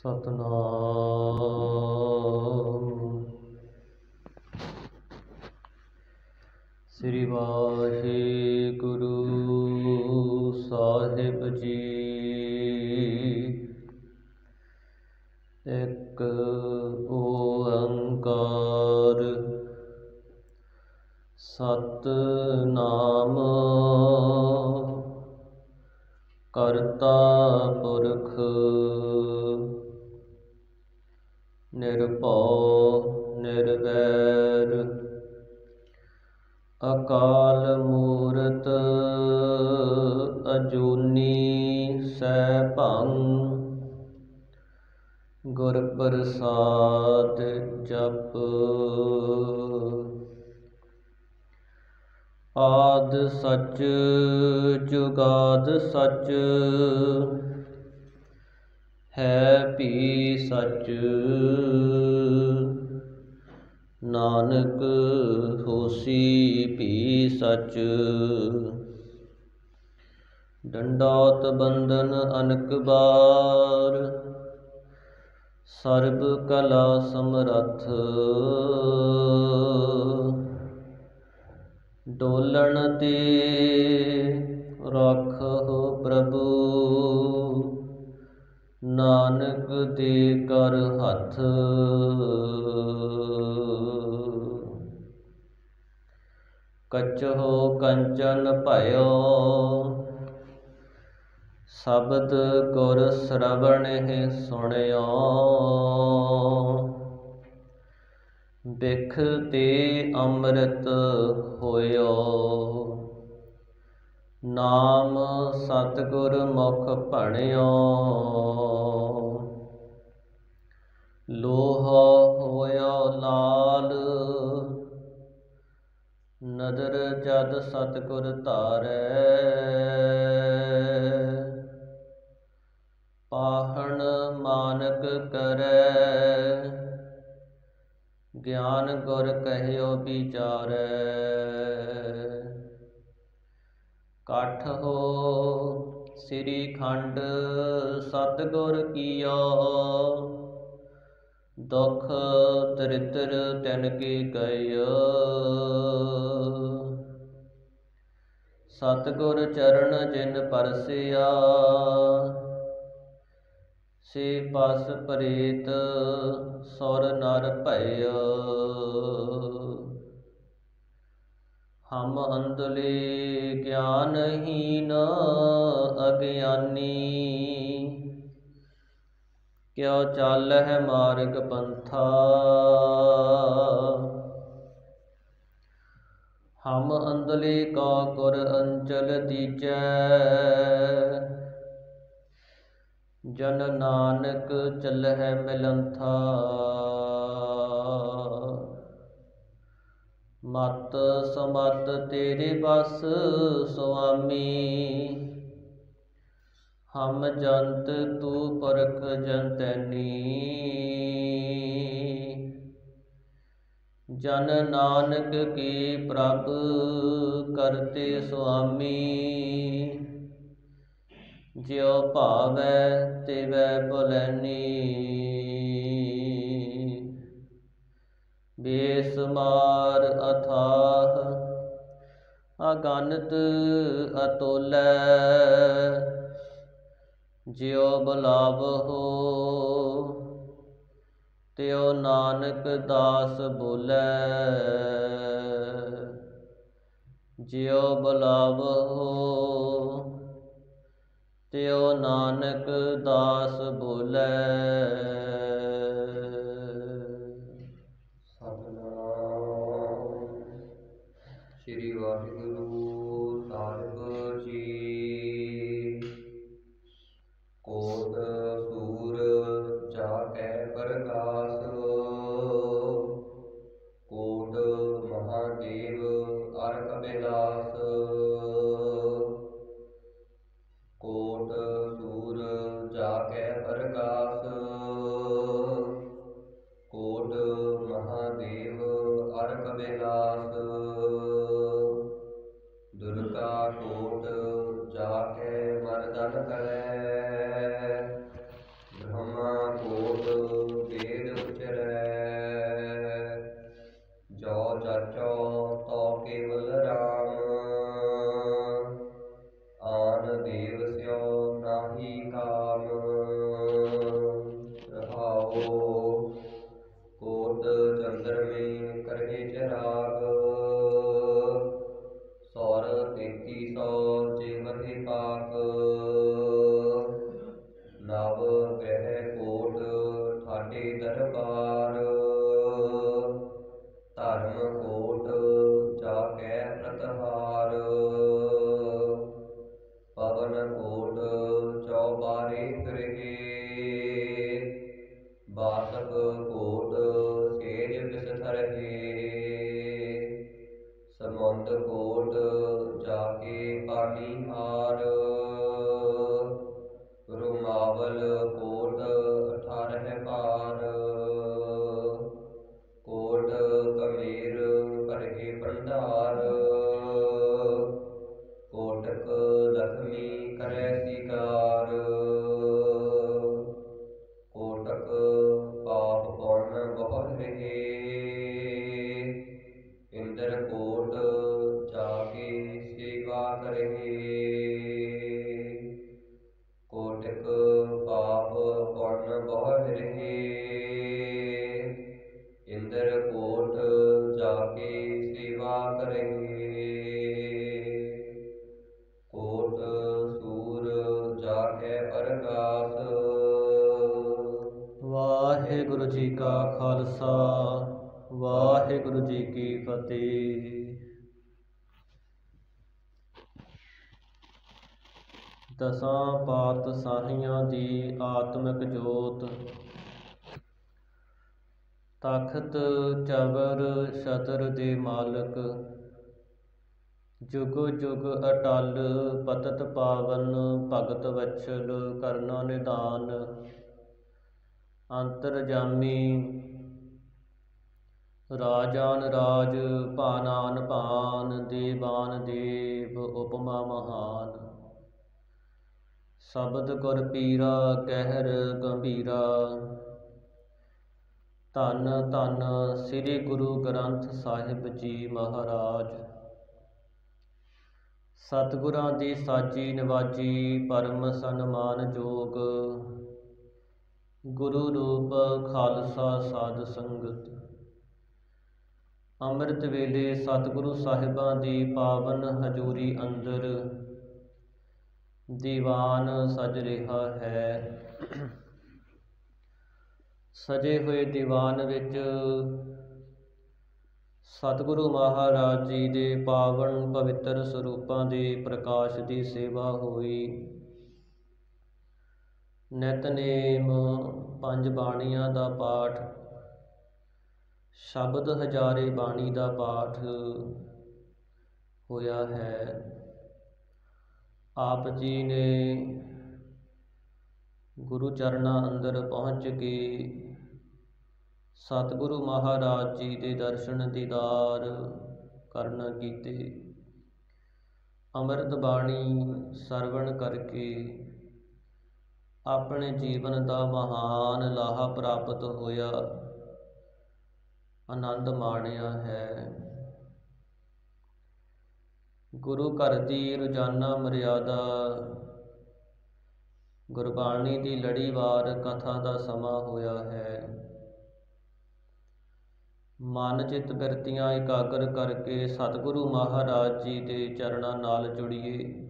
ਸਤਨਾਮ ਸ੍ਰੀ ਵਾਹਿਗੁਰੂ ਸਾਹਿਬ ਜੀ। ਇੱਕ ਓੰਕਾਰ ਸਤਨਾਮ ਕਰਤਾ ਪੁਰਖ ਨਿਰਭਉ ਨਿਰਵੈਰ ਅਕਾਲ ਮੂਰਤ ਅਜੂਨੀ ਸੈਭੰ ਗੁਰ ਪ੍ਰਸਾਦ ਜਪ। ਆਦਿ ਸਚ ਜੁਗਾਦ ਸਚ ਹੈ ਭੀ ਸਚ ਨਾਨਕ ਹੋਸੀ ਭੀ ਸਚ। ਡੰਡੌਤ ਬੰਧਨ ਅਨਕ ਬਾਰ ਸਰਬ ਕਲਾ ਸਮਰੱਥ। ਡੋਲਣ ਤੇ ਰਾਖਹੁ ਪ੍ਰਭੂ ਨਾਨਕ ਦੇ ਕਰ ਹੱਥ। ਕਛੁ ਕੰਚਨ ਭਇਓ ਸ਼ਬਦ ਗੁਰ ਸ਼ਰਵਣਹਿ ਸੁਣਿਓ। ਬਿਖ ਤੇ ਅੰਮ੍ਰਿਤ ਹੋਇਓ ਨਾਮ ਸਤਿਗੁਰ ਮੁਖ ਭਣਿਓ। ਲੋਹ ਹੋਇਓ ਲਾਲ ਨਦਰ ਜਦ ਸਤਿਗੁਰ ਧਾਰੈ। ਪਾਹਣ ਮਾਨਕ ਕਰੈ ਗਿਆਨ ਗੁਰ ਕਹਿਓ ਵਿਚਾਰੈ। ਕਾਠ ਹੋ ਸ੍ਰੀ ਖੰਡ ਸਤਿਗੁਰ ਕੀਓ ਦੁਖ ਦਰਿਦ੍ਰ ਤਿਨ ਕੀ ਗਇਓ। ਸਤਿਗੁਰ ਚਰਨ ਜਿਨ ਪਰਸਿਆ ਸੇ ਪਸ ਪ੍ਰੇਤ ਸੁਰ ਨਰ ਭਇਓ। ਹਮ ਅੰਧਲੇ ਗਿਆਨਹੀਨ ਅਗਿਆਨੀ ਕਿਉ ਚਾਲਹਿ ਮਾਰਗ ਪੰਥਾ। ਹਮ ਅੰਧਲੇ ਕਾ ਗੁਰ ਅੰਚਲ ਦੀਜੈ ਜਨ ਨਾਨਕ ਚੱਲਹਿ ਮਿਲੰਥਾ। ਮਤ ਸਮਤ ਤੇਰੇ ਬਸ ਸੁਆਮੀ ਹਮ ਜੰਤ ਤੂ ਪਰਖ ਜੰਤੈਨੀ। ਜਨ ਨਾਨਕ ਕੀ ਪ੍ਰਭ ਕਰਤੇ ਸੁਆਮੀ ਜਿਉ ਭਾਵੈ ਤਿਵੈ ਭੁਲੈਨੀ। ਬੇਸੁਮਾਰ ਅਥਾਹ ਅਗਨਤ ਅਤੁਲੈ ਜਿਉ ਬੁਲਾਵਹੁ ਤਿਉ ਨਾਨਕ ਦਾਸ ਬੋਲੈ। ਜਿਉ ਬੁਲਾਵਹੁ ਤਿਉ ਨਾਨਕ ਦਾਸ ਬੋਲੈ। ਸਤਿਨਾਮ ਸ੍ਰੀ ਵਾਹਿਗੁਰੂ ਸਾਹਿਬ ਜੀ। ਕੋਟ ਸੂਰ ਜਾ ਕੈ ਪ੍ਰਗਾਸ ਕੋਟ ਮਹਾਦੇਵ ਅਰ ਕਬਿਲਾਸ। ਕੋਟ ਸੂਰ ਜਾ ਕੈ ਪ੍ਰਗਾਸ ਕੋਟ ਮਹਾਦੇਵ ਅਰ ਕਬਿਲਾਸ। ਦੁਰਗਾ ਕੋਟ ਜਾ ਕੈ ਮਰਦਨ ਕਰੈ ਬ੍ਰਹਮਾ ਕੋਟ ਦੇਵ ਸਿਉ ਨਾਹੀ ਕਾਮ। ਰਹਾਉ ਕੋਟ ਚੰਦਰ ਮੇਂ ਕਰਹਿ ਚਰਾਗ। ਸੌਰ 3300 ਜੇਵਹਿ ਪਾਕ। ਨਵ ਗ੍ਰਹਿ ਕੋਟ ਠਾਡੇ ਦਰਬਾਰ। ਧਰਮ ਕੋਟ ਜਾ ਕੈ ਪ੍ਰਤਹਾਰ। ਪਵਨ ਕੋਟ ਚੌਬਾਰੇ ਫਿਰਹਿ। ਬਾਸਕ ਕੋਟ ਸੇਜ ਬਿਸਥਰਹਿ। ਸਮੁੰਦ ਕੋਟ ਜਾ ਕੇ ਪਾਣੀਹਾਰ। ਰੁਮਾਵਲ ਕੋਟ 18 ਪਾਰ। ਕੋਟ ਕਮੇਰ ਭਰਹਿ ਭੰਡਾਰ। ਕੋਟਕ ਲਖਮੀ ਕਰੈ ਸਿਗਾਰ। ਕੋਟਕ ਪਾਪ ਪੁੰਨ ਬਹੁ ਰਹੇ। ਇੰਦਰ ਕੋਟ ਜਾ ਕੇ ਸੇਵਾ ਕਰਹਿ। ਕੋਟਕ ਪਾਪ ਪੁੰਨ ਬਹੁ ਰਹੇ। ਇੰਦਰ ਕੋਟ ਜਾ ਕੇ ਸੇਵਾ ਕਰਹਿ। ਕੋਟ ਸੂਰ ਜਾ ਕੈ ਅਰਗਾਸ। ਵਾਹਿਗੁਰੂ ਜੀ ਕਾ ਖਾਲਸਾ, ਵਾਹਿਗੁਰੂ ਜੀ ਕੀ ਫਤਿਹ। ਦਸਾਂ ਪਾਤਸ਼ਾਹੀਆਂ ਦੀ ਆਤਮਿਕ ਜੋਤ, ਤਖਤ ਚਵਰ ਛਤਰ ਦੇ ਮਾਲਕ, ਜੁਗ ਜੁਗ ਅਟਲ ਪਤਿਤ ਪਾਵਨ, ਭਗਤ ਵਛਲ ਕਰਨਾ ਨਿਧਾਨ, ਅੰਤਰਜਾਮੀ ਰਾਜਾਨ ਰਾਜ, ਭਾਨਾਨ ਭਾਨ, ਦੇਵਾਨ ਦੇਵ, ਉਪਮਾ ਮਹਾਨ। ਸ਼ਬਦ ਗੁਰ ਪੀਰਾ ਗਹਿਰ ਗੰਭੀਰਾ। ਧੰਨ ਧੰਨ ਸ੍ਰੀ ਗੁਰੂ ਗ੍ਰੰਥ ਸਾਹਿਬ ਜੀ ਮਹਾਰਾਜ। ਸਤਿਗੁਰਾਂ ਦੀ ਸਾਜੀ ਨਿਵਾਜੀ, ਪਰਮ ਸਨਮਾਨ ਜੋਗ, ਗੁਰੂ ਰੂਪ ਖਾਲਸਾ ਸਾਧ ਸੰਗਤ। ਅੰਮ੍ਰਿਤ ਵੇਲੇ ਸਤਿਗੁਰੂ ਸਾਹਿਬਾਂ ਦੀ ਪਾਵਨ ਹਜ਼ੂਰੀ ਅੰਦਰ ਦੀਵਾਨ ਸਜ ਰਿਹਾ ਹੈ। ਸਜੇ ਹੋਏ ਦੀਵਾਨ ਵਿੱਚ ਸਤਿਗੁਰੂ ਮਹਾਰਾਜ ਜੀ ਦੇ ਪਾਵਨ ਪਵਿੱਤਰ ਸਰੂਪਾਂ ਦੇ ਪ੍ਰਕਾਸ਼ ਦੀ ਸੇਵਾ ਹੋਈ। ਨਿਤਨੇਮ, ਪੰਜ ਬਾਣੀਆਂ ਦਾ ਪਾਠ, ਸ਼ਬਦ ਹਜ਼ਾਰੇ ਬਾਣੀ ਦਾ ਪਾਠ ਹੋਇਆ ਹੈ। ਆਪ ਜੀ ਨੇ ਗੁਰੂ ਚਰਨਾਂ ਅੰਦਰ ਪਹੁੰਚ ਕੇ ਸਤਿਗੁਰੂ ਮਹਾਰਾਜ ਜੀ ਦੇ ਦਰਸ਼ਨ ਦੀਦਾਰ ਕਰਨ ਕੀਤੇ। ਅੰਮ੍ਰਿਤ ਬਾਣੀ ਸਰਵਣ ਕਰਕੇ ਆਪਣੇ ਜੀਵਨ ਦਾ ਮਹਾਨ ਲਾਹਾ ਪ੍ਰਾਪਤ ਹੋਇਆ, ਆਨੰਦ ਮਾਣਿਆ ਹੈ। ਗੁਰੂ ਘਰ ਦੀ ਰੋਜ਼ਾਨਾ ਮਰਿਆਦਾ, ਗੁਰਬਾਣੀ ਦੀ ਲੜੀਵਾਰ ਕਥਾ ਦਾ ਸਮਾਂ ਹੋਇਆ ਹੈ। ਮਨ ਚਿੱਤ ਬਿਰਤੀਆਂ ਇਕਾਗਰ ਕਰਕੇ ਸਤਿਗੁਰੂ ਮਹਾਰਾਜ ਜੀ ਦੇ ਚਰਨਾਂ ਨਾਲ ਜੁੜੀਏ।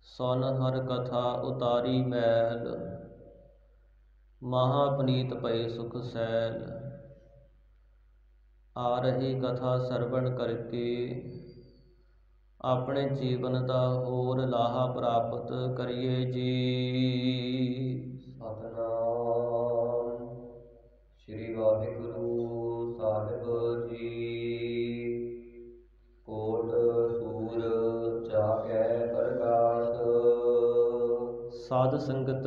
ਸੁਨ ਹਰ ਕਥਾ ਉਤਾਰੀ ਮੈਲ, ਮਹਾ ਪੁਨੀਤ ਭਏ ਸੁਖ ਸੈਲ। ਆ ਰਹੀ ਕਥਾ ਸਰਵਣ ਕਰਕੇ ਆਪਣੇ ਜੀਵਨ ਦਾ ਹੋਰ ਲਾਹਾ ਪ੍ਰਾਪਤ ਕਰੀਏ ਜੀ। ਸਤਿਨਾਮ ਸ੍ਰੀ ਵਾਹਿਗੁਰੂ ਸਾਹਿਬ ਜੀ। ਕੋਟ ਸੂਰ ਜਾ ਕੈ ਪ੍ਰਗਾਸ। ਸਾਧ ਸੰਗਤ,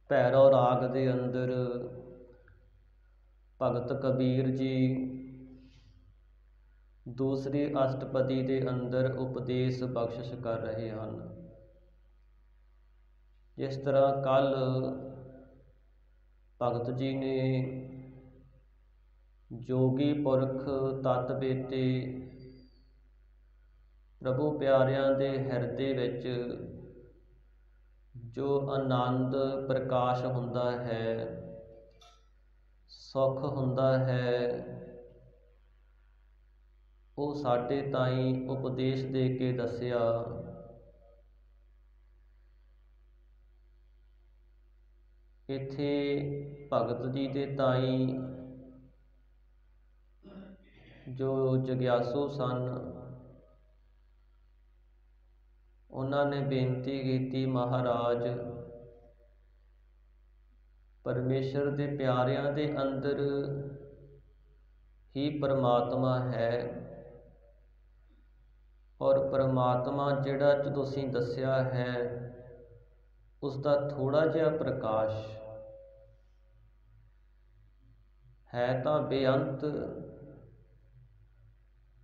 ਭੈਰੋ ਰਾਗ ਦੇ ਅੰਦਰ ਭਗਤ ਕਬੀਰ ਜੀ ਦੂਸਰੀ ਅਸ਼ਟਪਦੀ ਦੇ ਅੰਦਰ ਉਪਦੇਸ਼ ਬਖਸ਼ਿਸ਼ ਕਰ ਰਹੇ ਹਨ। ਜਿਸ ਤਰ੍ਹਾਂ ਕੱਲ ਭਗਤ ਜੀ ਨੇ ਜੋਗੀ ਪੁਰਖ ਤਤ ਬੇਤੇ ਪ੍ਰਭੂ ਪਿਆਰਿਆਂ ਦੇ ਹਿਰਦੇ ਵਿੱਚ ਜੋ ਆਨੰਦ ਪ੍ਰਕਾਸ਼ ਹੁੰਦਾ ਹੈ, ਸੁੱਖ ਹੁੰਦਾ ਹੈ, ਉਹ ਸਾਡੇ ਤਾਈਂ ਉਪਦੇਸ਼ ਦੇ ਕੇ ਦੱਸਿਆ। ਇੱਥੇ ਭਗਤ ਜੀ ਦੇ ਤਾਈਂ ਜੋ ਜਗਿਆਸੂ ਸਨ, ਉਹਨਾਂ ਨੇ ਬੇਨਤੀ ਕੀਤੀ, ਮਹਾਰਾਜ ਪਰਮੇਸ਼ਰ ਦੇ ਪਿਆਰਿਆਂ ਦੇ ਅੰਦਰ ਹੀ ਪਰਮਾਤਮਾ ਹੈ, ਔਰ ਪਰਮਾਤਮਾ ਜਿਹੜਾ ਤੁਸੀਂ ਦੱਸਿਆ ਹੈ ਉਸ ਦਾ ਥੋੜ੍ਹਾ ਜਿਹਾ ਪ੍ਰਕਾਸ਼ ਹੈ ਤਾਂ ਬੇਅੰਤ,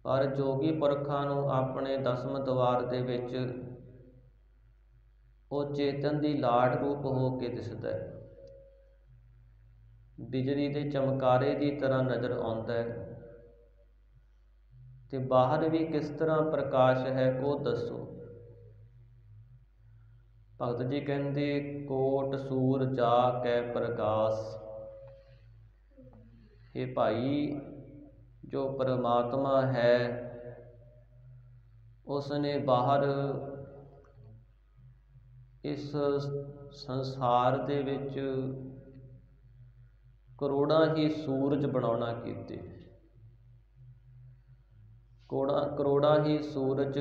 ਪਰ ਜੋਗੀ ਪੁਰਖਾਂ ਨੂੰ ਆਪਣੇ ਦਸਮ ਦੁਆਰ ਦੇ ਵਿੱਚ ਉਹ ਚੇਤਨ ਦੀ ਲਾਡ ਰੂਪ ਹੋ ਕੇ ਦਿਸਦਾ ਹੈ, ਬਿਜਲੀ ਦੇ ਚਮਕਾਰੇ ਦੀ ਤਰ੍ਹਾਂ ਨਜ਼ਰ ਆਉਂਦਾ ਹੈ। ਤੇ ਬਾਹਰ ਵੀ ਕਿਸ ਤਰ੍ਹਾਂ ਪ੍ਰਕਾਸ਼ ਹੈ ਉਹ ਦੱਸੋ। ਭਗਤ ਜੀ ਕਹਿੰਦੇ, ਕੋਟ ਸੂਰ ਜਾ ਕੈ ਪ੍ਰਗਾਸ। ਇਹ ਭਾਈ, ਜੋ ਪਰਮਾਤਮਾ ਹੈ ਉਸ ਨੇ ਬਾਹਰ ਇਸ ਸੰਸਾਰ ਦੇ ਵਿੱਚ ਕਰੋੜਾਂ ਹੀ ਸੂਰਜ ਬਣਾਉਣਾ ਕੀਤੇ, ਕਰੋੜਾਂ ਹੀ ਸੂਰਜ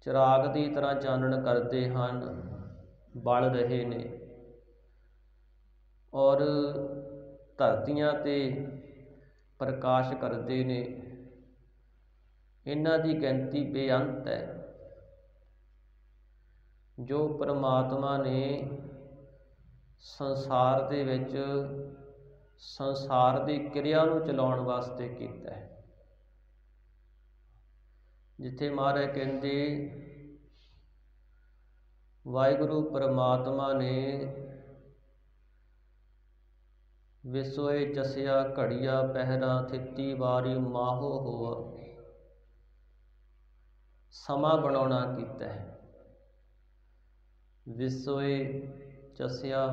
ਚਿਰਾਗ ਦੀ ਤਰ੍ਹਾਂ ਚਾਨਣ ਕਰਦੇ ਹਨ, ਬਲ ਰਹੇ ਨੇ, ਔਰ ਧਰਤੀਆਂ ਤੇ ਪ੍ਰਕਾਸ਼ ਕਰਦੇ ਨੇ। ਇਹਨਾਂ ਦੀ ਗਿਣਤੀ ਬੇਅੰਤ ਹੈ। ਜੋ ਪਰਮਾਤਮਾ ਨੇ ਸੰਸਾਰ ਦੇ ਵਿੱਚ ਸੰਸਾਰ ਦੀ ਕਿਰਿਆ ਨੂੰ ਚਲਾਉਣ ਵਾਸਤੇ ਕੀਤਾ ਹੈ। ਜਿੱਥੇ ਮਹਾਰਾਜ ਕਹਿੰਦੇ, ਵਾਹਿਗੁਰੂ ਪਰਮਾਤਮਾ ਨੇ ਵਿਸੋਏ ਚਸਿਆ ਘੜੀਆ ਪਹਿਰਾ ਥਿੱਤੀ ਵਾਰੀ ਮਾਹੋ ਹੋਆ। ਸਮਾਂ ਬਣਾਉਣਾ ਕੀਤਾ ਹੈ। ਵਿਸੋਏ ਚਸਿਆ,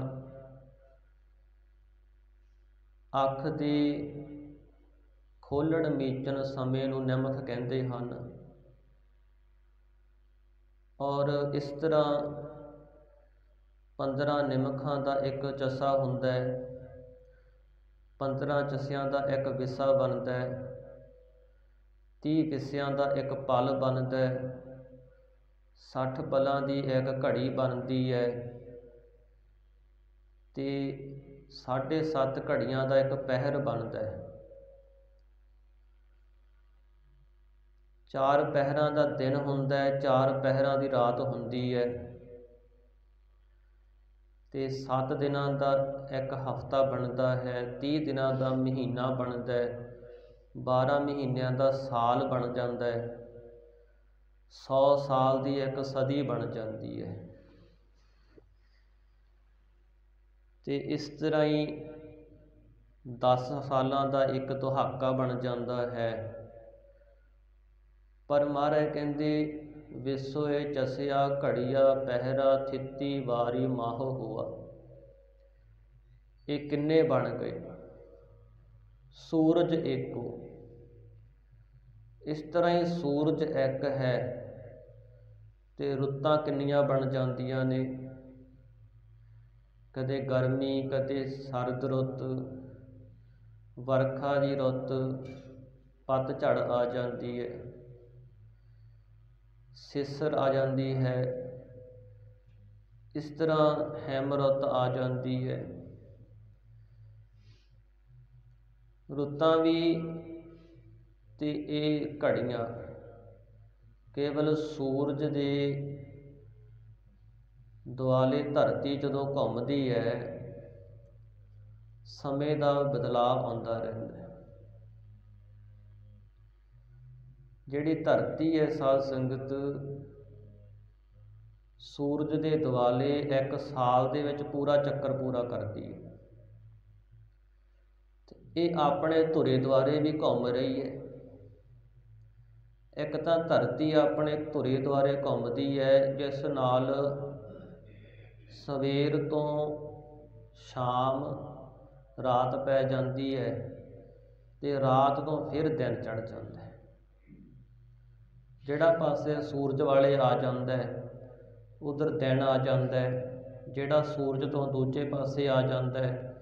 ਅੱਖ ਦੇ ਖੋਲ੍ਹਣ ਮੀਚਣ ਸਮੇਂ ਨੂੰ ਨਿਮਖ ਕਹਿੰਦੇ ਹਨ, ਔਰ ਇਸ ਤਰ੍ਹਾਂ 15 ਨਿਮਖਾਂ ਦਾ ਇੱਕ ਚਸਾ ਹੁੰਦਾ ਹੈ, 15 ਚਸਿਆਂ ਦਾ ਇੱਕ ਵਿਸਾ ਬਣਦਾ ਹੈ, 30 ਵਿਸਿਆਂ ਦਾ ਇੱਕ ਪਲ ਬਣਦਾ ਹੈ, 60 ਪਲਾਂ ਦੀ ਇੱਕ ਘੜੀ ਬਣਦੀ ਹੈ, ਤੇ 7.5 ਘੜੀਆਂ ਦਾ ਇੱਕ ਪਹਿਰ ਬਣਦਾ ਹੈ। 4 ਪਹਿਰਾਂ ਦਾ ਦਿਨ ਹੁੰਦਾ ਹੈ, 4 ਪਹਿਰਾਂ ਦੀ ਰਾਤ ਹੁੰਦੀ ਹੈ, ਤੇ 7 ਦਿਨਾਂ ਦਾ ਇੱਕ ਹਫ਼ਤਾ ਬਣਦਾ ਹੈ, 30 ਦਿਨਾਂ ਦਾ ਮਹੀਨਾ ਬਣਦਾ ਹੈ, 12 ਮਹੀਨਿਆਂ ਦਾ ਸਾਲ ਬਣ ਜਾਂਦਾ ਹੈ, 100 ਸਾਲ ਦੀ ਇੱਕ ਸਦੀ ਬਣ ਜਾਂਦੀ ਹੈ। ਤੇ ਇਸ ਤਰ੍ਹਾਂ ਹੀ 10 ਸਾਲਾਂ ਦਾ ਇੱਕ ਦਹਾਕਾ ਬਣ ਜਾਂਦਾ ਹੈ। ਪਰ ਮਹਾਰਾਜ ਕਹਿੰਦੇ, ਵਿਸੋਏ ਚਸਿਆ ਘੜੀਆ ਪਹਿਰਾ ਥਿੱਤੀ ਵਾਰੀ ਮਾਹੋ ਹੋਆ। ਇਹ ਕਿੰਨੇ ਬਣ ਗਏ? ਸੂਰਜ ਏਕੋ। ਇਸ ਤਰ੍ਹਾਂ ਹੀ ਸੂਰਜ ਇੱਕ ਹੈ ਤੇ ਰੁੱਤਾਂ ਕਿੰਨੀਆਂ ਬਣ ਜਾਂਦੀਆਂ ਨੇ, ਕਦੇ ਗਰਮੀ, ਕਦੇ ਸਰਦ ਰੁੱਤ, ਵਰਖਾ ਦੀ ਰੁੱਤ, ਪਤਝੜ ਆ ਜਾਂਦੀ ਹੈ, ਸਿਸਰ ਆ ਜਾਂਦੀ ਹੈ, ਇਸ ਤਰ੍ਹਾਂ ਹੈਮ ਰੁੱਤ ਆ ਜਾਂਦੀ ਹੈ। ਰੁੱਤਾਂ ਵੀ ਤੇ ਇਹ ਘੜੀਆਂ ਕੇਵਲ ਸੂਰਜ ਦੇ ਦੁਆਲੇ ਧਰਤੀ ਜਦੋਂ ਘੁੰਮਦੀ ਹੈ, ਸਮੇਂ ਦਾ ਬਦਲਾਅ ਆਉਂਦਾ ਰਹਿੰਦਾ ਹੈ। ਜਿਹੜੀ ਧਰਤੀ ਹੈ ਸਾਧ ਸੰਗਤ, ਸੂਰਜ ਦੇ ਦੁਆਲੇ ਇੱਕ ਸਾਲ ਦੇ ਵਿੱਚ ਪੂਰਾ ਚੱਕਰ ਪੂਰਾ ਕਰਦੀ ਹੈ। ਇਹ ਆਪਣੇ ਧੁਰੇ ਦੁਆਲੇ ਵੀ ਘੁੰਮ ਰਹੀ ਹੈ। ਇੱਕ ਤਾਂ ਧਰਤੀ ਆਪਣੇ ਧੁਰੇ ਦੁਆਰੇ ਘੁੰਮਦੀ ਹੈ, ਜਿਸ ਨਾਲ ਸਵੇਰ ਤੋਂ ਸ਼ਾਮ ਰਾਤ ਪੈ ਜਾਂਦੀ ਹੈ ਅਤੇ ਰਾਤ ਤੋਂ ਫਿਰ ਦਿਨ ਚੜ੍ਹ ਜਾਂਦਾ ਹੈ। ਜਿਹੜਾ ਪਾਸੇ ਸੂਰਜ ਵਾਲੇ ਆ ਜਾਂਦਾ ਉਧਰ ਦਿਨ ਆ ਜਾਂਦਾ ਹੈ, ਜਿਹੜਾ ਸੂਰਜ ਤੋਂ ਦੂਜੇ ਪਾਸੇ ਆ ਜਾਂਦਾ ਹੈ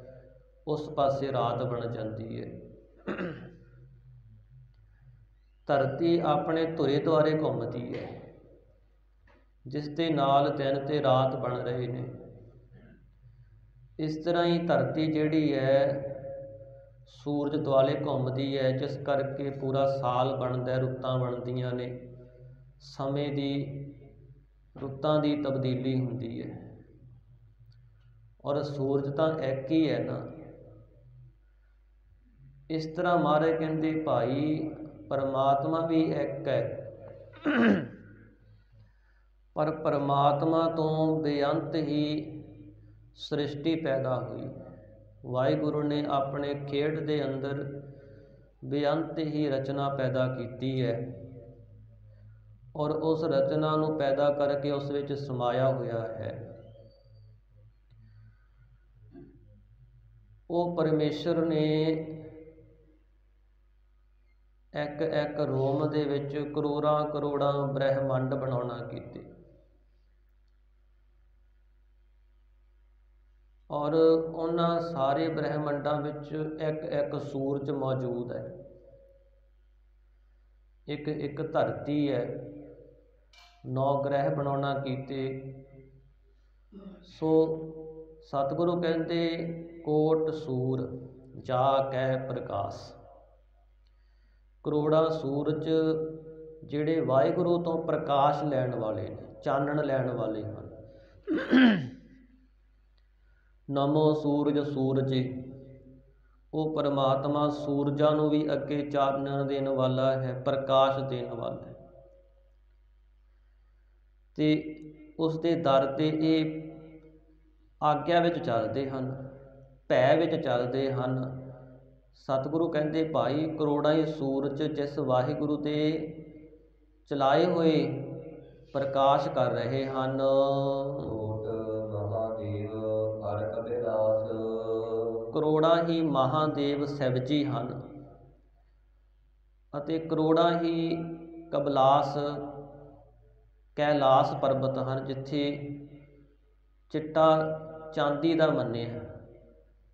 ਉਸ ਪਾਸੇ ਰਾਤ ਬਣ ਜਾਂਦੀ ਹੈ। ਧਰਤੀ ਆਪਣੇ ਧੁਰੇ ਦੁਆਰੇ ਘੁੰਮਦੀ ਹੈ, ਜਿਸ ਦੇ ਨਾਲ ਦਿਨ ਅਤੇ ਰਾਤ ਬਣ ਰਹੇ ਨੇ। ਇਸ ਤਰ੍ਹਾਂ ਹੀ ਧਰਤੀ ਜਿਹੜੀ ਹੈ ਸੂਰਜ ਦੁਆਲੇ ਘੁੰਮਦੀ ਹੈ, ਜਿਸ ਕਰਕੇ ਪੂਰਾ ਸਾਲ ਬਣਦਾ, ਰੁੱਤਾਂ ਬਣਦੀਆਂ ਨੇ, ਸਮੇਂ ਦੀ ਰੁੱਤਾਂ ਦੀ ਤਬਦੀਲੀ ਹੁੰਦੀ ਹੈ। ਔਰ ਸੂਰਜ ਤਾਂ ਇੱਕ ਹੀ ਹੈ ਨਾ। ਇਸ ਤਰ੍ਹਾਂ ਮਹਾਰਾਜ ਕਹਿੰਦੇ ਭਾਈ ਪਰਮਾਤਮਾ ਵੀ ਇੱਕ ਹੈ, ਪਰ ਪਰਮਾਤਮਾ ਤੋਂ ਬੇਅੰਤ ਹੀ ਸ੍ਰਿਸ਼ਟੀ ਪੈਦਾ ਹੋਈ। ਵਾਹਿਗੁਰੂ ਨੇ ਆਪਣੇ ਖੇਡ ਦੇ ਅੰਦਰ ਬੇਅੰਤ ਹੀ ਰਚਨਾ ਪੈਦਾ ਕੀਤੀ ਹੈ, ਔਰ ਉਸ ਰਚਨਾ ਨੂੰ ਪੈਦਾ ਕਰਕੇ ਉਸ ਵਿੱਚ ਸਮਾਇਆ ਹੋਇਆ ਹੈ। ਉਹ ਪਰਮੇਸ਼ਰ ਨੇ ਇੱਕ ਇੱਕ ਰੋਮ ਦੇ ਵਿੱਚ ਕਰੋੜਾਂ ਕਰੋੜਾਂ ਬ੍ਰਹਿਮੰਡ ਬਣਾਉਣਾ ਕੀਤੇ, ਔਰ ਉਹਨਾਂ ਸਾਰੇ ਬ੍ਰਹਿਮੰਡਾਂ ਵਿੱਚ ਇੱਕ ਇੱਕ ਸੂਰਜ ਮੌਜੂਦ ਹੈ, ਇੱਕ ਇੱਕ ਧਰਤੀ ਹੈ, 9 ਗ੍ਰਹਿ ਬਣਾਉਣਾ ਕੀਤੇ। ਸੋ ਸਤਿਗੁਰੂ ਕਹਿੰਦੇ ਕੋਟ ਸੂਰ ਜਾ ਕੈ ਪ੍ਰਕਾਸ਼। ਕਰੋੜਾਂ ਸੂਰਜ ਜਿਹੜੇ ਵਾਹਿਗੁਰੂ ਤੋਂ ਪ੍ਰਕਾਸ਼ ਲੈਣ ਵਾਲੇ ਨੇ, ਚਾਨਣ ਲੈਣ ਵਾਲੇ ਹਨ। ਨਮੋ ਸੂਰਜ ਸੂਰਜੇ, ਉਹ ਪਰਮਾਤਮਾ ਸੂਰਜਾਂ ਨੂੰ ਵੀ ਅੱਗੇ ਚਾਨਣ ਦੇਣ ਵਾਲਾ ਹੈ, ਪ੍ਰਕਾਸ਼ ਦੇਣ ਵਾਲਾ ਹੈ। ਅਤੇ ਉਸ ਦੇ ਦਰ 'ਤੇ ਇਹ ਆਗਿਆ ਵਿੱਚ ਚੱਲਦੇ ਹਨ, ਭੈ ਵਿੱਚ ਚੱਲਦੇ ਹਨ। ਸਤਿਗੁਰੂ ਕਹਿੰਦੇ ਭਾਈ ਕਰੋੜਾਂ ਹੀ ਸੂਰਜ ਜਿਸ ਵਾਹਿਗੁਰੂ ਦੇ ਚਲਾਏ ਹੋਏ ਪ੍ਰਕਾਸ਼ ਕਰ ਰਹੇ ਹਨ। ਕਰੋੜਾਂ ਹੀ ਮਹਾਦੇਵ ਸ਼ਿਵ ਜੀ ਹਨ, ਅਤੇ ਕਰੋੜਾਂ ਹੀ ਕੈਲਾਸ ਪਰਬਤ ਹਨ, ਜਿੱਥੇ ਚਿੱਟਾ ਚਾਂਦੀ ਦਾ ਮੰਨਿਆ,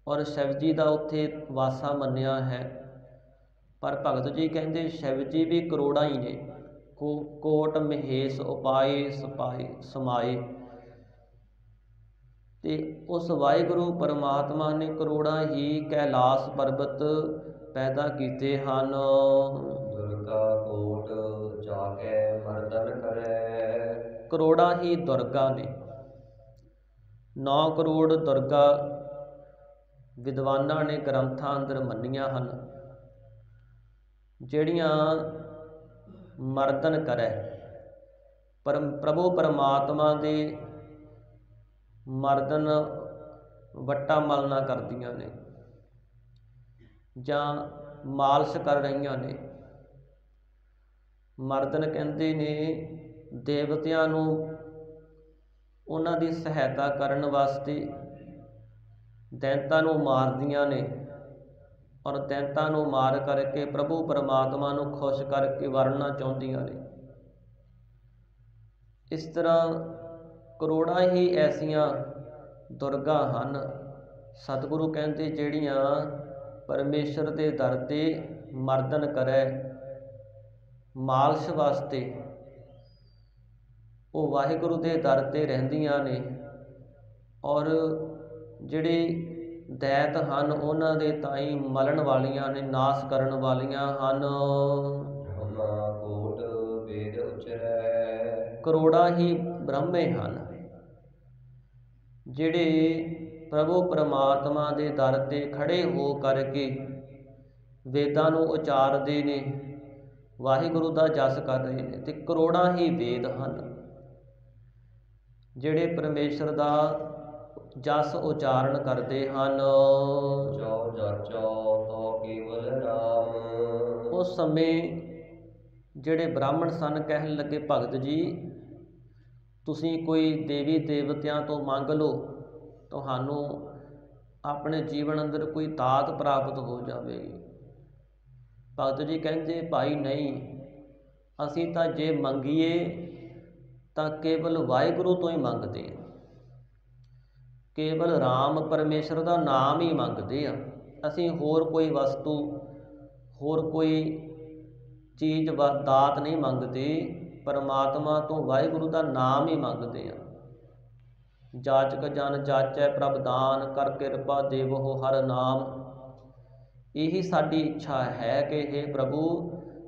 ਔਰ ਸ਼ਿਵ ਜੀ ਦਾ ਉੱਥੇ ਵਾਸਾ ਮੰਨਿਆ ਹੈ। ਪਰ ਭਗਤ ਜੀ ਕਹਿੰਦੇ ਸ਼ਿਵ ਜੀ ਵੀ ਕਰੋੜਾਂ ਹੀ ਨੇ, ਕੋਟ ਮਹੇਸ਼ ਉਪਾਏ ਸਮਾਏ। ਅਤੇ ਉਸ ਵਾਹਿਗੁਰੂ ਪਰਮਾਤਮਾ ਨੇ ਕਰੋੜਾਂ ਹੀ ਕੈਲਾਸ ਪਰਬਤ ਪੈਦਾ ਕੀਤੇ ਹਨ। ਦੁਰਗਾ ਕੋਟ ਜਾ ਕੇ ਮਰਦਨ ਕਰੈ। ਕਰੋੜਾਂ ਹੀ ਦੁਰਗਾ ਨੇ, 9 ਕਰੋੜ ਦੁਰਗਾ ਵਿਦਵਾਨਾਂ ਨੇ ਗ੍ਰੰਥਾਂ ਅੰਦਰ ਮੰਨੀਆਂ ਹਨ, ਜਿਹੜੀਆਂ ਮਰਦਨ ਕਰੈ, ਪ੍ਰਭੂ ਪਰਮਾਤਮਾ ਦੇ ਮਰਦਨ ਵੱਟਾ ਮਲਣਾ ਕਰਦੀਆਂ ਨੇ, ਜਾਂ ਮਾਲਸ਼ ਕਰ ਰਹੀਆਂ ਨੇ। ਮਰਦਨ ਕਹਿੰਦੇ ਨੇ ਦੇਵਤਿਆਂ ਨੂੰ ਉਹਨਾਂ ਦੀ ਸਹਾਇਤਾ ਕਰਨ ਵਾਸਤੇ ਦੈਂਤਾਂ ਨੂੰ ਮਾਰਦੀਆਂ ਨੇ, ਔਰ ਦੈਂਤਾਂ ਨੂੰ ਮਾਰ ਕਰਕੇ ਪ੍ਰਭੂ ਪਰਮਾਤਮਾ ਨੂੰ ਖੁਸ਼ ਕਰਕੇ ਵਰਨਾ ਚਾਹੁੰਦੀਆਂ ਨੇ। ਇਸ ਤਰ੍ਹਾਂ ਕਰੋੜਾਂ ਹੀ ਐਸੀਆਂ ਦੁਰਗਾ ਹਨ, ਸਤਿਗੁਰੂ ਕਹਿੰਦੇ ਜਿਹੜੀਆਂ ਪਰਮੇਸ਼ਰ ਦੇ ਦਰ 'ਤੇ ਮਰਦਨ ਕਰੈ, ਮਾਲਸ਼ ਵਾਸਤੇ ਉਹ ਵਾਹਿਗੁਰੂ ਦੇ ਦਰ 'ਤੇ ਰਹਿੰਦੀਆਂ ਨੇ, ਔਰ ਜਿਹੜੇ ਦੈਤ ਹਨ ਉਹਨਾਂ ਦੇ ਤਾਈਂ ਮਲਣ ਵਾਲੀਆਂ ਨੇ, ਨਾਸ ਕਰਨ ਵਾਲੀਆਂ ਹਨ। ਕੋਟ ਵੇਦ ਉਚਰੈ, ਕਰੋੜਾਂ ਹੀ ਬ੍ਰਹਮੇ ਹਨ, ਜਿਹੜੇ ਪ੍ਰਭੂ ਪਰਮਾਤਮਾ ਦੇ ਦਰ 'ਤੇ ਖੜ੍ਹੇ ਹੋ ਕਰਕੇ ਵੇਦਾਂ ਨੂੰ ਉਚਾਰਦੇ ਨੇ, ਵਾਹਿਗੁਰੂ ਦਾ ਜਸ ਕਰ ਰਹੇ ਨੇ। ਅਤੇ ਕਰੋੜਾਂ ਹੀ ਵੇਦ ਹਨ ਜਿਹੜੇ ਪਰਮੇਸ਼ਰ ਦਾ ਜਸ ਉਚਾਰਨ ਕਰਦੇ ਹਨ। ਜੋ ਜਾਚੋ ਤੋ ਕੇਵਲ ਰਾਮ। ਉਸ ਸਮੇਂ ਜਿਹੜੇ ਬ੍ਰਾਹਮਣ ਸਨ ਕਹਿਣ ਲੱਗੇ, ਭਗਤ ਜੀ ਤੁਸੀਂ ਕੋਈ ਦੇਵੀ ਦੇਵਤਿਆਂ ਤੋਂ ਮੰਗ ਲਓ, ਤੁਹਾਨੂੰ ਆਪਣੇ ਜੀਵਨ ਅੰਦਰ ਕੋਈ ਦਾਤ ਪ੍ਰਾਪਤ ਹੋ ਜਾਵੇਗੀ। ਭਗਤ ਜੀ ਕਹਿੰਦੇ, ਭਾਈ ਨਹੀਂ, ਅਸੀਂ ਤਾਂ ਜੇ ਮੰਗੀਏ ਤਾਂ ਕੇਵਲ ਵਾਹਿਗੁਰੂ ਤੋਂ ਹੀ ਮੰਗਦੇ ਹਾਂ, ਕੇਵਲ ਰਾਮ ਪਰਮੇਸ਼ਰ ਦਾ ਨਾਮ ਹੀ ਮੰਗਦੇ ਆ। ਅਸੀਂ ਹੋਰ ਕੋਈ ਵਸਤੂ, ਹੋਰ ਕੋਈ ਚੀਜ਼ ਦਾਤ ਨਹੀਂ ਮੰਗਦੇ, ਪਰਮਾਤਮਾ ਤੋਂ ਵਾਹਿਗੁਰੂ ਦਾ ਨਾਮ ਹੀ ਮੰਗਦੇ ਆ। ਜਾਚਕ ਜਨ ਜਾਚੈ ਪ੍ਰਭ ਦਾਨ, ਕਰ ਕਿਰਪਾ ਦੇਵੋ ਹਰ ਨਾਮ। ਇਹੀ ਸਾਡੀ ਇੱਛਾ ਹੈ ਕਿ ਹੇ ਪ੍ਰਭੂ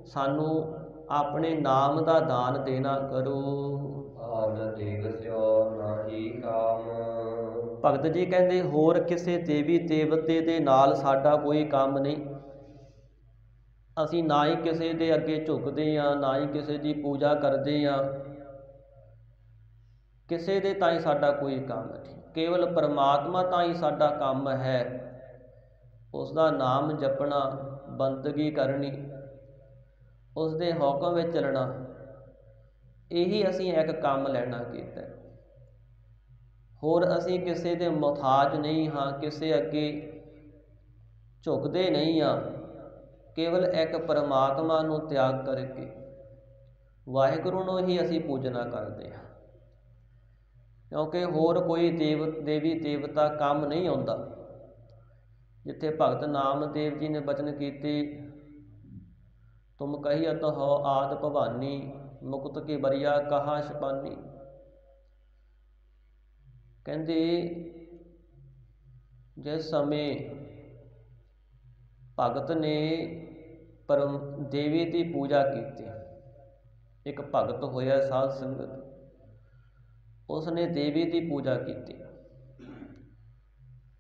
ਸਾਨੂੰ ਆਪਣੇ ਨਾਮ ਦਾ ਦਾਨ ਦੇਣਾ ਕਰੋ। ਭਗਤ ਜੀ ਕਹਿੰਦੇ, ਹੋਰ ਕਿਸੇ ਦੇਵੀ ਦੇਵਤੇ ਦੇ ਨਾਲ ਸਾਡਾ ਕੋਈ ਕੰਮ ਨਹੀਂ। ਅਸੀਂ ਨਾ ਹੀ ਕਿਸੇ ਦੇ ਅੱਗੇ ਝੁਕਦੇ ਹਾਂ, ਨਾ ਹੀ ਕਿਸੇ ਦੀ ਪੂਜਾ ਕਰਦੇ ਹਾਂ, ਕਿਸੇ ਦੇ ਤਾਂ ਹੀ ਸਾਡਾ ਕੋਈ ਕੰਮ ਨਹੀਂ। ਕੇਵਲ ਪਰਮਾਤਮਾ ਤਾਂ ਹੀ ਸਾਡਾ ਕੰਮ ਹੈ, ਉਸ ਦਾ ਨਾਮ ਜਪਣਾ, ਬੰਦਗੀ ਕਰਨੀ, ਉਸ ਦੇ ਹੁਕਮ ਵਿੱਚ ਚੱਲਣਾ, ਇਹੀ ਅਸੀਂ ਇੱਕ ਕੰਮ ਲੈਣਾ ਕੀਤਾ। ਹੋਰ ਅਸੀਂ ਕਿਸੇ ਦੇ ਮੁਹਤਾਜ ਨਹੀਂ ਹਾਂ, ਕਿਸੇ ਅੱਗੇ ਝੁਕਦੇ ਨਹੀਂ ਹਾਂ। ਕੇਵਲ ਇੱਕ ਪਰਮਾਤਮਾ ਨੂੰ ਤਿਆਗ ਕਰਕੇ ਵਾਹਿਗੁਰੂ ਨੂੰ ਹੀ ਅਸੀਂ ਪੂਜਨਾ ਕਰਦੇ ਹਾਂ, ਕਿਉਂਕਿ ਹੋਰ ਕੋਈ ਦੇਵੀ ਦੇਵਤਾ ਕੰਮ ਨਹੀਂ ਆਉਂਦਾ। ਜਿੱਥੇ ਭਗਤ ਨਾਮਦੇਵ ਜੀ ਨੇ ਬਚਨ ਕੀਤੇ, ਤੁਮ ਕਹੀਅਤ ਹੋ ਆਦਿ ਭਵਾਨੀ, ਮੁਕਤ ਕੀ ਬਰੀਆ ਕਹਾ ਛਪਾਨੀ। ਕਹਿੰਦੇ ਜਿਸ ਸਮੇਂ ਭਗਤ ਨੇ ਦੇਵੀ ਦੀ ਪੂਜਾ ਕੀਤੀ, ਇੱਕ ਭਗਤ ਹੋਇਆ ਸਾਧ ਸੰਗਤ, ਉਸਨੇ ਦੇਵੀ ਦੀ ਪੂਜਾ ਕੀਤੀ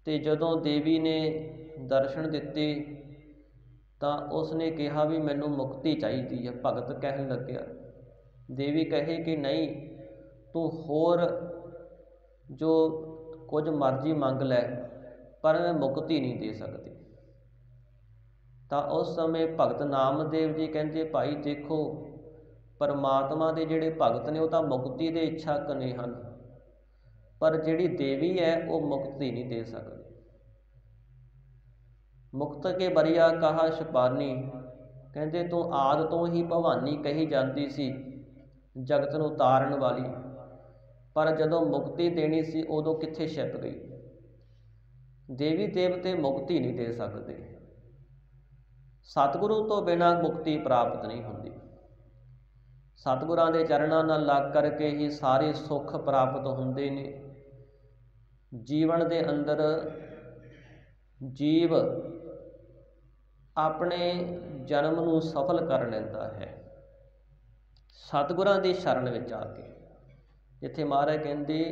ਤੇ ਜਦੋਂ ਦੇਵੀ ਨੇ ਦਰਸ਼ਨ ਦਿੱਤੇ ਤਾਂ ਉਸਨੇ ਕਿਹਾ ਵੀ ਮੈਨੂੰ ਮੁਕਤੀ ਚਾਹੀਦੀ ਹੈ। ਭਗਤ ਕਹਿਣ ਲੱਗਿਆ, ਦੇਵੀ ਕਹੇ ਕਿ ਨਹੀਂ, ਤੂੰ ਹੋਰ ਜੋ ਕੁਝ ਮਰਜ਼ੀ ਮੰਗ ਲੈ, ਪਰ ਮੈਂ ਮੁਕਤੀ ਨਹੀਂ ਦੇ ਸਕਦੀ। ਤਾਂ ਉਸ ਸਮੇਂ ਭਗਤ ਨਾਮਦੇਵ ਜੀ ਕਹਿੰਦੇ, ਭਾਈ ਦੇਖੋ, ਪਰਮਾਤਮਾ ਦੇ ਜਿਹੜੇ ਭਗਤ ਨੇ ਉਹ ਤਾਂ ਮੁਕਤੀ ਦੇ ਇੱਛਾ ਕਨੇ ਹਨ, ਪਰ ਜਿਹੜੀ ਦੇਵੀ ਹੈ ਉਹ ਮੁਕਤੀ ਨਹੀਂ ਦੇ ਸਕਦੀ। ਮੁਕਤ ਕੇ ਬਰੀਆ ਕਹਾ ਛਪਾਨੀ, ਕਹਿੰਦੇ ਤੂੰ ਆਦਿ ਤੋਂ ਹੀ ਭਵਾਨੀ ਕਹੀ ਜਾਂਦੀ ਸੀ, ਜਗਤ ਨੂੰ ਤਾਰਨ ਵਾਲੀ, ਪਰ ਜਦੋਂ ਮੁਕਤੀ ਦੇਣੀ ਸੀ ਉਦੋਂ ਕਿੱਥੇ ਛਿਪ ਗਈ। ਦੇਵੀ ਦੇਵਤੇ ਮੁਕਤੀ ਨਹੀਂ ਦੇ ਸਕਦੇ, ਸਤਿਗੁਰੂ ਤੋਂ ਬਿਨਾਂ ਮੁਕਤੀ ਪ੍ਰਾਪਤ ਨਹੀਂ ਹੁੰਦੀ। ਸਤਿਗੁਰਾਂ ਦੇ ਚਰਨਾਂ ਨਾਲ ਲੱਗ ਕਰਕੇ ਹੀ ਸਾਰੇ ਸੁੱਖ ਪ੍ਰਾਪਤ ਹੁੰਦੇ ਨੇ। ਜੀਵਨ ਦੇ ਅੰਦਰ ਜੀਵ ਆਪਣੇ ਜਨਮ ਨੂੰ ਸਫਲ ਕਰ ਲੈਂਦਾ ਹੈ ਸਤਿਗੁਰਾਂ ਦੀ ਸ਼ਰਨ ਵਿੱਚ ਆ ਕੇ। ਜਿੱਥੇ ਮਹਾਰਾਜ ਕਹਿੰਦੇ,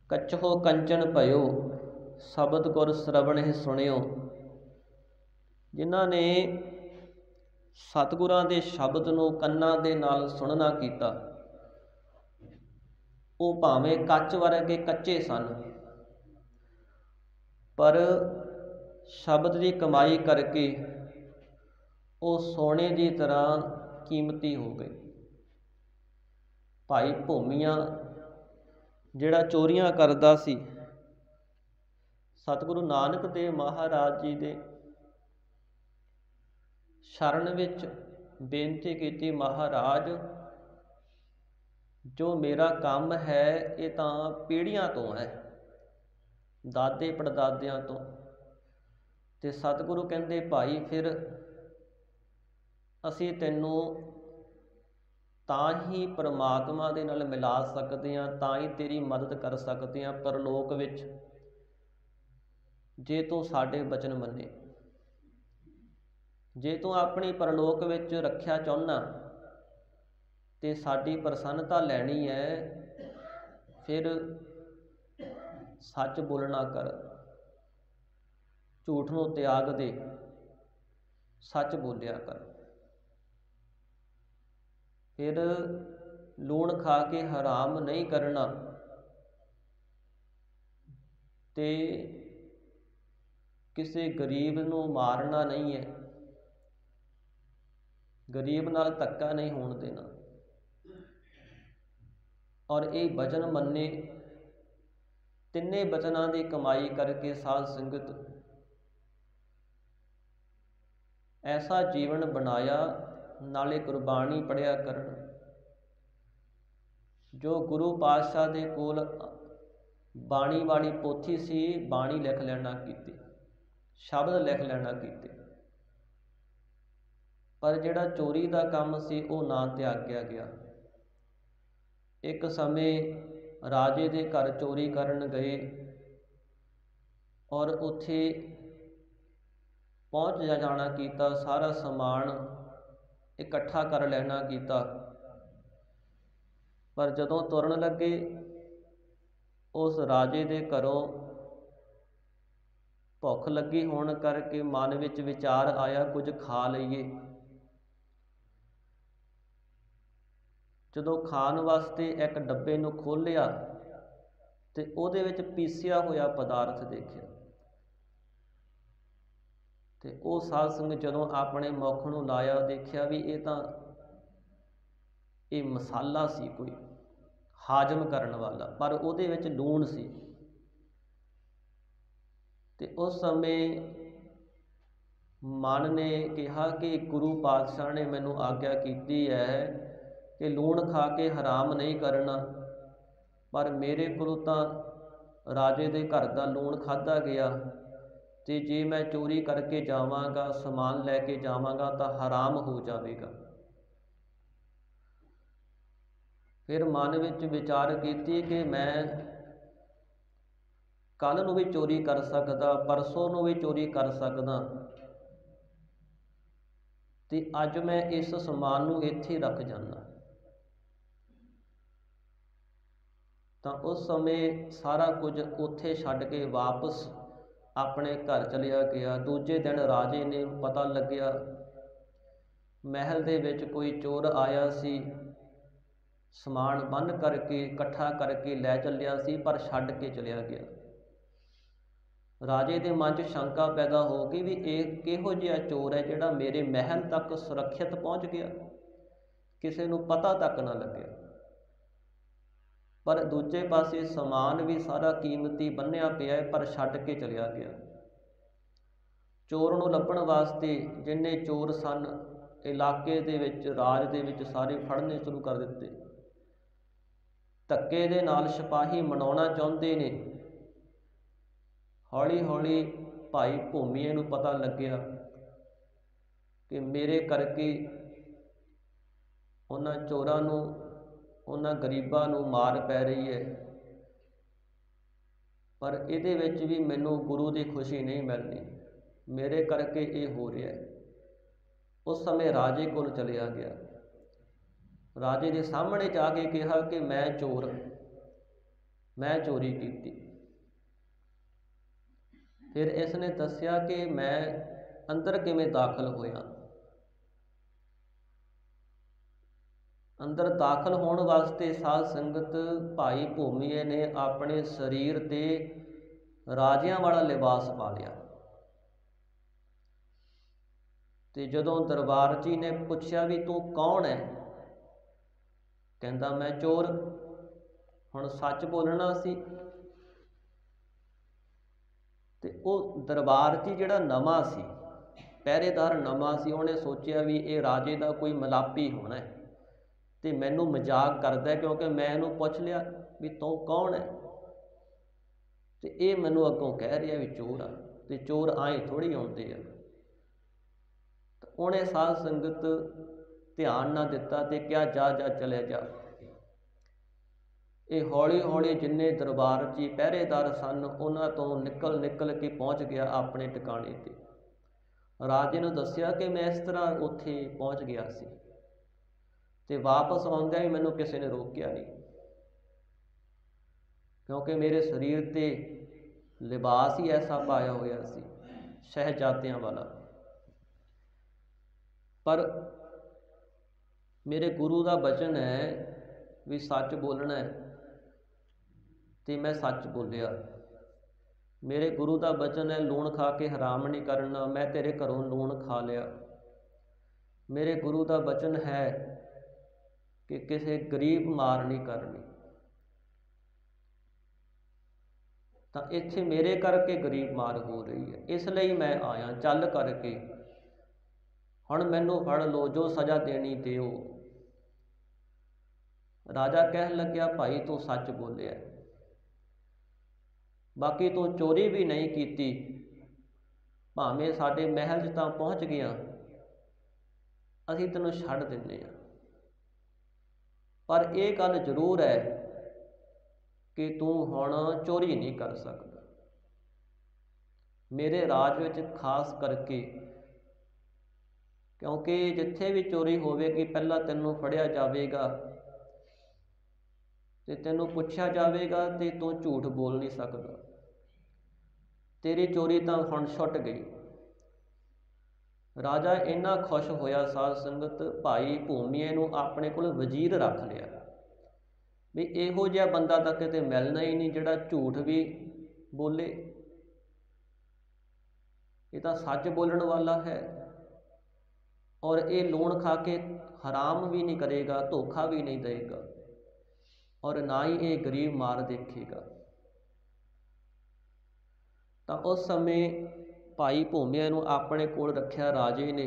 ਕੱਚੋ ਕੰਚਨ ਭਇਓ, ਸ਼ਬਦ ਗੁਰ ਸ਼ਰਵਣ ਹੀ ਸੁਣਿਓ। ਜਿਨ੍ਹਾਂ ਨੇ ਸਤਿਗੁਰਾਂ ਦੇ ਸ਼ਬਦ ਨੂੰ ਕੰਨਾਂ ਦੇ ਨਾਲ ਸੁਣਨਾ ਕੀਤਾ, ਉਹ ਭਾਵੇਂ ਕੱਚ ਵਰਗੇ ਕੱਚੇ ਸਨ, ਪਰ ਸ਼ਬਦ ਦੀ ਕਮਾਈ ਕਰਕੇ ਉਹ ਸੋਨੇ ਦੀ ਤਰ੍ਹਾਂ ਕੀਮਤੀ ਹੋ ਗਏ। ਭਾਈ ਭੂਮੀਆਂ ਜਿਹੜਾ ਚੋਰੀਆਂ ਕਰਦਾ ਸੀ, ਸਤਿਗੁਰੂ ਨਾਨਕ ਦੇਵ ਮਹਾਰਾਜ ਜੀ ਦੇ ਸ਼ਰਨ ਵਿੱਚ ਬੇਨਤੀ ਕੀਤੀ, ਮਹਾਰਾਜ ਜੋ ਮੇਰਾ ਕੰਮ ਹੈ ਇਹ ਤਾਂ ਪੀੜ੍ਹੀਆਂ ਤੋਂ ਹੈ, ਦਾਦੇ ਪੜਦਾਦਿਆਂ ਤੋਂ। ਤੇ ਸਤਿਗੁਰੂ ਕਹਿੰਦੇ, ਭਾਈ ਫਿਰ ਅਸੀਂ ਤੈਨੂੰ ਤਾਂ ਹੀ ਪਰਮਾਤਮਾ ਦੇ ਨਾਲ ਮਿਲਾ ਸਕਦੇ ਹਾਂ, ਤਾਂ ਹੀ ਤੇਰੀ ਮਦਦ ਕਰ ਸਕਦੇ ਹਾਂ ਪਰਲੋਕ ਵਿੱਚ, ਜੇ ਤੂੰ ਸਾਡੇ ਬਚਨ ਮੰਨੇ। ਜੇ ਤੂੰ ਆਪਣੀ ਪਰਲੋਕ ਵਿੱਚ ਰੱਖਿਆ ਚਾਹੁੰਦਾ ਤੇ ਸਾਡੀ ਪ੍ਰਸੰਨਤਾ ਲੈਣੀ ਹੈ, ਫਿਰ ਸੱਚ ਬੋਲਣਾ ਕਰ, ਝੂਠ ਨੂੰ ਤਿਆਗ ਦੇ, ਸੱਚ ਬੋਲਿਆ ਕਰ। ਫਿਰ ਲੂਣ ਖਾ ਕੇ ਹਰਾਮ ਨਹੀਂ ਕਰਨਾ ਤੇ ਕਿਸੇ ਗਰੀਬ ਨੂੰ ਮਾਰਨਾ ਨਹੀਂ ਹੈ। ਗਰੀਬ ਨਾਲ ਧੱਕਾ ਨਹੀਂ ਹੋਣ ਦੇਣਾ। ਔਰ ਇਹ ਵਚਨ ਮੰਨੇ, ਤਿੰਨੇ ਵਚਨਾਂ ਦੀ ਕਮਾਈ ਕਰਕੇ ਸਾਧ ਸੰਗਤ ਐਸਾ ਜੀਵਨ ਬਣਾਇਆ। ਨਾਲੇ ਗੁਰਬਾਣੀ ਪੜ੍ਹਿਆ ਕਰਨ। ਜੋ ਗੁਰੂ ਪਾਤਸ਼ਾਹ ਦੇ ਕੋਲ ਬਾਣੀ ਵਾਲੀ ਪੋਥੀ ਸੀ, ਬਾਣੀ ਲਿਖ ਲੈਣਾ ਕੀਤੀ, ਸ਼ਬਦ ਲਿਖ ਲੈਣਾ ਕੀਤੇ। ਪਰ ਜਿਹੜਾ ਚੋਰੀ ਦਾ ਕੰਮ ਸੀ ਉਹ ਨਾ ਤਿਆਗਿਆ ਗਿਆ। ਇੱਕ ਸਮੇਂ ਰਾਜੇ ਦੇ ਘਰ ਚੋਰੀ ਕਰਨ ਗਏ ਔਰ ਉੱਥੇ ਪਹੁੰਚ ਜਾਣਾ ਕੀਤਾ, ਸਾਰਾ ਸਮਾਨ ਇਕੱਠਾ ਕਰ ਲੈਣਾ ਕੀਤਾ। ਪਰ ਜਦੋਂ ਤੁਰਨ ਲੱਗੇ, ਉਸ ਰਾਜੇ ਦੇ ਘਰੋਂ ਭੁੱਖ ਲੱਗੀ ਹੋਣ ਕਰਕੇ ਮਨ ਵਿੱਚ ਵਿਚਾਰ ਆਇਆ ਕੁਝ ਖਾ ਲਈਏ। ਜਦੋਂ ਖਾਣ ਵਾਸਤੇ ਇੱਕ ਡੱਬੇ ਨੂੰ ਖੋਲ੍ਹਿਆ ਤੇ ਉਹਦੇ ਵਿੱਚ ਪੀਸਿਆ ਹੋਇਆ ਪਦਾਰਥ ਦੇਖਿਆ। ਤੇ ਉਹ ਸਾਧ ਸੰਗਤ ਜਦੋਂ ਆਪਣੇ ਮੁੱਖ ਨੂੰ ਲਾਇਆ, ਦੇਖਿਆ ਵੀ ਇਹ ਮਸਾਲਾ ਸੀ ਕੋਈ ਹਾਜ਼ਮ ਕਰਨ ਵਾਲਾ, ਪਰ ਉਹਦੇ ਵਿੱਚ ਲੂਣ ਸੀ। ਤੇ ਉਸ ਸਮੇਂ ਮਨ ਨੇ ਕਿਹਾ ਕਿ ਗੁਰੂ ਪਾਤਸ਼ਾਹ ਨੇ ਮੈਨੂੰ ਆਗਿਆ ਕੀਤੀ ਹੈ ਕਿ ਲੂਣ ਖਾ ਕੇ ਹਰਾਮ ਨਹੀਂ ਕਰਨਾ, ਪਰ ਮੇਰੇ ਕੋਲੋਂ ਤਾਂ ਰਾਜੇ ਦੇ ਘਰ ਦਾ ਲੂਣ ਖਾਧਾ ਗਿਆ, ਤੇ ਜੇ ਮੈਂ ਚੋਰੀ ਕਰਕੇ ਜਾਵਾਂਗਾ, ਸਮਾਨ ਲੈ ਕੇ ਜਾਵਾਂਗਾ ਤਾਂ ਹਰਾਮ ਹੋ ਜਾਵੇਗਾ। ਫਿਰ ਮਨ ਵਿੱਚ ਵਿਚਾਰ ਕੀਤੀ ਕਿ ਮੈਂ ਕੱਲ੍ਹ ਨੂੰ ਵੀ ਚੋਰੀ ਕਰ ਸਕਦਾ, ਪਰਸੋਂ ਨੂੰ ਵੀ ਚੋਰੀ ਕਰ ਸਕਦਾ, ਤੇ ਅੱਜ ਮੈਂ ਇਸ ਸਮਾਨ ਨੂੰ ਇੱਥੇ ਰੱਖ ਜਾਂਦਾ। ਤਾਂ ਉਸ ਸਮੇਂ ਸਾਰਾ ਕੁਝ ਉੱਥੇ ਛੱਡ ਕੇ ਵਾਪਸ ਆਪਣੇ ਘਰ ਚਲਿਆ ਗਿਆ। ਦੂਜੇ ਦਿਨ ਰਾਜੇ ਨੇ ਪਤਾ ਲੱਗਿਆ ਮਹਿਲ ਦੇ ਵਿੱਚ ਕੋਈ ਚੋਰ ਆਇਆ ਸੀ, ਸਮਾਨ ਬੰਨ੍ਹ ਕਰਕੇ ਇਕੱਠਾ ਕਰਕੇ ਲੈ ਚੱਲਿਆ ਸੀ, ਪਰ ਛੱਡ ਕੇ ਚਲਿਆ ਗਿਆ। ਰਾਜੇ ਦੇ ਮਨ 'ਚ ਸ਼ੰਕਾ ਪੈਦਾ ਹੋ ਗਈ ਵੀ ਇਹ ਕਿਹੋ ਜਿਹਾ ਚੋਰ ਹੈ ਜਿਹੜਾ ਮੇਰੇ ਮਹਿਲ ਤੱਕ ਸੁਰੱਖਿਅਤ ਪਹੁੰਚ ਗਿਆ, ਕਿਸੇ ਨੂੰ ਪਤਾ ਤੱਕ ਨਾ ਲੱਗਿਆ। ਪਰ ਦੂਜੇ ਪਾਸੇ ਸਮਾਨ ਵੀ ਸਾਰਾ ਕੀਮਤੀ ਬੰਨ੍ਹਿਆ ਪਿਆ ਹੈ, ਪਰ ਛੱਡ ਕੇ ਚਲਿਆ ਗਿਆ। ਚੋਰ ਨੂੰ ਲੱਭਣ ਵਾਸਤੇ ਜਿੰਨੇ ਚੋਰ ਸਨ ਇਲਾਕੇ ਦੇ ਵਿੱਚ, ਰਾਜ ਦੇ ਵਿੱਚ, ਸਾਰੇ ਫੜਨੇ ਸ਼ੁਰੂ ਕਰ ਦਿੱਤੇ। ਧੱਕੇ ਦੇ ਨਾਲ ਸਿਪਾਹੀ ਮਨਾਉਣਾ ਚਾਹੁੰਦੇ ਨੇ। ਹੌਲੀ ਹੌਲੀ ਭਾਈ ਭੂਮੀਏ ਨੂੰ ਪਤਾ ਲੱਗਿਆ ਕਿ ਮੇਰੇ ਕਰਕੇ ਉਹਨਾਂ ਚੋਰਾਂ ਨੂੰ, ਉਹਨਾਂ ਗਰੀਬਾਂ ਨੂੰ ਮਾਰ ਪੈ ਰਹੀ ਹੈ, ਪਰ ਇਹਦੇ ਵਿੱਚ ਵੀ ਮੈਨੂੰ ਗੁਰੂ ਦੀ ਖੁਸ਼ੀ ਨਹੀਂ ਮਿਲਣੀ, ਮੇਰੇ ਕਰਕੇ ਇਹ ਹੋ ਰਿਹਾ ਹੈ। ਉਸ ਸਮੇਂ ਰਾਜੇ ਕੋਲ ਚਲਿਆ ਗਿਆ। ਰਾਜੇ ਦੇ ਸਾਹਮਣੇ ਜਾ ਕੇ ਕਿਹਾ ਕਿ ਮੈਂ ਚੋਰ, ਮੈਂ ਚੋਰੀ ਕੀਤੀ। ਫਿਰ ਇਸ ਨੇ ਦੱਸਿਆ ਕਿ ਮੈਂ ਅੰਦਰ ਕਿਵੇਂ ਦਾਖਲ ਹੋਇਆ। ਅੰਦਰ ਦਾਖਲ ਹੋਣ ਵਾਸਤੇ ਸਾਧ ਸੰਗਤ ਭਾਈ ਭੂਮੀਏ ਨੇ ਆਪਣੇ ਸਰੀਰ 'ਤੇ ਰਾਜਿਆਂ ਵਾਲਾ ਲਿਬਾਸ ਪਾ ਲਿਆ। ਤੇ ਜਦੋਂ ਦਰਬਾਰ ਜੀ ਨੇ ਪੁੱਛਿਆ ਵੀ ਤੂੰ ਕੌਣ ਹੈ, ਕਹਿੰਦਾ ਮੈਂ ਚੋਰ। ਹੁਣ ਸੱਚ ਬੋਲਣਾ ਸੀ। ਤੇ ਉਹ ਦਰਬਾਰ 'ਚ ਜਿਹੜਾ ਨਵਾਂ ਸੀ, ਪਹਿਰੇਦਾਰ ਨਵਾਂ ਸੀ, ਉਹਨੇ ਸੋਚਿਆ ਵੀ ਇਹ ਰਾਜੇ ਦਾ ਕੋਈ ਮਲਾਪੀ ਹੋਣਾ ਹੈ ਤੇ ਮੈਨੂੰ ਮਜ਼ਾਕ ਕਰਦਾ, ਕਿਉਂਕਿ ਮੈਂ ਇਹਨੂੰ ਪੁੱਛ ਲਿਆ ਵੀ ਤੂੰ ਕੌਣ ਹੈ, ਤੇ ਇਹ ਮੈਨੂੰ ਅੱਗੋਂ ਕਹਿ ਰਿਹਾ ਵੀ ਚੋਰ ਆ, ਤੇ ਚੋਰ ਆਏ ਥੋੜ੍ਹੀ ਆਉਂਦੇ ਆ। ਉਹਨੇ ਸਾਧ ਸੰਗਤ ਧਿਆਨ ਨਾ ਦਿੱਤਾ ਤੇ ਕਿਹਾ ਜਾ ਜਾ ਚਲਿਆ ਜਾ। ਇਹ ਹੌਲੀ ਹੌਲੀ ਜਿੰਨੇ ਦਰਬਾਰ 'ਚ ਪਹਿਰੇਦਾਰ ਸਨ ਉਹਨਾਂ ਤੋਂ ਨਿਕਲ ਕੇ ਪਹੁੰਚ ਗਿਆ ਆਪਣੇ ਟਿਕਾਣੇ 'ਤੇ। ਰਾਜੇ ਨੂੰ ਦੱਸਿਆ ਕਿ ਮੈਂ ਇਸ ਤਰ੍ਹਾਂ ਉੱਥੇ ਪਹੁੰਚ ਗਿਆ ਸੀ, ਤੇ ਵਾਪਸ ਆਉਂਦਿਆਂ ਵੀ ਮੈਨੂੰ ਕਿਸੇ ਨੇ ਰੋਕਿਆ ਨਹੀਂ, ਕਿਉਂਕਿ ਮੇਰੇ ਸਰੀਰ 'ਤੇ ਲਿਬਾਸ ਹੀ ਐਸਾ ਪਾਇਆ ਹੋਇਆ ਸੀ, ਸ਼ਹਿਜ਼ਾਦਿਆਂ ਵਾਲਾ। ਪਰ ਮੇਰੇ ਗੁਰੂ ਦਾ ਬਚਨ ਹੈ ਵੀ ਸੱਚ ਬੋਲਣਾ ਹੈ, ਤੇ ਮੈਂ ਸੱਚ ਬੋਲਿਆ। ਮੇਰੇ ਗੁਰੂ ਦਾ ਬਚਨ ਹੈ ਲੂਣ ਖਾ ਕੇ ਹਰਾਮ ਨਹੀਂ ਕਰਨਾ, ਮੈਂ ਤੇਰੇ ਘਰੋਂ ਲੂਣ ਖਾ ਲਿਆ। मेरे गुरु का वचन है कि किसी गरीब मार नहीं करनी। तो इत्थे मेरे करके गरीब मार हो रही है, इसलिए मैं आया चल करके, हुण मैनू फड़ लो, जो सज़ा देनी दिओ। राजा कहन लग्या, भाई तू सच बोलिया, बाकी तू चोरी भी नहीं की, भावें साडे महल 'च तां पहुँच गया, असीं तैनूं छड्ड दिंदे हां, पर यह गल जरूर है कि तू हुण चोरी नहीं कर सकदा। मेरे राज विच खास करके, क्योंकि जिथे भी चोरी होवेगी पहला तैनूं फड़िया जावेगा ते तैनूं पुछया जावेगा ते तू झूठ बोल नहीं सकदा। तेरी चोरी तां हुण छुट गई। राजा इन्ना खुश होया साध संगत, भाई भूमीए नूं अपने कोल वजीर रख लिया भी इहो जिहा बंदा तां किते मिलना ही नहीं जिहड़ा झूठ भी बोले, ये तां सच बोलण वाला है और ये लूण खा के हराम भी नहीं करेगा, धोखा भी नहीं देगा और ना ही ये गरीब मार देखेगा। तो उस समय भाई भूमिया नूं अपने कोल रखिया राजे ने,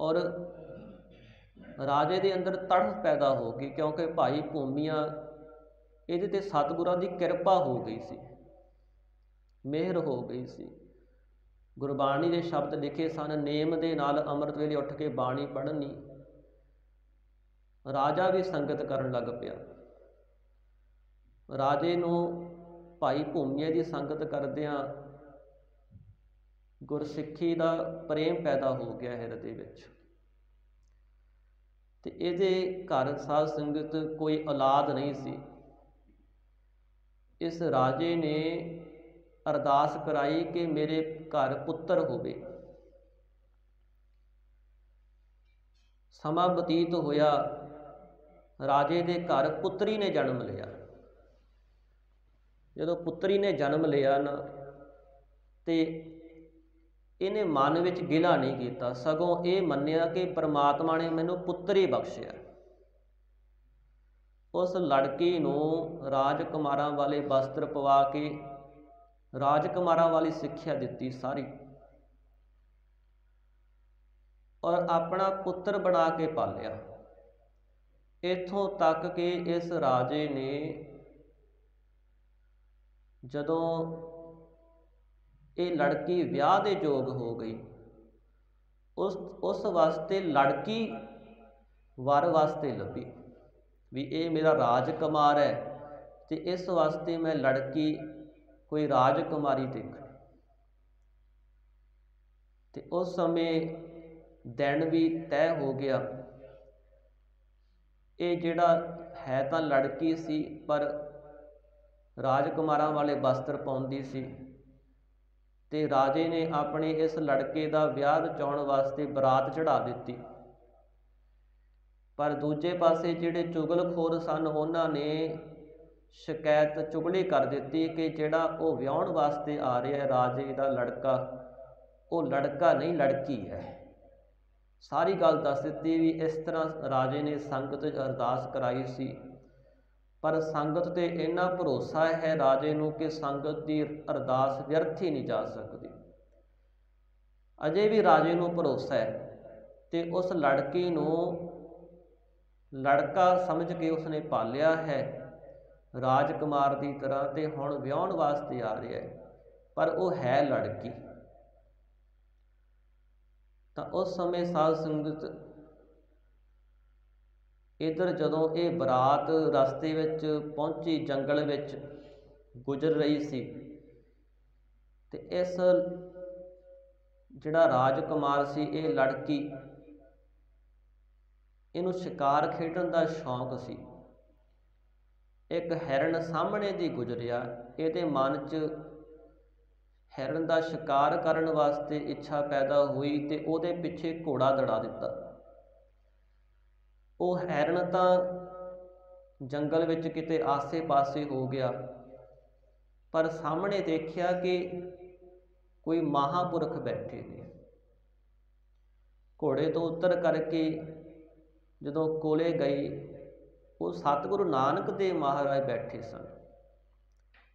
और राजे के अंदर तड़फ पैदा हो गई, क्योंकि भाई भूमिया इहदे ते सतगुरां दी किरपा हो गई सी, मेहर हो गई सी। गुरबाणी के शब्द लिखे सन, नेम दे नाल अमृत वेले उठ के बाणी पढ़नी। राजा भी संगत करन लग पिया। राजे नूं भाई भूमिया की संगत करदियां गुरसिੱਖੀ का प्रेम पैदा हो गया हिरदे विच। ते इहदे घर साध संगत कोई औलाद नहीं सी। इस राजे ने अरदास कराई कि मेरे घर पुत्र होवे। समा बतीत होया, राजे दे घर पुत्री ने जन्म लिया। जदों पुत्री ने जन्म लिया ना, ते इन्हें मन विच गिला नहीं किया, सगों ये मन्निया कि परमात्मा ने मैनू पुत्र ही बख्शिया। उस लड़की नूं राजकुमारां वाले वस्त्र पवा के राजकुमारां वाली सिक्ख्या दिती सारी, और अपना पुत्र बना के पालिया। इत्थों तक कि इस राजे ने जदों ये लड़की विआह दे योग हो गई, उस वास्ते लड़की वर वास्ते लभी भी ये मेरा राजकुमार है, तो इस वास्ते मैं लड़की कोई राजकुमारी देखनी। तो उस समय दिन भी तय हो गया। ये जिहड़ा है तो लड़की सी, पर राजकुमारां वाले वस्त्र पाउंदी सी, ते राजे ने अपने इस लड़के का विआह रचाउण वास्ते बरात चढ़ा दी। पर दूजे पासे जिहड़े चुगलखोर सन, उन्होंने शिकायत चुगली कर दी कि जिहड़ा वो विआउण वास्ते आ रहा है राजे का लड़का, वो लड़का नहीं लड़की है। सारी गल दस दी भी इस तरह राजे ने संगत अरदास कराई सी, पर संगत ते इन्ना भरोसा है राजे नूं कि संगत की अरदास व्यर्थ ही नहीं जा सकती। अजे भी राजे नूं भरोसा है, तो उस लड़की नूं लड़का समझ के उसने पालिया है राजकुमार की तरह, तो हुण विआउण वास्ते आ रहा है, पर वो है लड़की। तो उस समय साध संगत इधर जदों ये बरात रस्ते विच पहुंची, जंगल विच गुजर रही सी, ते इस जिहड़ा राजकुमार सी, ये लड़की, इनू शिकार खेडण का शौक सी। एक हिरन सामने दी गुजरिया, इहदे मन च हिरन का शिकार करन वास्ते इच्छा पैदा हुई, ते उहदे पिछे घोड़ा दड़ा दिता। वो हिरन तो जंगल विच किते आसे पासे हो गया, पर सामने देखिया कि कोई महापुरख बैठे ने, ਘੋੜੇ ਤੋਂ ਉਤਰ ਕਰਕੇ ਜਦੋਂ ਕੋਲੇ ਗਏ, ਉਹ ਸਤਿਗੁਰੂ ਨਾਨਕ ਦੇਵ ਮਹਾਰਾਜ ਬੈਠੇ ਸਨ।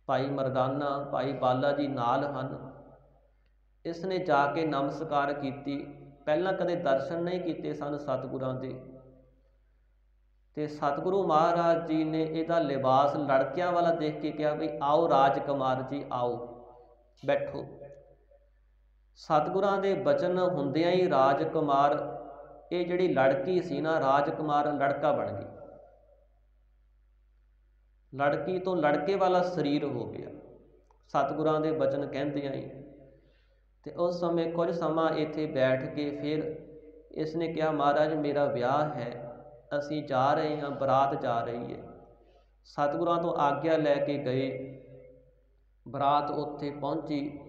ਭਾਈ ਮਰਦਾਨਾ, ਭਾਈ ਬਾਲਾ ਜੀ ਨਾਲ ਹਨ। ਇਸ ਨੇ ਜਾ ਕੇ ਨਮਸਕਾਰ ਕੀਤੀ। ਪਹਿਲਾਂ ਕਦੇ ਦਰਸ਼ਨ ਨਹੀਂ ਕੀਤੇ ਸਨ ਸਤਿਗੁਰਾਂ ਦੇ, ਤੇ ਸਤਿਗੁਰੂ ਮਹਾਰਾਜ ਜੀ ਨੇ ਇਹਦਾ ਲਿਬਾਸ ਲੜਕਿਆਂ ਵਾਲਾ ਦੇਖ ਕੇ ਕਿਹਾ ਵੀ ਆਓ ਰਾਜਕੁਮਾਰ ਜੀ, ਆਓ ਬੈਠੋ। ਸਤਿਗੁਰਾਂ ਦੇ ਬਚਨ ਹੁੰਦਿਆਂ ਹੀ ਰਾਜਕੁਮਾਰ, ਇਹ ਜਿਹੜੀ ਲੜਕੀ ਸੀ ਨਾ ਰਾਜਕੁਮਾਰ, ਲੜਕਾ ਬਣ ਗਈ। ਲੜਕੀ ਤੋਂ ਲੜਕੇ ਵਾਲਾ ਸਰੀਰ ਹੋ ਗਿਆ ਸਤਿਗੁਰਾਂ ਦੇ ਬਚਨ ਕਹਿੰਦਿਆਂ ਹੀ। ਤੇ ਉਸ ਸਮੇਂ ਕੁਝ ਸਮਾਂ ਇੱਥੇ ਬੈਠ ਕੇ ਫਿਰ ਇਸ ਨੇ ਕਿਹਾ ਮਹਾਰਾਜ ਮੇਰਾ ਵਿਆਹ ਹੈ, ਅਸੀਂ ਜਾ ਰਹੇ ਹਾਂ, ਬਰਾਤ ਜਾ ਰਹੀ ਹੈ। ਸਤਿਗੁਰਾਂ ਤੋਂ ਆਗਿਆ ਲੈ ਕੇ ਗਏ, ਬਰਾਤ ਉੱਥੇ ਪਹੁੰਚੀ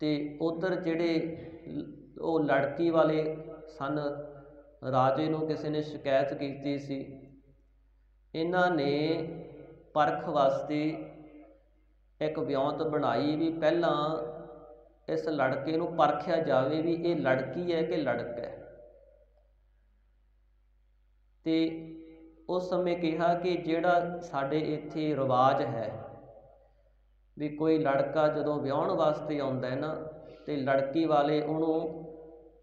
ਤੇ ਉੱਧਰ ਜਿਹੜੇ ਉਹ ਲੜਕੀ ਵਾਲੇ ਸਨ, ਰਾਜੇ ਨੂੰ ਕਿਸੇ ਨੇ ਸ਼ਿਕਾਇਤ ਕੀਤੀ ਸੀ। ਇਹਨਾਂ ਨੇ ਪਰਖ ਵਾਸਤੇ ਇੱਕ ਵਿਉਂਤ ਬਣਾਈ ਵੀ ਪਹਿਲਾਂ ਇਸ ਲੜਕੇ ਨੂੰ ਪਰਖਿਆ ਜਾਵੇ ਵੀ ਇਹ ਲੜਕੀ ਹੈ ਕਿ ਲੜਕਾ ਹੈ। ਤੇ ਉਸ ਸਮੇਂ ਕਿਹਾ ਕਿ ਜਿਹੜਾ ਸਾਡੇ ਇੱਥੇ ਰਿਵਾਜ ਹੈ ਵੀ ਕੋਈ ਲੜਕਾ ਜਦੋਂ ਵਿਆਹੁਣ ਵਾਸਤੇ ਆਉਂਦਾ ਹੈ ਨਾ, ਤੇ ਲੜਕੀ ਵਾਲੇ ਉਹਨੂੰ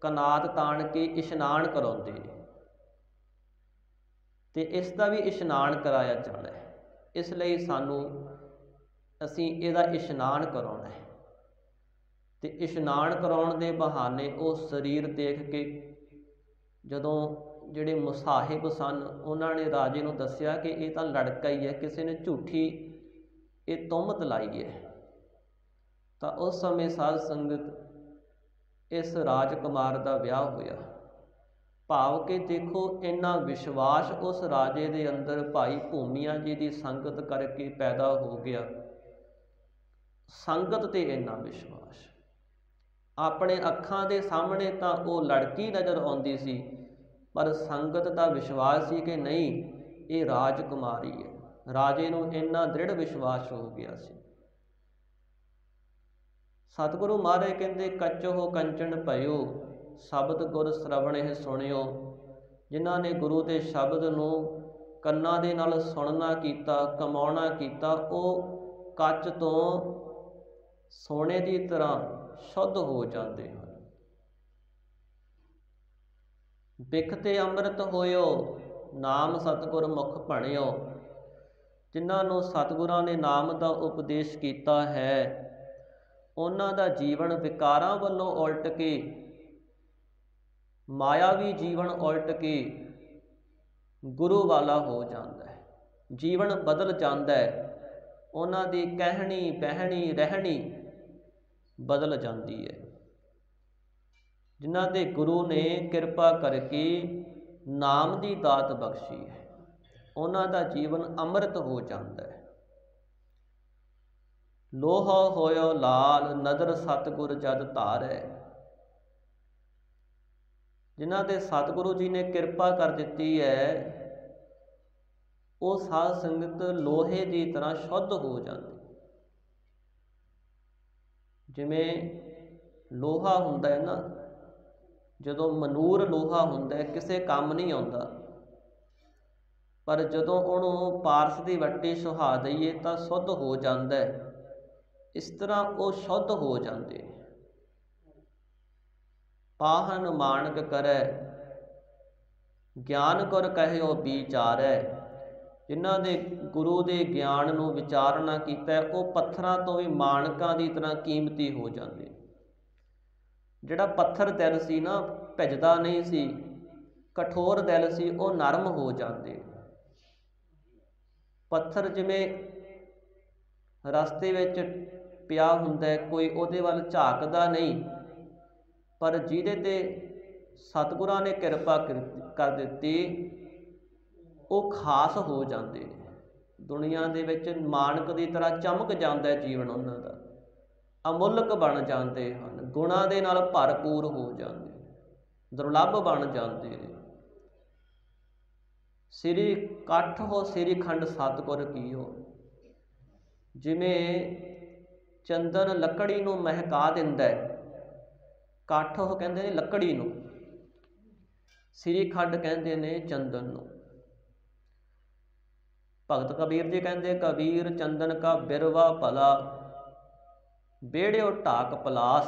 ਕਨਾਤ ਤਾਣ ਕੇ ਇਸ਼ਨਾਨ ਕਰਾਉਂਦੇ ਨੇ, ਤੇ ਇਸ ਦਾ ਵੀ ਇਸ਼ਨਾਨ ਕਰਾਇਆ ਜਾਣਾ ਹੈ। ਇਸ ਲਈ ਅਸੀਂ ਇਹਦਾ ਇਸ਼ਨਾਨ ਕਰਾਉਣਾ ਹੈ। ਤੇ ਇਸ਼ਨਾਨ ਕਰਾਉਣ ਦੇ ਬਹਾਨੇ ਉਹ ਸਰੀਰ ਦੇਖ ਕੇ ਜਦੋਂ ਜਿਹੜੇ ਮੁਸਾਹਿਬ ਸਨ ਉਹਨਾਂ ਨੇ ਰਾਜੇ ਨੂੰ ਦੱਸਿਆ ਕਿ ਇਹ ਤਾਂ ਲੜਕਾ ਹੀ ਹੈ, ਕਿਸੇ ਨੇ ਝੂਠੀ ਇਹ ਤੁਹਮਤ ਲਾਈ ਹੈ। ਤਾਂ ਉਸ ਸਮੇਂ ਸਾਧ ਸੰਗਤ ਇਸ ਰਾਜਕੁਮਾਰ ਦਾ ਵਿਆਹ ਹੋਇਆ। ਭਾਵ ਕਿ ਦੇਖੋ ਇੰਨਾ ਵਿਸ਼ਵਾਸ ਉਸ ਰਾਜੇ ਦੇ ਅੰਦਰ ਭਾਈ ਭੂਮੀਆ ਜੀ ਦੀ ਸੰਗਤ ਕਰਕੇ ਪੈਦਾ ਹੋ ਗਿਆ। ਸੰਗਤ ਤੇ ਇੰਨਾ ਵਿਸ਼ਵਾਸ, ਆਪਣੇ ਅੱਖਾਂ ਦੇ ਸਾਹਮਣੇ ਤਾਂ ਉਹ ਲੜਕੀ ਨਜ਼ਰ ਆਉਂਦੀ ਸੀ, ਪਰ ਸੰਗਤ ਦਾ ਵਿਸ਼ਵਾਸ ਸੀ ਕਿ ਨਹੀਂ ਇਹ ਰਾਜਕੁਮਾਰੀ ਹੈ। ਰਾਜੇ ਨੂੰ ਇੰਨਾ ਦ੍ਰਿੜ ਵਿਸ਼ਵਾਸ ਹੋ ਗਿਆ ਸੀ। ਸਤਿਗੁਰੂ ਮਹਾਰਾਜ ਕਹਿੰਦੇ ਕੱਚੋ ਕੰਚਨ ਭਇਓ, ਸ਼ਬਦ ਗੁਰ ਸ਼ਰਵਣਿ ਸੁਣਿਓ। ਜਿਨ੍ਹਾਂ ਨੇ ਗੁਰੂ ਦੇ ਸ਼ਬਦ ਨੂੰ ਕੰਨਾਂ ਦੇ ਨਾਲ ਸੁਣਨਾ ਕੀਤਾ, ਕਮਾਉਣਾ ਕੀਤਾ, ਉਹ ਕੱਚ ਤੋਂ ਸੋਨੇ ਦੀ ਤਰ੍ਹਾਂ ਸ਼ੁੱਧ ਹੋ ਜਾਂਦੇ ਹਨ। ਬਿਖ ਤੇ ਅੰਮ੍ਰਿਤ ਹੋਇਓ, ਨਾਮ ਸਤਿਗੁਰ ਮੁਖ ਭਣਿਓ। ਜਿਨ੍ਹਾਂ ਨੂੰ ਸਤਿਗੁਰਾਂ ਨੇ ਨਾਮ ਦਾ ਉਪਦੇਸ਼ ਕੀਤਾ ਹੈ, ਉਹਨਾਂ ਦਾ ਜੀਵਨ ਵਿਕਾਰਾਂ ਵੱਲੋਂ ਉਲਟ ਕੇ, ਮਾਇਆਵੀ ਜੀਵਨ ਉਲਟ ਕੇ ਗੁਰੂ ਵਾਲਾ ਹੋ ਜਾਂਦਾ ਹੈ। ਜੀਵਨ ਬਦਲ ਜਾਂਦਾ ਹੈ। ਉਹਨਾਂ ਦੀ ਕਹਿਣੀ, ਬਹਿਣੀ, ਰਹਿਣੀ ਬਦਲ ਜਾਂਦੀ ਹੈ। ਜਿਨ੍ਹਾਂ ਦੇ ਗੁਰੂ ਨੇ ਕਿਰਪਾ ਕਰਕੇ ਨਾਮ ਦੀ ਦਾਤ ਬਖਸ਼ੀ ਹੈ, ਉਹਨਾਂ ਦਾ ਜੀਵਨ ਅੰਮ੍ਰਿਤ ਹੋ ਜਾਂਦਾ ਹੈ। ਲੋਹਾ ਹੋਇਓ ਲਾਲ, ਨਦਰ ਸਤਿਗੁਰ ਜਦ ਧਾਰੈ। ਜਿਨ੍ਹਾਂ ਤੇ ਸਤਿਗੁਰੂ ਜੀ ਨੇ ਕਿਰਪਾ ਕਰ ਦਿੱਤੀ ਹੈ, ਉਹ ਸਾਧ ਸੰਗਤ ਲੋਹੇ ਦੀ ਤਰ੍ਹਾਂ ਸ਼ੁੱਧ ਹੋ ਜਾਂਦੀ। ਜਿਵੇਂ ਲੋਹਾ ਹੁੰਦਾ ਹੈ ਨਾ, ਜਦੋਂ ਮਨੂਰ ਲੋਹਾ ਹੁੰਦਾ ਹੈ ਕਿਸੇ ਕੰਮ ਨਹੀਂ ਆਉਂਦਾ, ਪਰ ਜਦੋਂ ਉਹਨੂੰ ਪਾਰਸ ਦੀ ਵੱਟੀ ਸੁਹਾ ਦਈਏ ਤਾਂ ਸ਼ੁੱਧ ਹੋ ਜਾਂਦਾ ਹੈ। ਇਸ ਤਰ੍ਹਾਂ ਉਹ ਸ਼ੁੱਧ ਹੋ ਜਾਂਦੇ। ਪਾਹਨ ਮਾਨਕ ਕਰੈ, ਗਿਆਨ ਗੁਰ ਕਹਿਓ ਵਿਚਾਰੈ। ਜਿਨ੍ਹਾਂ ਦੇ ਗੁਰੂ ਦੇ ਗਿਆਨ ਨੂੰ ਵਿਚਾਰਨਾ ਕੀਤਾ, ਉਹ ਪੱਥਰਾਂ ਤੋਂ ਵੀ ਮਾਣਕਾਂ ਦੀ ਤਰ੍ਹਾਂ ਕੀਮਤੀ ਹੋ ਜਾਂਦੇ। ਜਿਹੜਾ ਪੱਥਰ ਦਿਲ ਸੀ ਨਾ, ਭਿੱਜਦਾ ਨਹੀਂ ਸੀ, ਕਠੋਰ ਦਿਲ ਸੀ, ਉਹ ਨਰਮ ਹੋ ਜਾਂਦੇ। ਪੱਥਰ ਜਿਵੇਂ ਰਸਤੇ ਵਿੱਚ ਪਿਆ ਹੁੰਦਾ, ਕੋਈ ਉਹਦੇ ਵੱਲ ਝਾਕਦਾ ਨਹੀਂ, ਪਰ ਜਿਹਦੇ ਤੇ ਸਤਿਗੁਰਾਂ ਨੇ ਕਿਰਪਾ ਕਰ ਦਿੱਤੀ, ਉਹ ਖਾਸ ਹੋ ਜਾਂਦੇ ਨੇ। ਦੁਨੀਆ ਦੇ ਵਿੱਚ ਮਾਣਕ ਦੀ ਤਰ੍ਹਾਂ ਚਮਕ ਜਾਂਦਾ ਜੀਵਨ ਉਹਨਾਂ ਦਾ, ਅਮੁੱਲਕ ਬਣ ਜਾਂਦੇ ਹਨ, ਗੁਣਾਂ ਦੇ ਨਾਲ ਭਰਪੂਰ ਹੋ ਜਾਂਦੇ, ਦੁਰਲੱਭ ਬਣ ਜਾਂਦੇ ਨੇ। ਸ੍ਰੀ ਕੱਠ ਹੋ ਸ੍ਰੀ ਖੰਡ ਸਤਿਗੁਰ ਕੀਓ। ਜਿਵੇਂ ਚੰਦਨ ਲੱਕੜੀ ਨੂੰ ਮਹਿਕਾ ਦਿੰਦਾ ਹੈ, ਕੱਠ ਉਹ ਕਹਿੰਦੇ ਨੇ ਲੱਕੜੀ ਨੂੰ, ਸ੍ਰੀ ਖੰਡ ਕਹਿੰਦੇ ਨੇ ਚੰਦਨ ਨੂੰ। ਭਗਤ ਕਬੀਰ ਜੀ ਕਹਿੰਦੇ, ਕਬੀਰ ਚੰਦਨ ਕਾ ਬਿਰਵਾ ਭਲਾ, ਬੇੜਿਓ ਢਾਕ ਪਲਾਸ,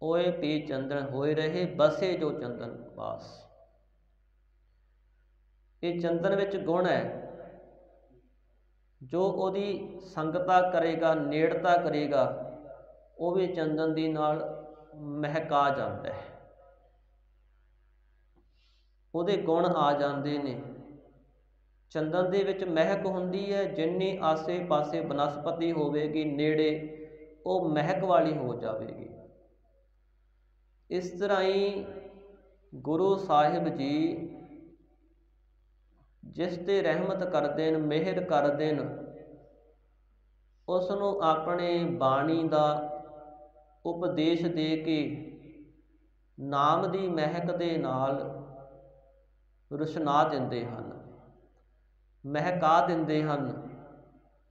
ਓਏ ਪੀ ਚੰਦਨ ਹੋਏ ਰਹੇ, ਬਸੇ ਜੋ ਚੰਦਨ ਪਾਸ। ਇਹ ਚੰਦਨ ਵਿੱਚ ਗੁਣ ਹੈ, ਜੋ ਉਹਦੀ ਸੰਗਤਾ ਕਰੇਗਾ, ਨੇੜਤਾ ਕਰੇਗਾ, ਉਹ ਵੀ ਚੰਦਨ ਦੀ ਨਾਲ ਮਹਿਕਾ ਜਾਂਦਾ ਹੈ, ਉਹਦੇ ਗੁਣ ਆ ਜਾਂਦੇ ਨੇ। ਚੰਦਨ ਦੇ ਵਿੱਚ ਮਹਿਕ ਹੁੰਦੀ ਹੈ, ਜਿੰਨੀ ਆਸੇ ਪਾਸੇ ਬਨਸਪਤੀ ਹੋਵੇਗੀ ਨੇੜੇ, ਉਹ ਮਹਿਕ ਵਾਲੀ ਹੋ ਜਾਵੇਗੀ। ਇਸ ਤਰ੍ਹਾਂ ਹੀ ਗੁਰੂ ਸਾਹਿਬ ਜੀ ਜਿਸ ਤੇ ਰਹਿਮਤ ਕਰਦੇ ਨੇ, ਮਿਹਰ ਕਰਦੇ ਨੇ, ਉਸ ਨੂੰ ਆਪਣੇ ਬਾਣੀ ਦਾ ਉਪਦੇਸ਼ ਦੇ ਕੇ ਨਾਮ ਦੀ ਮਹਿਕ ਦੇ ਨਾਲ ਰੁਸ਼ਨਾ ਦਿੰਦੇ ਹਨ, ਮਹਿਕਾ ਦਿੰਦੇ ਹਨ।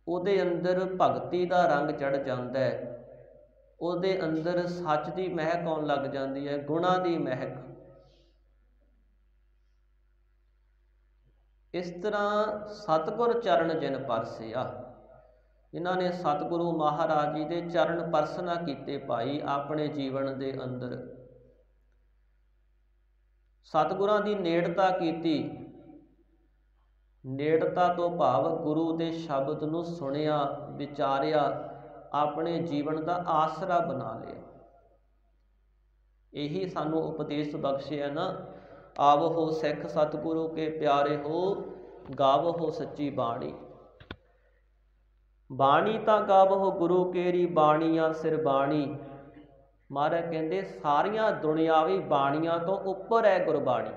ਉਹਦੇ ਅੰਦਰ ਭਗਤੀ ਦਾ ਰੰਗ ਚੜ੍ਹ ਜਾਂਦਾ ਹੈ, ਉਹਦੇ ਅੰਦਰ ਸੱਚ ਦੀ ਮਹਿਕ ਆਉਣ ਲੱਗ ਜਾਂਦੀ ਹੈ, ਗੁਣਾਂ ਦੀ ਮਹਿਕ। ਇਸ ਤਰ੍ਹਾਂ ਸਤਿਗੁਰ ਚਰਨ ਜਿਨ ਪਰਸਿਆ, ਜਿਨ੍ਹਾਂ ਨੇ ਸਤਿਗੁਰੂ ਮਹਾਰਾਜ ਜੀ ਦੇ ਚਰਨ ਪਰਸਨਾ ਕੀਤੇ ਭਾਈ ਆਪਣੇ ਜੀਵਨ ਦੇ ਅੰਦਰ, ਸਤਿਗੁਰਾਂ ਦੀ ਨੇੜਤਾ ਕੀਤੀ। ਨੇੜਤਾ ਤੋਂ ਭਾਵ ਗੁਰੂ ਦੇ ਸ਼ਬਦ ਨੂੰ ਸੁਣਿਆ, ਵਿਚਾਰਿਆ, ਆਪਣੇ ਜੀਵਨ ਦਾ ਆਸਰਾ ਬਣਾ ਲਿਆ। ਇਹੀ ਸਾਨੂੰ ਉਪਦੇਸ਼ ਬਖਸ਼ਿਆ ਨਾ, ਆਵੋ ਸਿੱਖ ਸਤਿਗੁਰੂ ਕੇ ਪਿਆਰੇ ਹੋ, ਗਾਵੋ ਸੱਚੀ ਬਾਣੀ। ਬਾਣੀ ਤਾਂ ਗਾਵੋ ਗੁਰੂ ਕੇਰੀ, ਬਾਣੀਆਂ ਸਿਰ ਬਾਣੀ। ਮਹਾਰਾਜ ਕਹਿੰਦੇ ਸਾਰੀਆਂ ਦੁਨਿਆਵੀ ਬਾਣੀਆਂ ਤੋਂ ਉੱਪਰ ਹੈ ਗੁਰਬਾਣੀ।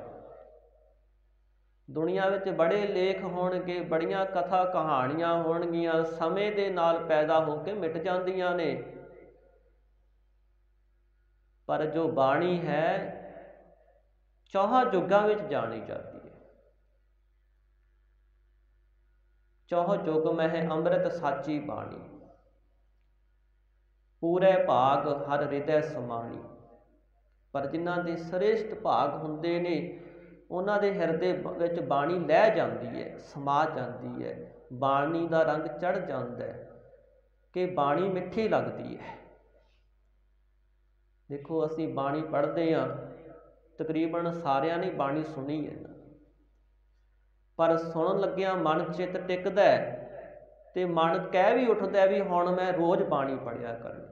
ਦੁਨੀਆ ਵਿੱਚ ਬੜੇ ਲੇਖ ਹੋਣਗੇ, ਬੜੀਆਂ ਕਥਾ ਕਹਾਣੀਆਂ ਹੋਣਗੀਆਂ, ਸਮੇਂ ਦੇ ਨਾਲ ਪੈਦਾ ਹੋ ਕੇ ਮਿਟ ਜਾਂਦੀਆਂ ਨੇ, ਪਰ ਜੋ ਬਾਣੀ ਹੈ ਚੌਹਾਂ ਯੁੱਗਾਂ ਵਿੱਚ ਜਾਣੀ ਜਾਂਦੀ ਹੈ। ਚੌਹ ਯੁੱਗ ਮਹਿ ਅੰਮ੍ਰਿਤ ਸਾਚੀ ਬਾਣੀ, ਪੂਰੇ ਭਾਗ ਹਰ ਹਿਰਦੈ ਸਮਾਣੀ। ਪਰ ਜਿਨ੍ਹਾਂ ਦੇ ਸ੍ਰੇਸ਼ਟ ਭਾਗ ਹੁੰਦੇ ਨੇ, ਉਹਨਾਂ ਦੇ ਹਿਰਦੇ ਵਿੱਚ ਬਾਣੀ ਲੈ ਜਾਂਦੀ ਹੈ, ਸਮਾ ਜਾਂਦੀ ਹੈ, ਬਾਣੀ ਦਾ ਰੰਗ ਚੜ੍ਹ ਜਾਂਦਾ ਹੈ ਕਿ ਬਾਣੀ ਮਿੱਠੀ ਲੱਗਦੀ ਹੈ। ਦੇਖੋ ਅਸੀਂ ਬਾਣੀ ਪੜ੍ਹਦੇ ਹਾਂ, ਤਕਰੀਬਨ ਸਾਰਿਆਂ ਨੇ ਬਾਣੀ ਸੁਣੀ ਹੈ, ਪਰ ਸੁਣਨ ਲੱਗਿਆਂ ਮਨ ਚਿੱਤ ਟਿਕਦਾ ਤੇ ਮਨ ਕਹਿ ਵੀ ਉੱਠਦਾ ਵੀ ਹੁਣ ਮੈਂ ਰੋਜ਼ ਬਾਣੀ ਪੜ੍ਹਿਆ ਕਰਨੀ,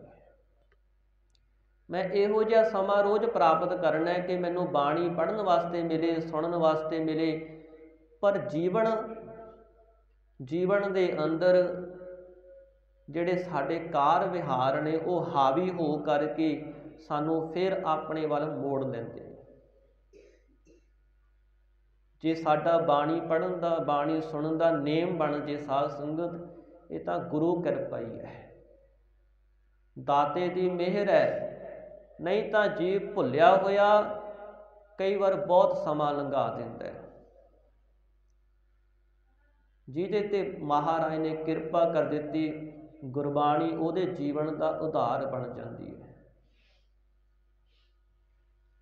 ਮੈਂ ਇਹੋ ਜਿਹਾ ਸਮਾਂ ਰੋਜ਼ ਪ੍ਰਾਪਤ ਕਰਨਾ ਕਿ ਮੈਨੂੰ ਬਾਣੀ ਪੜ੍ਹਨ ਵਾਸਤੇ ਮਿਲੇ, ਸੁਣਨ ਵਾਸਤੇ ਮਿਲੇ। ਪਰ ਜੀਵਨ ਦੇ ਅੰਦਰ ਜਿਹੜੇ ਸਾਡੇ ਕਾਰ ਵਿਹਾਰ ਨੇ, ਉਹ ਹਾਵੀ ਹੋ ਕਰਕੇ ਸਾਨੂੰ ਫਿਰ ਆਪਣੇ ਵੱਲ ਮੋੜ ਲੈਂਦੇ। ਜੇ ਸਾਡਾ ਬਾਣੀ ਪੜ੍ਹਨ ਦਾ, ਬਾਣੀ ਸੁਣਨ ਦਾ ਨੇਮ ਬਣ ਜੇ ਸਾਧ ਸੰਗਤ, ਇਹ ਤਾਂ ਗੁਰੂ ਕਿਰਪਾ ਹੀ ਹੈ, ਦਾਤੇ ਦੀ ਮਿਹਰ ਹੈ। ਨਹੀਂ ਤਾਂ ਜੀਵ ਭੁੱਲਿਆ ਹੋਇਆ ਕਈ ਵਾਰ ਬਹੁਤ ਸਮਾਂ ਲੰਘਾ ਦਿੰਦਾ ਹੈ। ਜਿਹਦੇ ਤੇ ਮਹਾਰਾਜ ਨੇ ਕਿਰਪਾ ਕਰ ਦਿੱਤੀ, ਗੁਰਬਾਣੀ ਉਹਦੇ ਜੀਵਨ ਦਾ ਉਧਾਰ ਬਣ ਜਾਂਦੀ ਹੈ।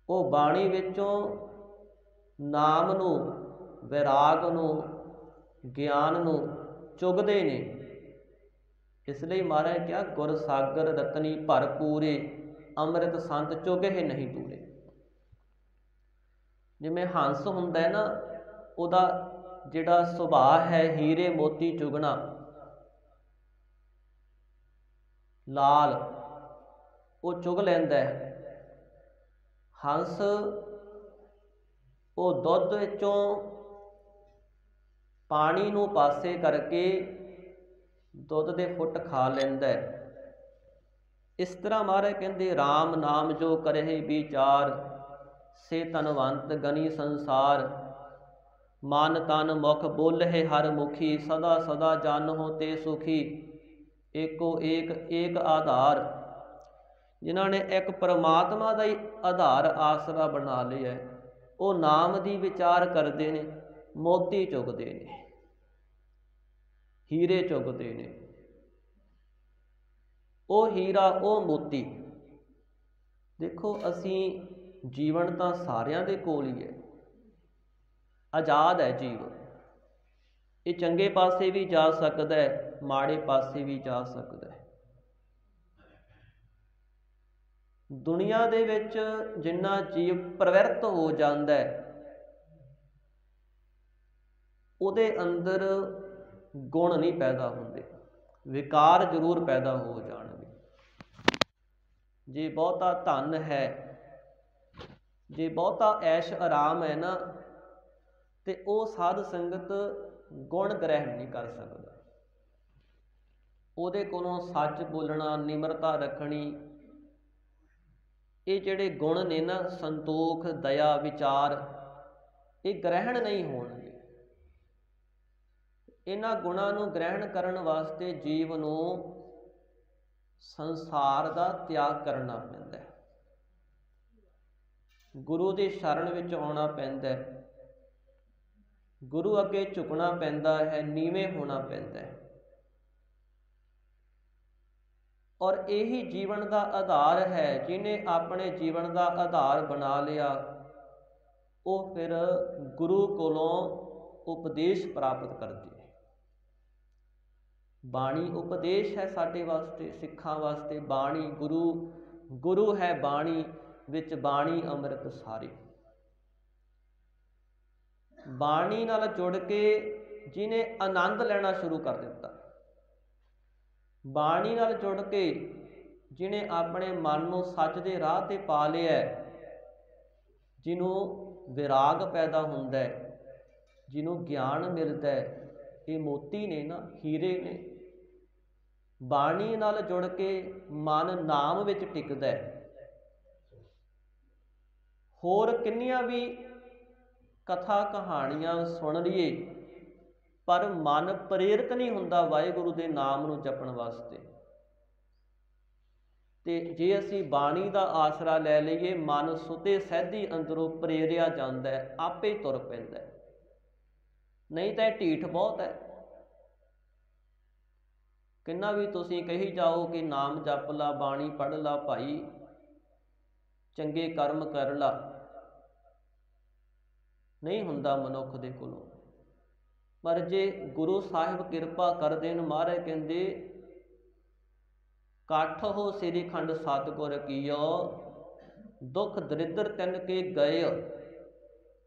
ਉਹ ਬਾਣੀ ਵਿੱਚੋਂ ਨਾਮ ਨੂੰ, ਵਿਰਾਗ ਨੂੰ, ਗਿਆਨ ਨੂੰ ਚੁਗਦੇ ਨੇ। ਇਸ ਲਈ ਮਹਾਰਾਜ ਕਿਹਾ, ਗੁਰ ਸਾਗਰ ਰਤਨੀ ਭਰਪੂਰੇ, ਅੰਮ੍ਰਿਤ ਸੰਤ ਚੁਗਹਿ ਨਹੀਂ ਦੂਰੇ। ਜਿਵੇਂ ਹੰਸ ਹੁੰਦਾ ਹੈ ਨਾ, ਉਹਦਾ ਜਿਹੜਾ ਸੁਭਾਅ ਹੈ ਹੀਰੇ ਮੋਤੀ ਚੁਗਣਾ, ਲਾਲ, ਉਹ ਚੁਗ ਲੈਂਦਾ ਹੈ। ਹੰਸ ਉਹ ਦੁੱਧ ਵਿੱਚੋਂ ਪਾਣੀ ਨੂੰ ਪਾਸੇ ਕਰਕੇ ਦੁੱਧ ਦੇ ਫੁੱਟ ਖਾ ਲੈਂਦਾ ਹੈ। ਇਸ ਤਰ੍ਹਾਂ ਮਹਾਰਾਜ ਕਹਿੰਦੇ, ਰਾਮ ਨਾਮ ਜੋ ਕਰਹਿ ਵਿਚਾਰ, ਸੇ ਧਨਵੰਤ ਗਨੀ ਸੰਸਾਰ। ਮਨ ਤਨ ਮੁਖ ਬੋਲਹਿ ਹਰ ਮੁਖੀ, ਸਦਾ ਸਦਾ ਜਾਨਹੁ ਤੇ ਸੁਖੀ। ਏਕੋ ਏਕ ਏਕ ਆਧਾਰ। ਜਿਨ੍ਹਾਂ ਨੇ ਇੱਕ ਪਰਮਾਤਮਾ ਦਾ ਹੀ ਆਧਾਰ ਆਸਰਾ ਬਣਾ ਲਿਆ, ਉਹ ਨਾਮ ਦੀ ਵਿਚਾਰ ਕਰਦੇ ਨੇ, ਮੋਤੀ ਚੁਗਦੇ ਨੇ, ਹੀਰੇ ਚੁਗਦੇ ਨੇ। ਉਹ ਹੀਰਾ, ਉਹ ਮੋਤੀ। ਦੇਖੋ ਅਸੀਂ ਜੀਵਨ ਤਾਂ ਸਾਰਿਆਂ ਦੇ ਕੋਲ ਹੀ ਹੈ। ਆਜ਼ਾਦ ਹੈ ਜੀਵ। ਇਹ ਚੰਗੇ ਪਾਸੇ ਵੀ ਜਾ ਸਕਦਾ ਹੈ, ਮਾੜੇ ਪਾਸੇ ਵੀ ਜਾ ਸਕਦਾ ਹੈ। ਦੁਨੀਆ ਦੇ ਵਿੱਚ ਜਿੰਨਾ ਜੀਵ ਪ੍ਰਵਿਰਤ ਹੋ ਜਾਂਦਾ ਹੈ, ਉਹਦੇ ਅੰਦਰ ਗੁਣ ਨਹੀਂ ਪੈਦਾ ਹੁੰਦੇ, ਵਿਕਾਰ ਜ਼ਰੂਰ ਪੈਦਾ ਹੋ ਜਾਣਗੇ। ਜੇ ਬਹੁਤਾ ਧਨ ਹੈ, ਜੇ ਬਹੁਤਾ ਐਸ਼ ਆਰਾਮ ਹੈ ਨਾ, ਤੇ ਉਹ ਸਾਧ ਸੰਗਤ ਗੁਣ ਗ੍ਰਹਿਣ ਨਹੀਂ ਕਰ ਸਕਦਾ। ਉਹਦੇ ਕੋਲੋਂ ਸੱਚ ਬੋਲਣਾ, ਨਿਮਰਤਾ ਰੱਖਣੀ, ਇਹ ਜਿਹੜੇ ਗੁਣ ਨੇ ਨਾ, ਸੰਤੋਖ, ਦਇਆ, ਵਿਚਾਰ, ਇਹ ਗ੍ਰਹਿਣ ਨਹੀਂ ਹੋਣਗੇ। ਇਹਨਾਂ ਗੁਣਾਂ ਨੂੰ ਗ੍ਰਹਿਣ ਕਰਨ ਵਾਸਤੇ ਜੀਵ ਨੂੰ ਸੰਸਾਰ ਦਾ ਤਿਆਗ ਕਰਨਾ ਪੈਂਦਾ ਹੈ, ਗੁਰੂ ਦੀ ਸ਼ਰਨ ਵਿੱਚ ਆਉਣਾ ਪੈਂਦਾ ਹੈ, ਗੁਰੂ ਅੱਗੇ ਝੁਕਣਾ ਪੈਂਦਾ ਹੈ, ਨੀਵੇਂ ਹੋਣਾ ਪੈਂਦਾ ਹੈ। ਔਰ ਇਹੀ ਜੀਵਨ ਦਾ ਆਧਾਰ ਹੈ। ਜਿਹਨੇ ਆਪਣੇ ਜੀਵਨ ਦਾ ਆਧਾਰ ਬਣਾ ਲਿਆ, ਉਹ ਫਿਰ ਗੁਰੂ ਕੋਲੋਂ ਉਪਦੇਸ਼ ਪ੍ਰਾਪਤ ਕਰਦੇ। ਬਾਣੀ ਉਪਦੇਸ਼ ਹੈ ਸਾਡੇ ਵਾਸਤੇ, ਸਿੱਖਾਂ ਵਾਸਤੇ। ਬਾਣੀ ਗੁਰੂ ਹੈ, ਬਾਣੀ ਵਿੱਚ ਬਾਣੀ ਅੰਮ੍ਰਿਤ ਸਾਰੀ। ਬਾਣੀ ਨਾਲ ਜੁੜ ਕੇ ਜਿਹਨੇ ਆਨੰਦ ਲੈਣਾ ਸ਼ੁਰੂ ਕਰ ਦਿੱਤਾ, ਬਾਣੀ ਨਾਲ ਜੁੜ ਕੇ ਜਿਹਨੇ ਆਪਣੇ ਮਨ ਨੂੰ ਸੱਚ ਦੇ ਰਾਹ 'ਤੇ ਪਾ ਲਿਆ, ਜਿਹਨੂੰ ਵਿਰਾਗ ਪੈਦਾ ਹੁੰਦਾ ਹੈ, ਜਿਹਨੂੰ ਗਿਆਨ ਮਿਲਦਾ ਹੈ, ਇਹ ਮੋਤੀ ਨੇ ਨਾ, ਹੀਰੇ ਨੇ। ਬਾਣੀ ਨਾਲ ਜੁੜ ਕੇ ਮਨ ਨਾਮ ਵਿੱਚ ਟਿਕਦਾ ਹੈ। ਹੋਰ ਕਿੰਨੀਆਂ ਵੀ ਕਥਾ ਕਹਾਣੀਆਂ ਸੁਣ ਲਈਏ, ਪਰ ਮਨ ਪ੍ਰੇਰਿਤ ਨਹੀਂ ਹੁੰਦਾ ਵਾਹਿਗੁਰੂ ਦੇ ਨਾਮ ਨੂੰ ਜਪਣ ਵਾਸਤੇ। ਤੇ ਜੇ ਅਸੀਂ ਬਾਣੀ ਦਾ ਆਸਰਾ ਲੈ ਲਈਏ, ਮਨ ਸੁਤੇ ਸਹਿਧੀ ਅੰਦਰੋਂ ਪ੍ਰੇਰਿਆ ਜਾਂਦਾ ਹੈ, ਆਪੇ ਤੁਰ ਪੈਂਦਾ। ਨਹੀਂ ਤਾਂ ਇਹ ਢੀਠ ਬਹੁਤ ਹੈ। ਕਿੰਨਾ ਵੀ ਤੁਸੀਂ ਕਹੀ ਜਾਓ ਕਿ ਨਾਮ ਜਪ ਲਾ, ਬਾਣੀ ਪੜ੍ਹ ਲਾ ਭਾਈ, ਚੰਗੇ ਕਰਮ ਕਰ ਲਾ, ਨਹੀਂ ਹੁੰਦਾ ਮਨੁੱਖ ਦੇ ਕੋਲੋਂ। ਪਰ ਜੇ ਗੁਰੂ ਸਾਹਿਬ ਕਿਰਪਾ ਕਰ ਦੇਣ, ਮਹਾਰਾਜ ਕਹਿੰਦੇ ਕਾਠ ਹੋ ਸ੍ਰੀ ਖੰਡ ਸਤਿਗੁਰ ਕੀਓ, ਦੁੱਖ ਦਰਿਦਰ ਤਿਨ ਕੇ ਗਏ।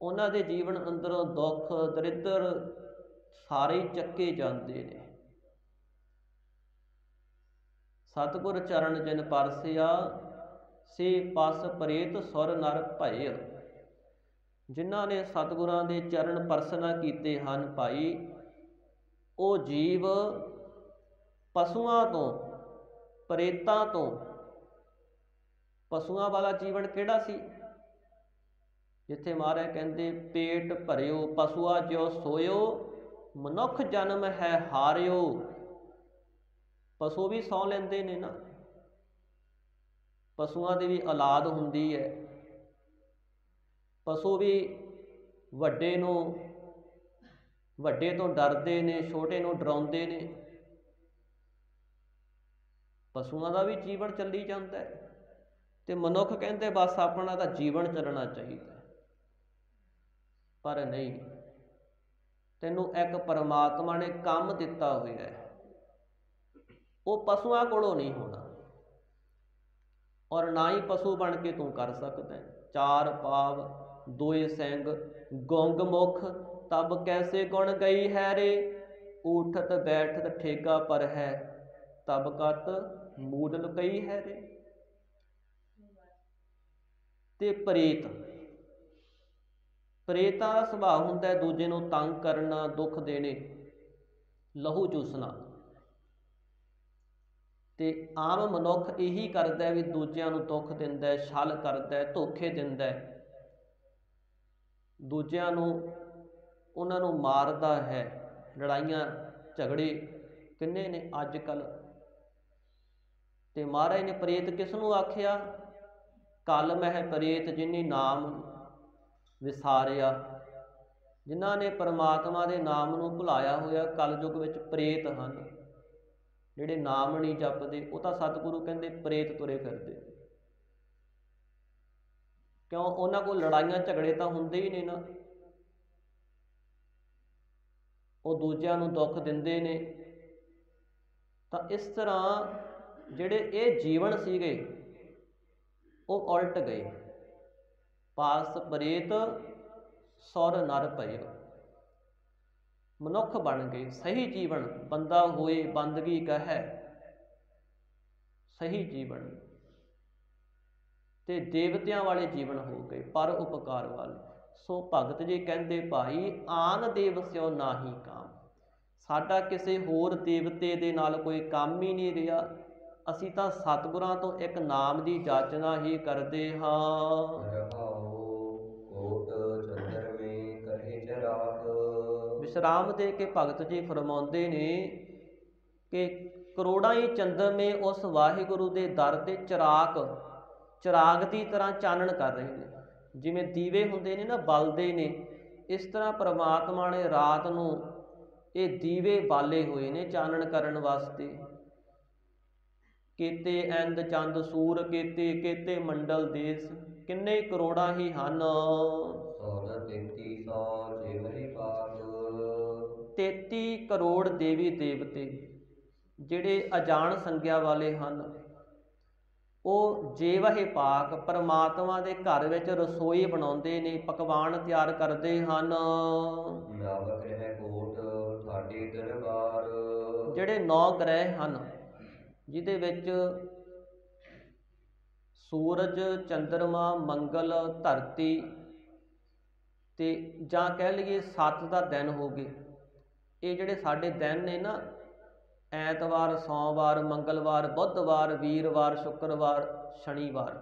ਉਹਨਾਂ ਦੇ ਜੀਵਨ ਅੰਦਰੋਂ ਦੁੱਖ ਦਰਿਦਰ ਸਾਰੇ ਚੱਕੇ ਜਾਂਦੇ ਨੇ। ਸਤਿਗੁਰ ਚਰਨ ਜਿਨ ਪਰਸਿਆ, ਸੇ ਪਸ ਪ੍ਰੇਤ ਸੁਰ ਨਰ ਭਏ। ਜਿਨ੍ਹਾਂ ਨੇ ਸਤਿਗੁਰਾਂ ਦੇ ਚਰਨ ਪਰਸਨਾ ਕੀਤੇ ਹਨ ਭਾਈ, ਉਹ ਜੀਵ ਪਸ਼ੂਆਂ ਤੋਂ, ਪ੍ਰੇਤਾਂ ਤੋਂ, ਪਸ਼ੂਆਂ ਵਾਲਾ ਜੀਵਨ ਕਿਹੜਾ ਸੀ? ਜਿੱਥੇ ਮਹਾਰਾਜ ਕਹਿੰਦੇ ਪੇਟ ਭਰਿਓ ਪਸ਼ੂਆ ਜਿਉ ਸੋਇਓ, ਮਨੁੱਖ ਜਨਮ ਹੈ ਹਾਰਿਓ। ਪਸ਼ੂ ਵੀ ਸੌ ਲੈਂਦੇ ਨੇ ਨਾ, ਪਸ਼ੂਆਂ ਦੀ ਵੀ ਔਲਾਦ ਹੁੰਦੀ ਹੈ। ਪਸ਼ੂ ਵੀ ਵੱਡੇ ਤੋਂ ਡਰਦੇ ਨੇ, ਛੋਟੇ ਨੂੰ ਡਰਾਉਂਦੇ ਨੇ। ਪਸ਼ੂਆਂ ਦਾ ਵੀ ਜੀਵਨ ਚੱਲੀ ਜਾਂਦਾ ਹੈ, ਤੇ ਮਨੁੱਖ ਕਹਿੰਦੇ ਬਸ ਆਪਣਾ ਤਾਂ ਜੀਵਨ ਚੱਲਣਾ ਚਾਹੀਦਾ। ਪਰ ਨਹੀਂ, ਤੈਨੂੰ ਇੱਕ ਪਰਮਾਤਮਾ ਨੇ ਕੰਮ ਦਿੱਤਾ ਹੋਇਆ ਹੈ, ਉਹ ਪਸ਼ੂਆਂ ਕੋਲੋਂ ਨਹੀਂ ਹੋਣਾ। ਔਰ ਨਾ ਹੀ ਪਸ਼ੂ ਬਣ ਕੇ ਤੂੰ ਕਰ ਸਕਦਾ। ਚਾਰ ਪਾਵ ਦੋਏ ਸਿੰਘ ਗੁੰਗ ਮੁਖ, ਤਬ ਕੈਸੇ ਗੁਣ ਗਈ ਹੈ ਰੇ। ਊਠਤ ਬੈਠਤ ਠੇਗਾ ਪਰ ਹੈ, ਤਬ ਕਤ ਮੂਡ ਲੁਕਈ ਹੈ ਰੇ। ਤੇ ਪ੍ਰੇਤਾਂ ਦਾ ਸੁਭਾਅ ਹੁੰਦਾ ਦੂਜੇ ਨੂੰ ਤੰਗ ਕਰਨਾ, ਦੁੱਖ ਦੇਣੇ, ਲਹੂ ਚੂਸਣਾ। ਤੇ ਆਮ ਮਨੁੱਖ ਇਹੀ ਕਰਦਾ ਵੀ ਦੂਜਿਆਂ ਨੂੰ ਦੁੱਖ ਦਿੰਦਾ, ਛਲ ਕਰਦਾ, ਧੋਖੇ ਦਿੰਦਾ, ਦੂਜਿਆਂ ਨੂੰ ਉਹਨਾਂ ਨੂੰ ਮਾਰਦਾ ਹੈ। ਲੜਾਈਆਂ ਝਗੜੇ ਕਿੰਨੇ ਨੇ ਅੱਜ ਕੱਲ੍ਹ। ਤੇ ਮਹਾਰਾਜ ਨੇ ਪ੍ਰੇਤ ਕਿਸ ਨੂੰ ਆਖਿਆ? ਕਲ ਮਹਿ ਪ੍ਰੇਤ ਜਿਨੀ ਨਾਮ ਵਿਸਾਰਿਆ। ਜਿਨ੍ਹਾਂ ਨੇ ਪਰਮਾਤਮਾ ਦੇ ਨਾਮ ਨੂੰ ਭੁਲਾਇਆ ਹੋਇਆ, ਕਲਯੁੱਗ ਵਿੱਚ ਪ੍ਰੇਤ ਹਨ। ਜਿਹੜੇ ਨਾਮ ਨਹੀਂ ਜਪਦੇ, ਉਹ ਤਾਂ ਸਤਿਗੁਰੂ ਕਹਿੰਦੇ ਪ੍ਰੇਤ ਤੁਰੇ ਫਿਰਦੇ। ਕਿਉਂ? ਉਹਨਾਂ ਕੋਲ ਲੜਾਈਆਂ ਝਗੜੇ ਤਾਂ ਹੁੰਦੇ ਹੀ ਨੇ ਨਾ, ਉਹ ਦੂਜਿਆਂ ਨੂੰ ਦੁੱਖ ਦਿੰਦੇ ਨੇ। ਤਾਂ ਇਸ ਤਰ੍ਹਾਂ ਜਿਹੜੇ ਇਹ ਜੀਵਨ ਸੀਗੇ ਉਹ ਉਲਟ ਗਏ। ਪਾਸ ਪ੍ਰੇਤ ਸੁਰ ਨਰ ਭਏ, ਮਨੁੱਖ ਬਣ ਗਏ। ਸਹੀ ਜੀਵਨ ਬੰਦਾ ਹੋਏ ਬੰਦਗੀ ਕਹੈ, ਸਹੀ ਜੀਵਨ ਤੇ ਦੇਵਤਿਆਂ ਵਾਲੇ ਜੀਵਨ ਹੋ ਗਏ, ਪਰ ਉਪਕਾਰ ਵਾਲੇ। ਸੋ ਭਗਤ ਜੀ ਕਹਿੰਦੇ ਭਾਈ ਆਨ ਦੇਵ ਸਿਓ ਨਾਹੀ ਕਾਮ, ਸਾਡਾ ਕਿਸੇ ਹੋਰ ਦੇਵਤੇ ਦੇ ਨਾਲ ਕੋਈ ਕੰਮ ਹੀ ਨਹੀਂ ਰਿਹਾ। ਅਸੀਂ ਤਾਂ ਸਤਿਗੁਰਾਂ ਤੋਂ ਇੱਕ ਨਾਮ ਦੀ ਜਾਚਨਾ ਹੀ ਕਰਦੇ ਹਾਂ। ਵਿਸ਼ਰਾਮ ਦੇ ਕੇ ਭਗਤ ਜੀ ਫਰਮਾਉਂਦੇ ਨੇ ਕਿ ਕਰੋੜਾਂ ਹੀ ਚੰਦਰਮੇ ਉਸ ਵਾਹਿਗੁਰੂ ਦੇ ਦਰ ਤੇ ਚਿਰਾਗ ਦੀ ਤਰ੍ਹਾਂ ਚਾਨਣ ਕਰ ਰਹੇ ਨੇ। ਜਿਵੇਂ ਦੀਵੇ ਹੁੰਦੇ ਨੇ ਨਾ, ਬਲਦੇ ਨੇ, ਇਸ ਤਰ੍ਹਾਂ ਪ੍ਰਮਾਤਮਾ ਨੇ ਰਾਤ ਨੂੰ ਇਹ ਦੀਵੇ ਬਾਲੇ ਹੋਏ ਨੇ ਚਾਨਣ ਕਰਨ ਵਾਸਤੇ। ਕੇਤੇ ਇੰਦ ਚੰਦ ਸੂਰ ਕੇਤੇ ਮੰਡਲ ਦੇਸ, ਕਿੰਨੇ ਕਰੋੜਾਂ ਹੀ ਹਨ। 33 ਕਰੋੜ ਦੇਵੀ ਦੇਵਤੇ ਜਿਹੜੇ ਅਜਾਣ ਸੰਗਿਆ ਵਾਲੇ ਹਨ, ਉਹ ਜੇਵਹਿ ਪਾਕ ਪਰਮਾਤਮਾ ਦੇ ਘਰ ਵਿੱਚ ਰਸੋਈ ਬਣਾਉਂਦੇ ਨੇ, ਪਕਵਾਨ ਤਿਆਰ ਕਰਦੇ ਹਨ। ਜਿਹੜੇ 9 ਗ੍ਰਹਿ ਹਨ, ਜਿਹਦੇ ਵਿੱਚ ਸੂਰਜ, ਚੰਦਰਮਾ, ਮੰਗਲ, ਧਰਤੀ ਤੇ ਜਾਂ ਕਹਿ ਲਈਏ 7 ਦਾ ਦਿਨ ਹੋ ਗਏ। ਇਹ ਜਿਹੜੇ ਸਾਡੇ ਦਿਨ ਨੇ ਨਾ, ਐਤਵਾਰ, ਸੋਮਵਾਰ, ਮੰਗਲਵਾਰ, ਬੁੱਧਵਾਰ, ਵੀਰਵਾਰ, ਸ਼ੁੱਕਰਵਾਰ, ਸ਼ਨੀਵਾਰ,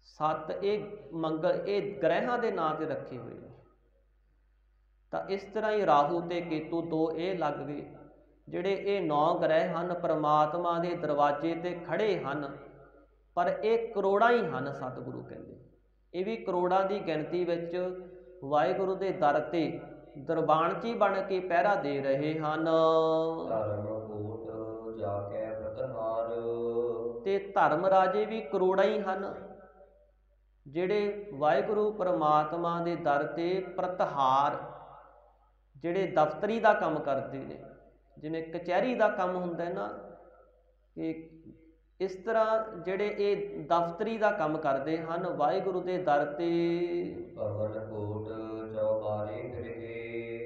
7 ਇਹ ਗ੍ਰਹਿਾਂ ਦੇ ਨਾਂ ਤੇ ਰੱਖੇ ਹੋਏ ਨੇ। ਤਾਂ ਇਸ ਤਰ੍ਹਾਂ ਹੀ ਰਾਹੂ ਤੇ ਕੇਤੂ 2 ਇਹ ਲੱਗ ਗਏ। ਜਿਹੜੇ ਇਹ 9 ਗ੍ਰਹਿ ਹਨ ਪਰਮਾਤਮਾ ਦੇ ਦਰਵਾਜ਼ੇ ਤੇ ਖੜੇ ਹਨ, ਪਰ ਇਹ ਕਰੋੜਾਂ ਹੀ ਹਨ। ਸਤਿਗੁਰੂ ਕਹਿੰਦੇ ਇਹ ਵੀ ਕਰੋੜਾਂ ਦੀ ਗਿਣਤੀ ਵਿੱਚ ਵਾਹਿਗੁਰੂ ਦੇ ਦਰ ਤੇ ਦਰਬਾਨਚੀ ਬਣ ਕੇ ਪਹਿਰਾ ਦੇ ਰਹੇ ਹਨ। ਤੇ ਧਰਮ ਰਾਜੇ ਵੀ ਕਰੋੜਾਂ ਹੀ ਹਨ, ਜਿਹੜੇ ਵਾਹਿਗੁਰੂ ਪਰਮਾਤਮਾ ਦੇ ਦਰ ਤੇ ਪ੍ਰਤਿਹਾਰ, ਜਿਹੜੇ ਦਫ਼ਤਰੀ ਦਾ ਕੰਮ ਕਰਦੇ ਨੇ, ਜਿਵੇਂ ਕਚਹਿਰੀ ਦਾ ਕੰਮ ਹੁੰਦਾ ਨਾ, ਕਿ ਇਸ ਤਰ੍ਹਾਂ ਜਿਹੜੇ ਇਹ ਦਫ਼ਤਰੀ ਦਾ ਕੰਮ ਕਰਦੇ ਹਨ ਵਾਹਿਗੁਰੂ ਦੇ ਦਰ ਤੇ।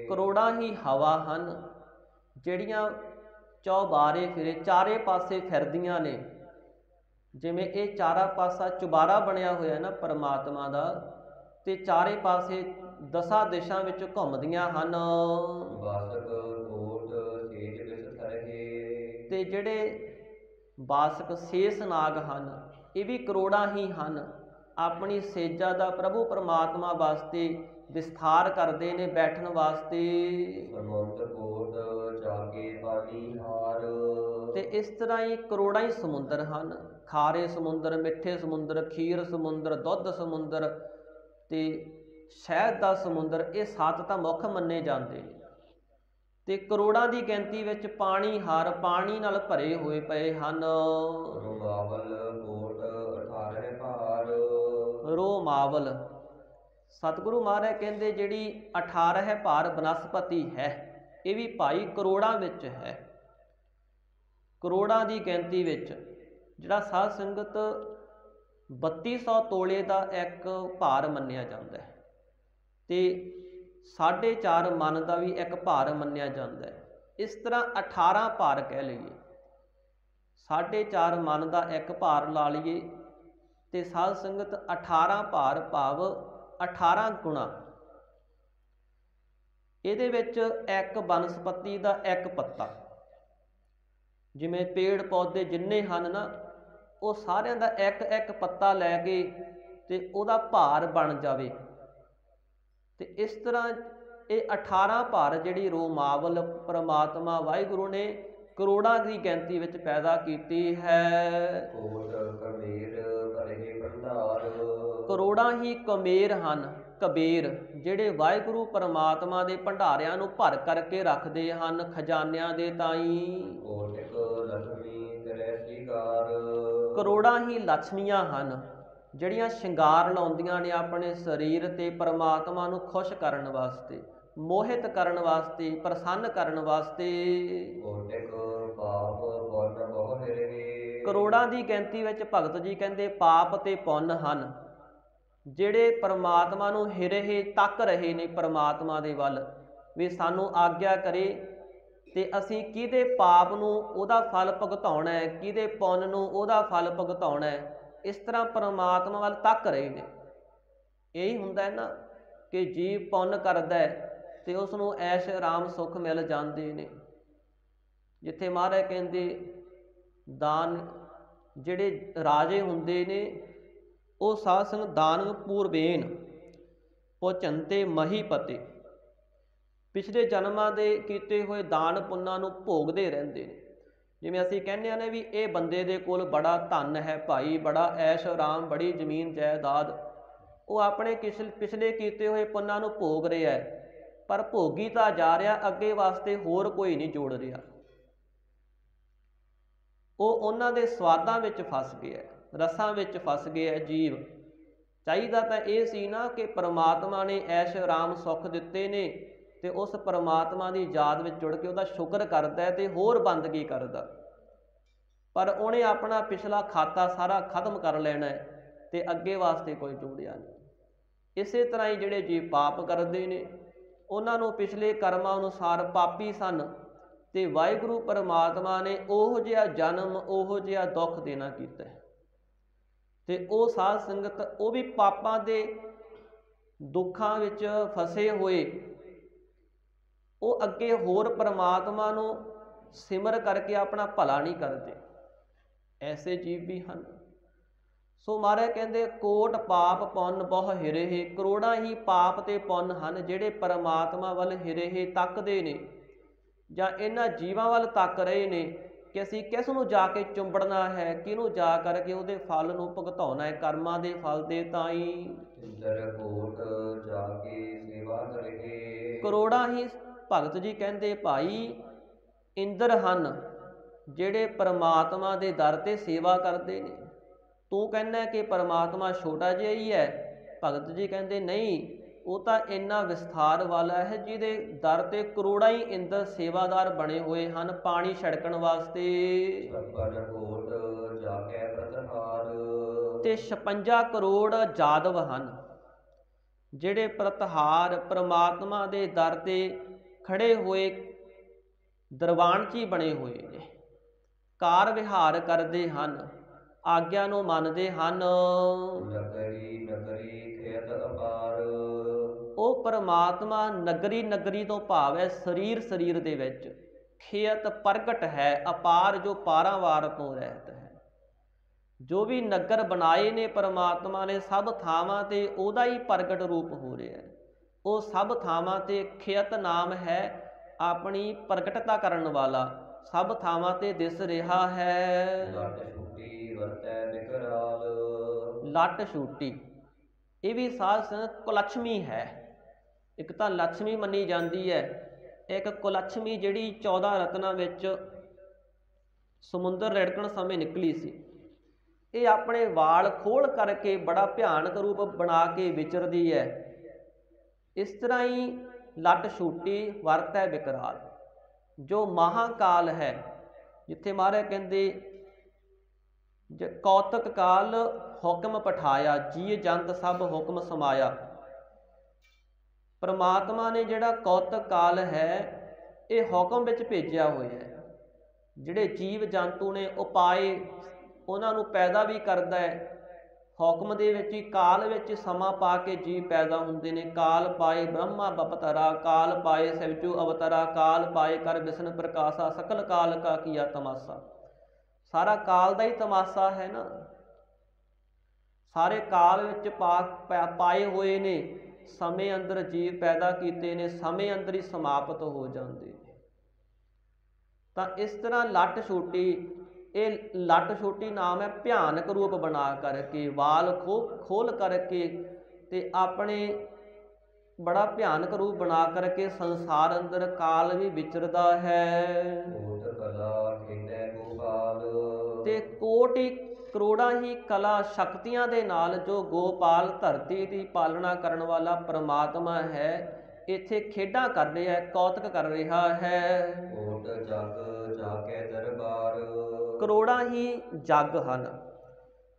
ਕਰੋੜਾਂ ਹੀ ਹਵਾ ਹਨ ਜਿਹੜੀਆਂ ਚੌਬਾਰੇ ਫਿਰੇ, ਚਾਰੇ ਪਾਸੇ ਫਿਰਦੀਆਂ ਨੇ। ਜਿਵੇਂ ਇਹ ਚਾਰਾ ਪਾਸਾ ਚੁਬਾਰਾ ਬਣਿਆ ਹੋਇਆ ਨਾ ਪਰਮਾਤਮਾ ਦਾ, ਤੇ ਚਾਰੇ ਪਾਸੇ 10 ਦਿਸ਼ਾ ਵਿੱਚ ਘੁੰਮਦੀਆਂ ਹਨ। ਤੇ ਜਿਹੜੇ ਬਾਸਕ ਸ਼ੇਸ਼ ਨਾਗ ਹਨ, ਇਹ ਵੀ ਕਰੋੜਾਂ ਹੀ ਹਨ। ਆਪਣੀ ਸੇਜਾ ਦਾ ਪ੍ਰਭੂ ਪਰਮਾਤਮਾ ਵਾਸਤੇ ਵਿਸਥਾਰ ਕਰਦੇ ਨੇ ਬੈਠਣ ਵਾਸਤੇ। ਤੇ ਇਸ ਤਰ੍ਹਾਂ ਹੀ ਕਰੋੜਾਂ ਹੀ ਸਮੁੰਦਰ ਹਨ, ਖਾਰੇ ਸਮੁੰਦਰ, ਮਿੱਠੇ ਸਮੁੰਦਰ, ਖੀਰ ਸਮੁੰਦਰ, ਦੁੱਧ ਸਮੁੰਦਰ ਤੇ ਸ਼ਹਿਦ ਦਾ ਸਮੁੰਦਰ। ਇਹ 7 ਤਾਂ ਮੁੱਖ ਮੰਨੇ ਜਾਂਦੇ ਨੇ। ਤੇ ਕਰੋੜਾਂ ਦੀ ਗਿਣਤੀ ਵਿੱਚ ਪਾਣੀ ਹਾਰ, ਪਾਣੀ ਨਾਲ ਭਰੇ ਹੋਏ ਪਏ ਹਨ। ਰੋਮਾਵਲ, ਸਤਿਗੁਰੂ ਮਹਾਰਾਜ ਕਹਿੰਦੇ ਜਿਹੜੀ 18 ਭਾਰ ਬਨਸਪਤੀ ਹੈ, ਇਹ ਵੀ ਭਾਈ ਕਰੋੜਾਂ ਵਿੱਚ ਹੈ। ਕਰੋੜਾਂ ਦੀ ਗਿਣਤੀ ਵਿੱਚ ਜਿਹੜਾ ਸਾਧ ਸੰਗਤ 3200 ਤੋਲੇ ਦਾ ਇੱਕ ਭਾਰ ਮੰਨਿਆ ਜਾਂਦਾ ਹੈ, ਤੇ 4.5 ਮਨ ਦਾ ਵੀ ਇੱਕ ਭਾਰ ਮੰਨਿਆ ਜਾਂਦਾ ਹੈ। ਇਸ ਤਰ੍ਹਾਂ 18 ਭਾਰ ਕਹਿ ਲਈਏ, 4.5 ਮਨ ਦਾ ਇੱਕ ਭਾਰ ਲਾ ਲਈਏ, ਤੇ ਸਾਧ ਸੰਗਤ 18 ਭਾਰ ਭਾਵ 18 ਗੁਣਾ। ਇਹਦੇ ਵਿੱਚ ਇੱਕ ਬਨਸਪਤੀ ਦਾ ਇੱਕ ਪੱਤਾ, ਜਿਵੇਂ ਪੇੜ ਪੌਦੇ ਜਿੰਨੇ ਹਨ ਨਾ, ਉਹ ਸਾਰਿਆਂ ਦਾ ਇੱਕ ਇੱਕ ਪੱਤਾ ਲੈ ਕੇ ਤੇ ਉਹਦਾ ਭਾਰ ਬਣ ਜਾਵੇ। ਤੇ ਇਸ ਤਰ੍ਹਾਂ ਇਹ 18 ਭਾਰ ਜਿਹੜੀ ਰੋਮਾਵਲ ਪਰਮਾਤਮਾ ਵਾਹਿਗੁਰੂ ਨੇ ਕਰੋੜਾਂ ਦੀ ਗਿਣਤੀ ਵਿੱਚ ਪੈਦਾ ਕੀਤੀ ਹੈ। ਕਰੋੜਾਂ ਹੀ ਕਮੇਰ ਹਨ, ਕਬੀਰ, ਜਿਹੜੇ ਵਾਹਿਗੁਰੂ ਪਰਮਾਤਮਾ ਦੇ ਭੰਡਾਰਿਆਂ ਨੂੰ ਭਰ ਕਰਕੇ ਰੱਖਦੇ ਹਨ ਖਜ਼ਾਨਿਆਂ ਦੇ ਤਾਈਂ। ਕਰੋੜਾਂ ਹੀ ਲక్ష్ਮੀਆਂ ਹਨ, ਜਿਹੜੀਆਂ ਸ਼ਿੰਗਾਰ ਲਾਉਂਦੀਆਂ ਨੇ ਆਪਣੇ ਸਰੀਰ ਤੇ ਪਰਮਾਤਮਾ ਨੂੰ ਖੁਸ਼ ਕਰਨ ਵਾਸਤੇ, ਮੋਹਿਤ ਕਰਨ ਵਾਸਤੇ, ਪ੍ਰਸੰਨ ਕਰਨ ਵਾਸਤੇ। ਕਰੋੜਾਂ ਦੀ ਗਿਣਤੀ ਵਿੱਚ ਭਗਤ ਜੀ ਕਹਿੰਦੇ ਪਾਪ ਤੇ ਪੁੰਨ ਹਨ, ਜਿਹੜੇ ਪਰਮਾਤਮਾ ਨੂੰ ਹਿਰਹੇ ਤੱਕ ਰਹੇ ਨੇ ਪਰਮਾਤਮਾ ਦੇ ਵੱਲ, ਵੀ ਸਾਨੂੰ ਆਗਿਆ ਕਰੇ ਤੇ ਅਸੀਂ ਕਿਹਦੇ ਪਾਪ ਨੂੰ ਉਹਦਾ ਫਲ ਭੁਗਤਾਉਣਾ ਹੈ, ਕਿਹਦੇ ਪੁੰਨ ਨੂੰ ਉਹਦਾ ਫਲ ਭੁਗਤਾਉਣਾ ਹੈ। ਇਸ ਤਰ੍ਹਾਂ ਪਰਮਾਤਮਾ ਵੱਲ ਤੱਕ ਰਹੇ ਨੇ। ਇਹੀ ਹੁੰਦਾ ਹੈ ਨਾ ਕਿ ਜੀਵ ਪੁੰਨ ਕਰਦਾ ਹੈ ਤੇ ਉਸ ਨੂੰ ਐਸ਼ ਆਰਾਮ ਸੁੱਖ ਮਿਲ ਜਾਂਦੇ ਨੇ। ਜਿੱਥੇ ਮਹਾਰਾਜ ਕਹਿੰਦੇ ਦਾਨ, ਜਿਹੜੇ ਰਾਜੇ ਹੁੰਦੇ ਨੇ ਉਹ ਸਾਧ ਸੰਗਤ ਦਾਨ ਪੂਰਬੇਨ ਪੁਚੰਤੇ ਮਹੀਪਤੇ, ਪਿਛਲੇ ਜਨਮਾਂ ਦੇ ਕੀਤੇ ਹੋਏ ਦਾਨ ਪੁੰਨਾਂ ਨੂੰ ਭੋਗਦੇ ਰਹਿੰਦੇ ਨੇ। ਜਿਵੇਂ ਅਸੀਂ ਕਹਿੰਦੇ ਹਾਂ ਨੇ ਵੀ ਇਹ ਬੰਦੇ ਦੇ ਕੋਲ ਬੜਾ ਧਨ ਹੈ ਭਾਈ, ਬੜਾ ਐਸ਼ ਆਰਾਮ, ਬੜੀ ਜ਼ਮੀਨ ਜਾਇਦਾਦ, ਉਹ ਆਪਣੇ ਪਿਛਲੇ ਕੀਤੇ ਹੋਏ ਪੁੰਨਾਂ ਨੂੰ ਭੋਗ ਰਿਹਾ ਹੈ, ਪਰ ਭੋਗੀ ਤਾਂ ਜਾ ਰਿਹਾ, ਅੱਗੇ ਵਾਸਤੇ ਹੋਰ ਕੋਈ ਨਹੀਂ ਜੋੜ ਰਿਹਾ। ਉਹ ਉਹਨਾਂ ਦੇ ਸਵਾਦਾਂ ਵਿੱਚ ਫਸ ਗਿਆ, ਰਸਾਂ ਵਿੱਚ ਫਸ ਗਿਆ ਜੀਵ। ਚਾਹੀਦਾ ਤਾਂ ਇਹ ਸੀ ਨਾ ਕਿ ਪਰਮਾਤਮਾ ਨੇ ਐਸ਼ ਆਰਾਮ ਸੁੱਖ ਦਿੱਤੇ ਨੇ ਤੇ ਉਸ ਪਰਮਾਤਮਾ ਦੀ ਯਾਦ ਵਿੱਚ ਜੁੜ ਕੇ ਉਹਦਾ ਸ਼ੁਕਰ ਕਰਦਾ ਤੇ ਹੋਰ ਬੰਦਗੀ ਕਰਦਾ, ਪਰ ਉਹਨੇ ਆਪਣਾ ਪਿਛਲਾ ਖਾਤਾ ਸਾਰਾ ਖਤਮ ਕਰ ਲੈਣਾ ਤੇ ਅੱਗੇ ਵਾਸਤੇ ਕੋਈ ਜੋੜਿਆ ਨਹੀਂ। ਇਸੇ ਤਰ੍ਹਾਂ ਹੀ ਜਿਹੜੇ ਜੀਵ ਪਾਪ ਕਰਦੇ ਨੇ ਉਹਨਾਂ ਨੂੰ ਪਿਛਲੇ ਕਰਮਾਂ ਅਨੁਸਾਰ ਪਾਪੀ ਸਨ ਤੇ ਵਾਹਿਗੁਰੂ ਪਰਮਾਤਮਾ ਨੇ ਉਹੋ ਜਿਹਾ ਜਨਮ, ਉਹੋ ਜਿਹਾ ਦੁੱਖ ਦੇਣਾ ਕੀਤਾ ਤੇ ਉਹ ਸਾਧ ਸੰਗਤ ਉਹ ਵੀ ਪਾਪਾਂ ਦੇ ਦੁੱਖਾਂ ਵਿੱਚ ਫਸੇ ਹੋਏ, ਉਹ ਅੱਗੇ ਹੋਰ ਪਰਮਾਤਮਾ ਨੂੰ ਸਿਮਰ ਕਰਕੇ ਆਪਣਾ ਭਲਾ ਨਹੀਂ ਕਰਦੇ। ਐਸੇ ਜੀਵ ਵੀ ਹਨ। ਸੋ ਮਹਾਰਾਜ ਕਹਿੰਦੇ ਕੋਟ ਪਾਪ ਪੁੰਨ ਬਹੁ ਹਿਰਹੇ, ਕਰੋੜਾਂ ਹੀ ਪਾਪ ਤੇ ਪੁੰਨ ਹਨ ਜਿਹੜੇ ਪਰਮਾਤਮਾ ਵੱਲ ਹਿਰਹੇ ਤੱਕਦੇ ਨੇ, ਜਾਂ ਇਹਨਾਂ ਜੀਵਾਂ ਵੱਲ ਤੱਕ ਰਹੇ ਨੇ ਕਿ ਅਸੀਂ ਕਿਸ ਨੂੰ ਜਾ ਕੇ ਚੁੰਬੜਨਾ ਹੈ, ਕਿਹਨੂੰ ਜਾ ਕਰਕੇ ਉਹਦੇ ਫਲ ਨੂੰ ਭੁਗਤਾਉਣਾ ਹੈ, ਕਰਮਾਂ ਦੇ ਫਲ ਦੇ ਤਾਈਂ। ਕਰੋੜਾਂ ਹੀ ਭਗਤ ਜੀ ਕਹਿੰਦੇ ਭਾਈ ਇੰਦਰ ਹਨ ਜਿਹੜੇ ਪਰਮਾਤਮਾ ਦੇ ਦਰ ਤੇ ਸੇਵਾ ਕਰਦੇ ਨੇ। ਤੂੰ ਕਹਿੰਦਾ ਕਿ ਪਰਮਾਤਮਾ ਛੋਟਾ ਜਿਹਾ ਹੀ ਹੈ, ਭਗਤ ਜੀ ਕਹਿੰਦੇ ਨਹੀਂ, ਉਹ ਤਾਂ ਇੰਨਾ ਵਿਸਥਾਰ ਵਾਲਾ ਹੈ ਜਿਹਦੇ ਦਰ ਤੇ ਕਰੋੜਾਂ ਹੀ ਇੰਦਰ ਸੇਵਾਦਾਰ ਬਣੇ ਹੋਏ ਹਨ ਪਾਣੀ ਛਿੜਕਣ ਵਾਸਤੇ। ਤੇ 56 ਕਰੋੜ ਜਾਦਵ ਹਨ ਜਿਹੜੇ ਪ੍ਰਤਿਹਾਰ ਪਰਮਾਤਮਾ ਦੇ ਦਰ ਤੇ ਖੜੇ ਹੋਏ ਦਰਬਾਨਚੀ ਬਣੇ ਹੋਏ ਨੇ, ਕਾਰ ਵਿਹਾਰ ਕਰਦੇ ਹਨ, ਆਗਿਆ ਨੂੰ ਮੰਨਦੇ ਹਨ। ਉਹ ਪਰਮਾਤਮਾ ਨਗਰੀ, ਨਗਰੀ ਤੋਂ ਭਾਵ ਹੈ ਸਰੀਰ, ਸਰੀਰ ਦੇ ਵਿੱਚ ਖੇਤ ਪ੍ਰਗਟ ਹੈ, ਅਪਾਰ ਜੋ ਪਾਰਾਵਾਰ ਤੋਂ ਰਹਿਤ ਹੈ। ਜੋ ਵੀ ਨਗਰ ਬਣਾਏ ਨੇ ਪਰਮਾਤਮਾ ਨੇ ਸਭ ਥਾਵਾਂ ਤੇ ਉਹਦਾ ਹੀ ਪ੍ਰਗਟ ਰੂਪ ਹੋ ਰਿਹਾ ਹੈ। ਉਹ ਸਭ ਥਾਵਾਂ ਤੇ ਖੇਤ ਨਾਮ ਹੈ ਆਪਣੀ ਪ੍ਰਗਟਤਾ ਕਰਨ ਵਾਲਾ, ਸਭ ਥਾਵਾਂ ਤੇ ਦਿਸ ਰਿਹਾ ਹੈ। ਲੱਟ ਛੂਟੀ ਇਹ ਵੀ ਸਾਧ ਸੰਗਤ ਕੁਲਛਮੀ ਹੈ। ਇੱਕ ਤਾਂ ਲక్ష్ਮੀ ਮੰਨੀ ਜਾਂਦੀ ਹੈ, ਇੱਕ ਕੁਲਛਮੀ ਜਿਹੜੀ 14 ਰਤਨਾਂ ਵਿੱਚ ਸਮੁੰਦਰ ਰਿੜਕਣ ਸਮੇਂ ਨਿਕਲੀ ਸੀ। ਇਹ ਆਪਣੇ ਵਾਲ ਖੋਲ ਕਰਕੇ ਬੜਾ ਭਿਆਨਕ ਰੂਪ ਬਣਾ ਕੇ ਵਿਚਰਦੀ ਹੈ। ਇਸ ਤਰ੍ਹਾਂ ਹੀ ਲੱਟ ਛੂਟੀ ਵਰਤੈ ਵਿਕਰਾਲ, ਜੋ ਮਹਾਕਾਲ ਹੈ, ਜਿੱਥੇ ਮਹਾਰਾਜ ਕਹਿੰਦੇ ਕੌਤਕ ਕਾਲ ਹੁਕਮ ਪਠਾਇਆ, ਜੀ ਜੰਤ ਸਭ ਹੁਕਮ ਸਮਾਇਆ। ਪਰਮਾਤਮਾ ਨੇ ਜਿਹੜਾ ਕੌਤਕ ਕਾਲ ਹੈ ਇਹ ਹੁਕਮ ਵਿੱਚ ਭੇਜਿਆ ਹੋਇਆ ਹੈ। ਜਿਹੜੇ ਜੀਵ ਜੰਤੂ ਨੇ ਉਪਾਏ ਉਹਨਾਂ ਨੂੰ ਪੈਦਾ ਵੀ ਕਰਦਾ ਹੈ, ਹੁਕਮ ਦੇ ਵਿੱਚ ਹੀ ਕਾਲ ਵਿੱਚ ਸਮਾਂ ਪਾ ਕੇ ਜੀਵ ਪੈਦਾ ਹੁੰਦੇ ਨੇ। ਕਾਲ ਪਾਏ ਬ੍ਰਹਮਾ ਬਪਤਰਾ, ਕਾਲ ਪਾਏ ਸਿਵਜੂ ਅਵਤਰਾ, ਕਾਲ ਪਾਏ ਕਰ ਵਿਸ਼ਨ ਪ੍ਰਕਾਸ਼ਾ, ਸਕਲ ਕਾਲ ਕਾ ਕੀਆ ਤਮਾਸਾ। ਸਾਰਾ ਕਾਲ ਦਾ ਹੀ ਤਮਾਸ਼ਾ ਹੈ ਨਾ, ਸਾਰੇ ਕਾਲ ਵਿੱਚ ਪਾਏ ਹੋਏ ਨੇ, ਸਮੇਂ ਅੰਦਰ ਜੀਵ ਪੈਦਾ ਕੀਤੇ ਨੇ, ਸਮੇਂ ਅੰਦਰ ਹੀ ਸਮਾਪਤ ਹੋ ਜਾਂਦੇ ਨੇ। ਤਾਂ ਇਸ ਤਰ੍ਹਾਂ ਲੱਟ ਛੋਟੀ, ਇਹ ਲੱਟ ਛੋਟੀ ਨਾਮ ਹੈ ਭਿਆਨਕ ਰੂਪ ਬਣਾ ਕਰਕੇ, ਵਾਲ ਖੋਲ ਕਰਕੇ ਤੇ ਆਪਣੇ ਬੜਾ ਭਿਆਨਕ ਰੂਪ ਬਣਾ ਕਰਕੇ ਸੰਸਾਰ ਅੰਦਰ ਕਾਲ ਵੀ ਵਿਚਰਦਾ ਹੈ। ਤੇ ਕੋਟਿ ਕਰੋੜਾਂ ਹੀ ਕਲਾ ਸ਼ਕਤੀਆਂ ਦੇ ਨਾਲ ਜੋ ਗੋਪਾਲ ਧਰਤੀ ਦੀ ਪਾਲਣਾ ਕਰਨ ਵਾਲਾ ਪਰਮਾਤਮਾ ਹੈ, ਇੱਥੇ ਖੇਡਾਂ ਕਰ ਰਿਹਾ ਹੈ, ਕੌਤਕ ਕਰ ਰਿਹਾ ਹੈ। ਕੋਟ ਜਗ ਜਾਕੇ ਦਰਬਾਰ। ਕਰੋੜਾਂ ਹੀ ਜੱਗ ਹਨ।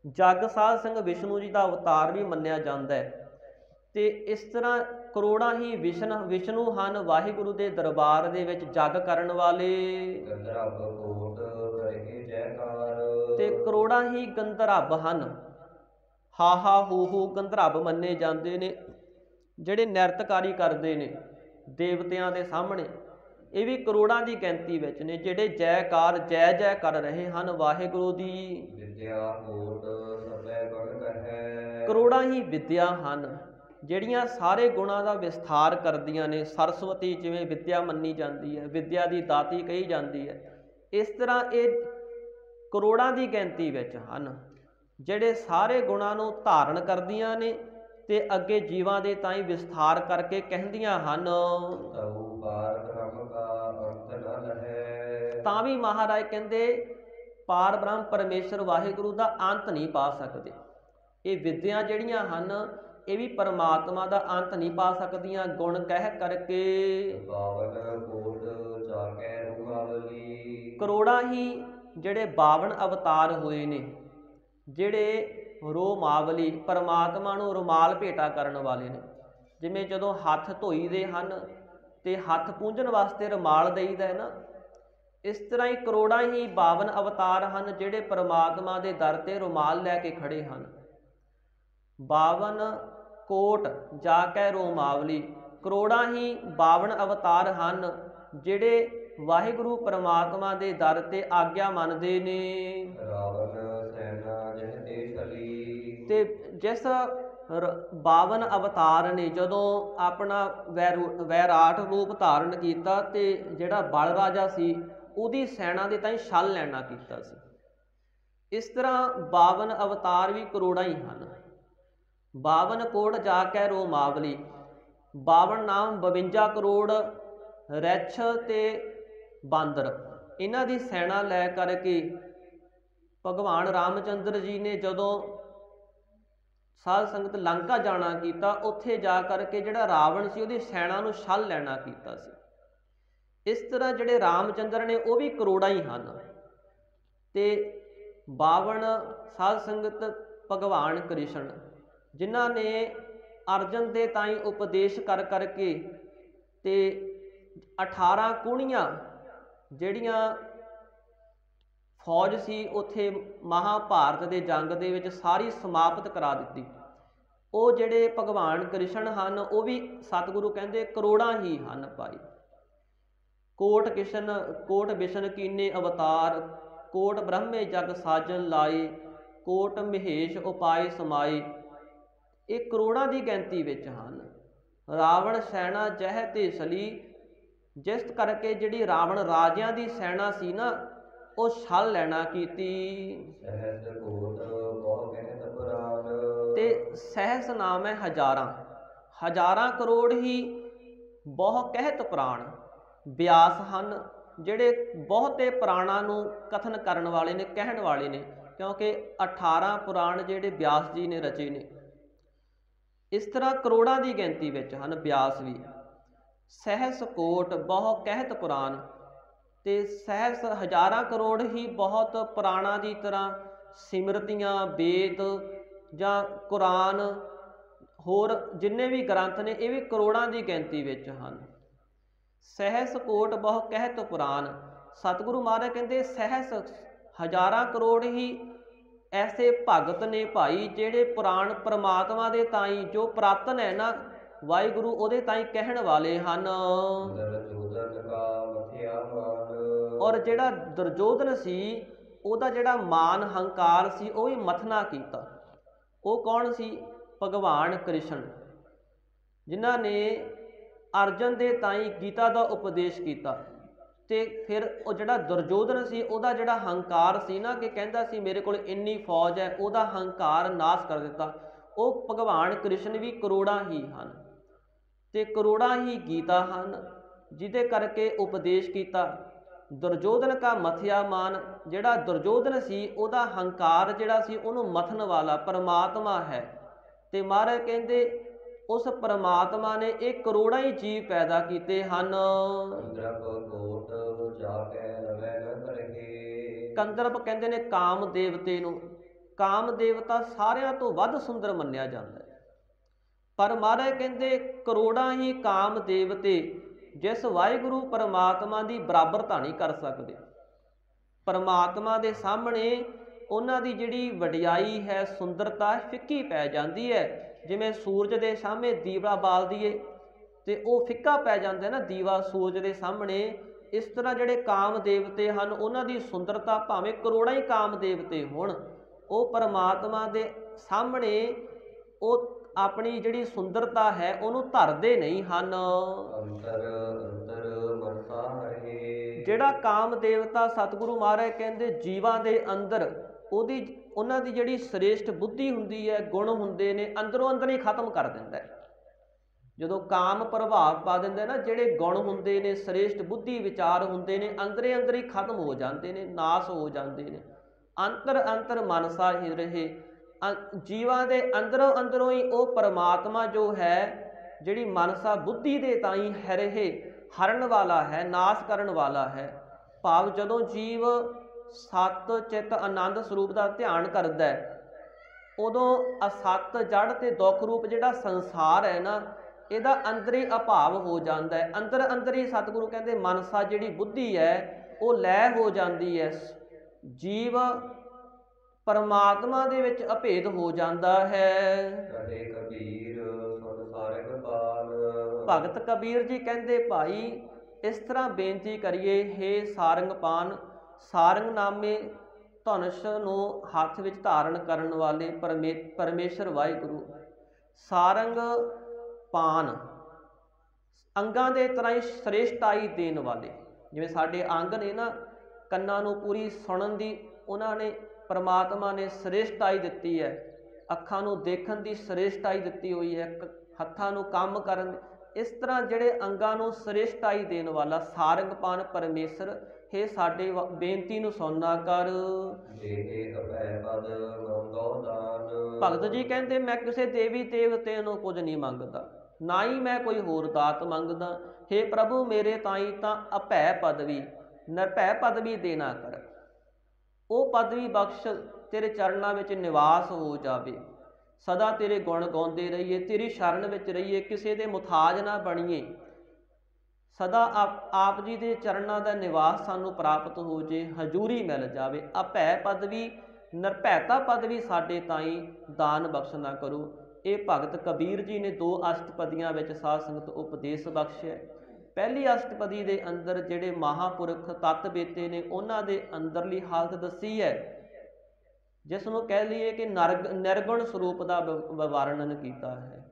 ਜੱਗ ਸਾਧ ਸੰਗ ਵਿਸ਼ਨੂੰ ਜੀ ਦਾ ਅਵਤਾਰ ਵੀ ਮੰਨਿਆ ਜਾਂਦਾ ਹੈ, ਤੇ ਇਸ ਤਰ੍ਹਾਂ ਕਰੋੜਾਂ ਹੀ ਵਿਸ਼ਨੂੰ ਹਨ ਵਾਹਿਗੁਰੂ ਦੇ ਦਰਬਾਰ ਦੇ ਵਿੱਚ ਜੱਗ ਕਰਨ ਵਾਲੇ। ਗੰਧਰਵ ਕੋਟ ਕਰੇ ਜੈਕਾਰ। ਤੇ ਕਰੋੜਾਂ ਹੀ ਗੰਧਰਵ ਹਨ, ਹਾ ਹਾ ਹੂ ਹੂ ਗੰਧਰਵ ਮੰਨੇ ਜਾਂਦੇ ਨੇ, ਜਿਹੜੇ ਨਿਰਤਕਾਰੀ ਕਰਦੇ ਨੇ ਦੇਵਤਿਆਂ ਦੇ ਸਾਹਮਣੇ। ਇਹ ਵੀ ਕਰੋੜਾਂ ਦੀ ਗਿਣਤੀ ਵਿੱਚ ਨੇ, ਜਿਹੜੇ ਜੈਕਾਰ ਜੈ ਜੈ ਕਰ ਰਹੇ ਹਨ ਵਾਹਿਗੁਰੂ ਦੀ। ਵਿਦਿਆ ਕੋਟ ਸਭੈ ਗੁਣ ਕਹੈ। ਕਰੋੜਾਂ ਹੀ ਵਿਦਿਆ ਹਨ, ਜਿਹੜੀਆਂ ਸਾਰੇ ਗੁਣਾਂ ਦਾ ਵਿਸਥਾਰ ਕਰਦੀਆਂ ਨੇ। ਸਰਸਵਤੀ ਜਿਵੇਂ ਵਿਦਿਆ ਮੰਨੀ ਜਾਂਦੀ ਹੈ, ਵਿਦਿਆ ਦੀ ਦਾਤੀ ਕਹੀ ਜਾਂਦੀ ਹੈ, ਇਸ ਤਰ੍ਹਾਂ ਇਹ ਕਰੋੜਾਂ ਦੀ ਗਿਣਤੀ ਵਿੱਚ ਹਨ, ਜਿਹੜੇ ਸਾਰੇ ਗੁਣਾਂ ਨੂੰ ਧਾਰਨ ਕਰਦੀਆਂ ਨੇ ਤੇ ਅੱਗੇ ਜੀਵਾਂ ਦੇ ਤਾਈਂ ਵਿਸਥਾਰ ਕਰਕੇ ਕਹਿੰਦੀਆਂ ਹਨ। ਤਉ ਪਾਰ ਬ੍ਰਹਮ ਕਾ ਅੰਤ ਨ ਲਹੈ। ਤਾਂ ਵੀ ਮਹਾਰਾਜ ਕਹਿੰਦੇ ਪਾਰ ਬ੍ਰਹਮ ਪਰਮੇਸ਼ਰ ਵਾਹਿਗੁਰੂ ਦਾ ਅੰਤ ਨਹੀਂ ਪਾ ਸਕਦੇ। ਇਹ ਵਿਦਿਆ ਜਿਹੜੀਆਂ ਹਨ ਇਹ ਵੀ ਪਰਮਾਤਮਾ ਦਾ ਅੰਤ ਨਹੀਂ ਪਾ ਸਕਦੀਆਂ, ਗੁਣ ਕਹਿ ਕਰਕੇ। ਬਾਵਨ ਕੋਟ ਜਾਕੇ ਰੁਮਾਵਲੀ। ਕਰੋੜਾਂ ਹੀ ਜਿਹੜੇ 52 ਅਵਤਾਰ ਹੋਏ ਨੇ, ਜਿਹੜੇ ਰੋਮਾਵਲੀ ਪਰਮਾਤਮਾ ਨੂੰ ਰੁਮਾਲ ਭੇਟਾ ਕਰਨ ਵਾਲੇ ਨੇ। ਜਿਵੇਂ ਜਦੋਂ ਹੱਥ ਧੋਈਦੇ ਹਨ ਤੇ ਹੱਥ ਪੂੰਝਣ ਵਾਸਤੇ ਰੁਮਾਲ ਦੇਈਦਾ ਹੈ ਨਾ, ਇਸ ਤਰ੍ਹਾਂ ਹੀ ਕਰੋੜਾਂ ਹੀ 52 ਅਵਤਾਰ ਹਨ ਜਿਹੜੇ ਪਰਮਾਤਮਾ ਦੇ ਦਰ ਤੇ ਰੁਮਾਲ ਲੈ ਕੇ ਖੜੇ ਹਨ। 52 ਕੋਟ ਜਾ ਕੇ ਰੋਮਾਵਲੀ। ਕਰੋੜਾਂ ਹੀ 52 ਅਵਤਾਰ ਹਨ ਜਿਹੜੇ ਵਾਹਿਗੁਰੂ ਪਰਮਾਤਮਾ ਦੇ ਦਰ ਤੇ ਆਗਿਆ ਮੰਨਦੇ ਨੇ। ਰਾਵਣ ਸੈਨਾ ਜਿਹ ਤੇ ਛਲੀ। ਤੇ ਜਿਸ 52 ਅਵਤਾਰ ਨੇ ਜਦੋਂ ਆਪਣਾ ਵੈਰਾਟ ਰੂਪ ਧਾਰਨ ਕੀਤਾ ਤੇ ਜਿਹੜਾ ਬਲ ਰਾਜਾ ਸੀ ਉਹਦੀ ਸੈਨਾ ਦੇ ਤਾਈਂ ਛਲ ਲੈਣਾ ਕੀਤਾ ਸੀ। ਇਸ ਤਰ੍ਹਾਂ 52 ਅਵਤਾਰ ਵੀ ਕਰੋੜਾਂ ਹੀ ਹਨ। 52 ਕੋਟ ਜਾ ਕੇ ਰੋਮਾਵਲੀ। 52 ਨਾਮ 52 ਕਰੋੜ ਰਿੱਛ ਤੇ ਬਾਂਦਰ, ਇਹਨਾਂ ਦੀ ਸੈਨਾ ਲੈ ਕਰਕੇ ਭਗਵਾਨ ਰਾਮਚੰਦਰ ਜੀ ਨੇ ਜਦੋਂ ਸਾਧ ਸੰਗਤ ਲੰਕਾ ਜਾਣਾ ਕੀਤਾ, ਉੱਥੇ ਜਾ ਕਰਕੇ ਜਿਹੜਾ ਰਾਵਣ ਸੀ ਉਹਦੀ ਸੈਨਾ ਨੂੰ ਛਲ ਲੈਣਾ ਕੀਤਾ ਸੀ। ਇਸ ਤਰ੍ਹਾਂ ਜਿਹੜੇ ਰਾਮਚੰਦਰ ਨੇ ਉਹ ਵੀ ਕਰੋੜਾਂ ਹੀ ਹਨ। ਤੇ 52 ਸਾਧ ਸੰਗਤ ਭਗਵਾਨ ਕ੍ਰਿਸ਼ਨ, ਜਿਨ੍ਹਾਂ ਨੇ ਅਰਜਨ ਦੇ ਤਾਈਂ ਉਪਦੇਸ਼ ਕਰ ਕਰਕੇ ਤੇ 18 ਕੂਣੀਆਂ ਜਿਹੜੀਆਂ ਫੌਜ ਸੀ ਉੱਥੇ ਮਹਾਭਾਰਤ ਦੇ ਜੰਗ ਦੇ ਵਿੱਚ ਸਾਰੀ ਸਮਾਪਤ ਕਰਾ ਦਿੱਤੀ। ਉਹ ਜਿਹੜੇ ਭਗਵਾਨ ਕ੍ਰਿਸ਼ਨ ਹਨ ਉਹ ਵੀ ਸਤਿਗੁਰੂ ਕਹਿੰਦੇ ਕਰੋੜਾਂ ਹੀ ਹਨ ਭਾਈ। ਕੋਟ ਵਿਸ਼ਨ ਕੀਨੇ ਅਵਤਾਰ, ਕੋਟ ਬ੍ਰਹਮੇ ਜਗ ਸਾਜਨ ਲਾਏ, ਕੋਟ ਮਹੇਸ਼ ਉਪਾਏ ਸਮਾਏ। ਇਹ ਕਰੋੜਾਂ ਦੀ ਗਿਣਤੀ ਵਿੱਚ ਹਨ। ਰਾਵਣ ਸੈਨਾ ਜਹ ਤੇ ਛਲੀ, ਜਿਸ ਕਰਕੇ ਜਿਹੜੀ ਰਾਵਣ ਰਾਜਿਆਂ ਦੀ ਸੈਨਾ ਸੀ ਨਾ ਉਹ ਛਲ ਲੈਣਾ ਕੀਤੀ। ਸਹਿਸ ਕੋਟ ਬਹੁ ਕਹਿਤ ਪੁਰਾਨ। ਤੇ ਸਹਿਸ ਨਾਮ ਹੈ ਹਜ਼ਾਰਾਂ, ਹਜ਼ਾਰਾਂ ਕਰੋੜ ਹੀ ਬਹੁ ਕਹਿਤ ਪੁਰਾਣ। ਬਿਆਸ ਹਨ ਜਿਹੜੇ ਬਹੁਤੇ ਪੁਰਾਣਾਂ ਨੂੰ ਕਥਨ ਕਰਨ ਵਾਲੇ ਨੇ, ਕਹਿਣ ਵਾਲੇ ਨੇ, ਕਿਉਂਕਿ 18 ਪੁਰਾਣ ਜਿਹੜੇ ਬਿਆਸ ਜੀ ਨੇ ਰਚੇ ਨੇ। ਇਸ ਤਰ੍ਹਾਂ ਕਰੋੜਾਂ ਦੀ ਗਿਣਤੀ ਵਿੱਚ ਹਨ ਬਿਆਸ ਵੀ। ਸਹਿਸ ਕੋਟ ਬਹੁ ਕਹਿਤ ਪੁਰਾਨ। ਤੇ ਸਹਿਸ ਹਜ਼ਾਰਾਂ ਕਰੋੜ ਹੀ ਬਹੁਤ ਪੁਰਾਣਾਂ ਦੀ ਤਰ੍ਹਾਂ ਸਿਮਰਤੀਆਂ, ਵੇਦ ਜਾਂ ਕੁਰਾਨ, ਹੋਰ ਜਿੰਨੇ ਵੀ ਗ੍ਰੰਥ ਨੇ ਇਹ ਵੀ ਕਰੋੜਾਂ ਦੀ ਗਿਣਤੀ ਵਿੱਚ ਹਨ। ਸਹਿਸ ਕੋਟ ਬਹੁ ਕਹਿਤ ਪੁਰਾਨ। ਸਤਿਗੁਰੂ ਮਹਾਰਾਜ ਕਹਿੰਦੇ ਸਹਿਸ ਹਜ਼ਾਰਾਂ ਕਰੋੜ ਹੀ ਐਸੇ ਭਗਤ ਨੇ ਭਾਈ ਜਿਹੜੇ ਪੁਰਾਣ ਪਰਮਾਤਮਾ ਦੇ ਤਾਈਂ ਜੋ ਪ੍ਰਾਤਨ ਹੈ ਨਾ ਵਾਹਿਗੁਰੂ ਉਹਦੇ ਤਾਈਂ ਕਹਿਣ ਵਾਲੇ ਹਨ। ਔਰ ਜਿਹੜਾ ਦੁਰਯੋਧਨ ਸੀ ਉਹਦਾ ਜਿਹੜਾ ਮਾਨ ਹੰਕਾਰ ਸੀ ਉਹ ਵੀ ਮਥਨਾ ਕੀਤਾ। ਉਹ ਕੌਣ ਸੀ? ਭਗਵਾਨ ਕ੍ਰਿਸ਼ਨ, ਜਿਨ੍ਹਾਂ ਨੇ ਅਰਜਨ ਦੇ ਤਾਈਂ ਗੀਤਾ ਦਾ ਉਪਦੇਸ਼ ਕੀਤਾ। ਤੇ ਫਿਰ ਉਹ ਜਿਹੜਾ ਦੁਰਯੋਧਨ ਸੀ ਉਹਦਾ ਜਿਹੜਾ ਹੰਕਾਰ ਸੀ ਨਾ ਕਿ ਕਹਿੰਦਾ ਸੀ ਮੇਰੇ ਕੋਲ ਇੰਨੀ ਫੌਜ ਹੈ, ਉਹਦਾ ਹੰਕਾਰ ਨਾਸ਼ ਕਰ ਦਿੱਤਾ। ਉਹ ਭਗਵਾਨ ਕ੍ਰਿਸ਼ਨ ਵੀ ਕਰੋੜਾਂ ਹੀ ਹਨ ਤੇ ਕਰੋੜਾਂ ਹੀ ਗੀਤਾ ਹਨ ਜਿਹਦੇ ਕਰਕੇ ਉਪਦੇਸ਼ ਕੀਤਾ। ਦੁਰਯੋਧਨ ਕਾ ਮਥਿਆ ਮਾਨ, ਜਿਹੜਾ ਦੁਰਯੋਧਨ ਸੀ ਉਹਦਾ ਹੰਕਾਰ ਜਿਹੜਾ ਸੀ ਉਹਨੂੰ ਮਥਨ ਵਾਲਾ ਪਰਮਾਤਮਾ ਹੈ। ਤੇ ਮਹਾਰਾਜ ਕਹਿੰਦੇ ਉਸ ਪਰਮਾਤਮਾ ਨੇ ਇਹ ਕਰੋੜਾਂ ਹੀ ਜੀਵ ਪੈਦਾ ਕੀਤੇ ਹਨ। ਕੰਦਰਪ ਕਹਿੰਦੇ ਨੇ ਕਾਮ ਦੇਵਤੇ ਨੂੰ। ਕਾਮ ਦੇਵਤਾ ਸਾਰਿਆਂ ਤੋਂ ਵੱਧ ਸੁੰਦਰ ਮੰਨਿਆ ਜਾਂਦਾ ਹੈ, ਪਰ ਮਹਾਰਾਜ ਕਹਿੰਦੇ ਕਰੋੜਾਂ ਹੀ ਕਾਮ ਦੇਵਤੇ ਜਿਸ ਵਾਹਿਗੁਰੂ ਪਰਮਾਤਮਾ ਦੀ ਬਰਾਬਰਤਾ ਨਹੀਂ ਕਰ ਸਕਦੇ। ਪਰਮਾਤਮਾ ਦੇ ਸਾਹਮਣੇ ਉਹਨਾਂ ਦੀ ਜਿਹੜੀ ਵਡਿਆਈ ਹੈ, ਸੁੰਦਰਤਾ ਫਿੱਕੀ ਪੈ ਜਾਂਦੀ ਹੈ। ਜਿਵੇਂ ਸੂਰਜ ਦੇ ਸਾਹਮਣੇ ਦੀਵਾ ਬਾਲ ਦਈਏ ਤੇ ਉਹ ਫਿੱਕਾ ਪੈ ਜਾਂਦਾ ਨਾ ਦੀਵਾ ਸੂਰਜ ਦੇ ਸਾਹਮਣੇ। ਇਸ ਤਰ੍ਹਾਂ ਜਿਹੜੇ ਕਾਮ ਦੇਵਤੇ ਹਨ ਉਹਨਾਂ ਦੀ ਸੁੰਦਰਤਾ ਭਾਵੇਂ ਕਰੋੜਾਂ ਹੀ ਕਾਮ ਦੇਵਤੇ ਹੋਣ, ਉਹ ਪਰਮਾਤਮਾ ਦੇ ਸਾਹਮਣੇ ਉਹ ਆਪਣੀ ਜਿਹੜੀ ਸੁੰਦਰਤਾ ਹੈ ਉਹਨੂੰ ਧਰਦੇ ਨਹੀਂ ਹਨ। ਜਿਹੜਾ ਕਾਮ ਦੇਵਤਾ ਸਤਿਗੁਰੂ ਮਹਾਰਾਜ ਕਹਿੰਦੇ ਜੀਵਾਂ ਦੇ ਅੰਦਰ ਉਹਨਾਂ ਦੀ ਜਿਹੜੀ ਸ੍ਰੇਸ਼ਟ ਬੁੱਧੀ ਹੁੰਦੀ ਹੈ, ਗੁਣ ਹੁੰਦੇ ਨੇ, ਅੰਦਰੋਂ ਅੰਦਰ ਹੀ ਖਤਮ ਕਰ ਦਿੰਦਾ ਹੈ। ਜਦੋਂ ਕਾਮ ਪ੍ਰਭਾਵ ਪਾ ਦਿੰਦਾ ਨਾ, ਜਿਹੜੇ ਗੁਣ ਹੁੰਦੇ ਨੇ, ਸ੍ਰੇਸ਼ਟ ਬੁੱਧੀ ਵਿਚਾਰ ਹੁੰਦੇ ਨੇ, ਅੰਦਰੇ ਅੰਦਰ ਹੀ ਖਤਮ ਹੋ ਜਾਂਦੇ ਨੇ, ਨਾਸ ਹੋ ਜਾਂਦੇ ਨੇ। ਅੰਤਰ ਅੰਤਰ ਮਨਸਾ ਹੀ ਰਹੇ, ਜੀਵਾਂ ਦੇ ਅੰਦਰੋਂ ਅੰਦਰੋਂ ਹੀ ਉਹ ਪਰਮਾਤਮਾ ਜੋ ਹੈ ਜਿਹੜੀ ਮਨਸਾ ਬੁੱਧੀ ਦੇ ਤਾਈਂ ਹੈ ਰਹੇ, ਹਰਨ ਵਾਲਾ ਹੈ, ਨਾਸ ਕਰਨ ਵਾਲਾ ਹੈ। ਭਾਵ ਜਦੋਂ ਜੀਵ ਸਤ ਚਿੱਤ ਆਨੰਦ ਸਰੂਪ ਦਾ ਧਿਆਨ ਕਰਦਾ ਹੈ, ਉਦੋਂ ਅਸਤ ਜੜ ਤੇ ਦੁੱਖ ਰੂਪ ਜਿਹੜਾ ਸੰਸਾਰ ਹੈ ਨਾ, ਇਹਦਾ ਅੰਦਰ ਹੀ ਅਭਾਵ ਹੋ ਜਾਂਦਾ ਹੈ। ਅੰਦਰ ਅੰਦਰ ਹੀ ਸਤਿਗੁਰੂ ਕਹਿੰਦੇ ਮਨਸਾ ਜਿਹੜੀ ਬੁੱਧੀ ਹੈ ਉਹ ਲੈ ਹੋ ਜਾਂਦੀ ਹੈ। ਜੀਵ ਪਰਮਾਤਮਾ ਦੇ ਵਿੱਚ ਅਭੇਦ ਹੋ ਜਾਂਦਾ ਹੈ। ਭਗਤ ਕਬੀਰ ਜੀ ਕਹਿੰਦੇ ਭਾਈ ਇਸ ਤਰ੍ਹਾਂ ਬੇਨਤੀ ਕਰੀਏ, ਹੇ ਸਾਰੰਗਪਾਨ, ਸਾਰੰਗ ਨਾਮੇ ਧਨੁਸ਼ ਨੂੰ ਹੱਥ ਵਿੱਚ ਧਾਰਨ ਕਰਨ ਵਾਲੇ ਪਰਮੇਸ਼ਰ ਵਾਹਿਗੁਰੂ। ਸਾਰੰਗ ਪਾਨ ਅੰਗਾਂ ਦੇ ਤਰ੍ਹਾਂ ਹੀ ਸ੍ਰੇਸ਼ਟਾਈ ਦੇਣ ਵਾਲੇ। ਜਿਵੇਂ ਸਾਡੇ ਅੰਗ ਨੇ ਨਾ, ਕੰਨਾਂ ਨੂੰ ਪੂਰੀ ਸੁਣਨ ਦੀ ਉਹਨਾਂ ਨੇ ਪਰਮਾਤਮਾ ਨੇ ਸ੍ਰੇਸ਼ਟਾਈ ਦਿੱਤੀ ਹੈ, ਅੱਖਾਂ ਨੂੰ ਦੇਖਣ ਦੀ ਸ੍ਰੇਸ਼ਟਾਈ ਦਿੱਤੀ ਹੋਈ ਹੈ, ਹੱਥਾਂ ਨੂੰ ਕੰਮ ਕਰਨ। ਇਸ ਤਰ੍ਹਾਂ ਜਿਹੜੇ ਅੰਗਾਂ ਨੂੰ ਸ੍ਰੇਸ਼ਟਾਈ ਦੇਣ ਵਾਲਾ ਸਾਰੰਗਪਾਨ ਪਰਮੇਸ਼ਰ, ਹੇ ਸਾਡੇ ਬੇਨਤੀ ਨੂੰ ਸੁਣਨਾ ਕਰ। ਭਗਤ ਜੀ ਕਹਿੰਦੇ ਮੈਂ ਕਿਸੇ ਦੇਵੀ ਦੇਵਤੇ ਨੂੰ ਕੁਝ ਨਹੀਂ ਮੰਗਦਾ, ਨਾ ਹੀ ਮੈਂ ਕੋਈ ਹੋਰ ਦਾਤ ਮੰਗਦਾ। ਹੇ ਪ੍ਰਭੂ ਮੇਰੇ ਤਾਈਂ ਤਾਂ ਅਭੈ ਪਦਵੀ, ਨਿਰਭੈ ਪਦਵੀ ਦੇਣਾ ਕਰ। ਉਹ ਪਦਵੀ ਬਖਸ਼, ਤੇਰੇ ਚਰਨਾਂ ਵਿੱਚ ਨਿਵਾਸ ਹੋ ਜਾਵੇ। ਸਦਾ ਤੇਰੇ ਗੁਣ ਗਾਉਂਦੇ ਰਹੀਏ, ਤੇਰੀ ਸ਼ਰਨ ਵਿੱਚ ਰਹੀਏ, ਕਿਸੇ ਦੇ ਮੁਥਾਜ ਨਾ ਬਣੀਏ। ਸਦਾ ਆਪ ਜੀ ਦੇ ਚਰਨਾਂ ਦਾ ਨਿਵਾਸ ਸਾਨੂੰ ਪ੍ਰਾਪਤ ਹੋ ਜੇ, ਹਜ਼ੂਰੀ ਮਿਲ ਜਾਵੇ। ਅਭੈ ਪਦਵੀ, ਨਿਰਭੈਤਾ ਪਦਵੀ ਸਾਡੇ ਤਾਈਂ ਦਾਨ ਬਖਸ਼ਣਾ ਕਰੋ। ਇਹ ਭਗਤ ਕਬੀਰ ਜੀ ਨੇ 2 ਅਸ਼ਟਪਦੀਆਂ ਵਿੱਚ ਸਾਧ ਸੰਗਤ ਉਪਦੇਸ਼ ਬਖਸ਼ਿਆ। ਪਹਿਲੀ ਅਸ਼ਟਪਦੀ ਦੇ ਅੰਦਰ ਜਿਹੜੇ ਮਹਾਂਪੁਰਖ ਤੱਤ ਬੇਤੇ ਨੇ ਉਹਨਾਂ ਦੇ ਅੰਦਰਲੀ ਹਾਲਤ ਦੱਸੀ ਹੈ, ਜਿਸ ਨੂੰ ਕਹਿ ਲਈਏ ਕਿ ਨਿਰਗੁਣ ਸਰੂਪ ਦਾ ਵਰਣਨ ਕੀਤਾ ਹੈ।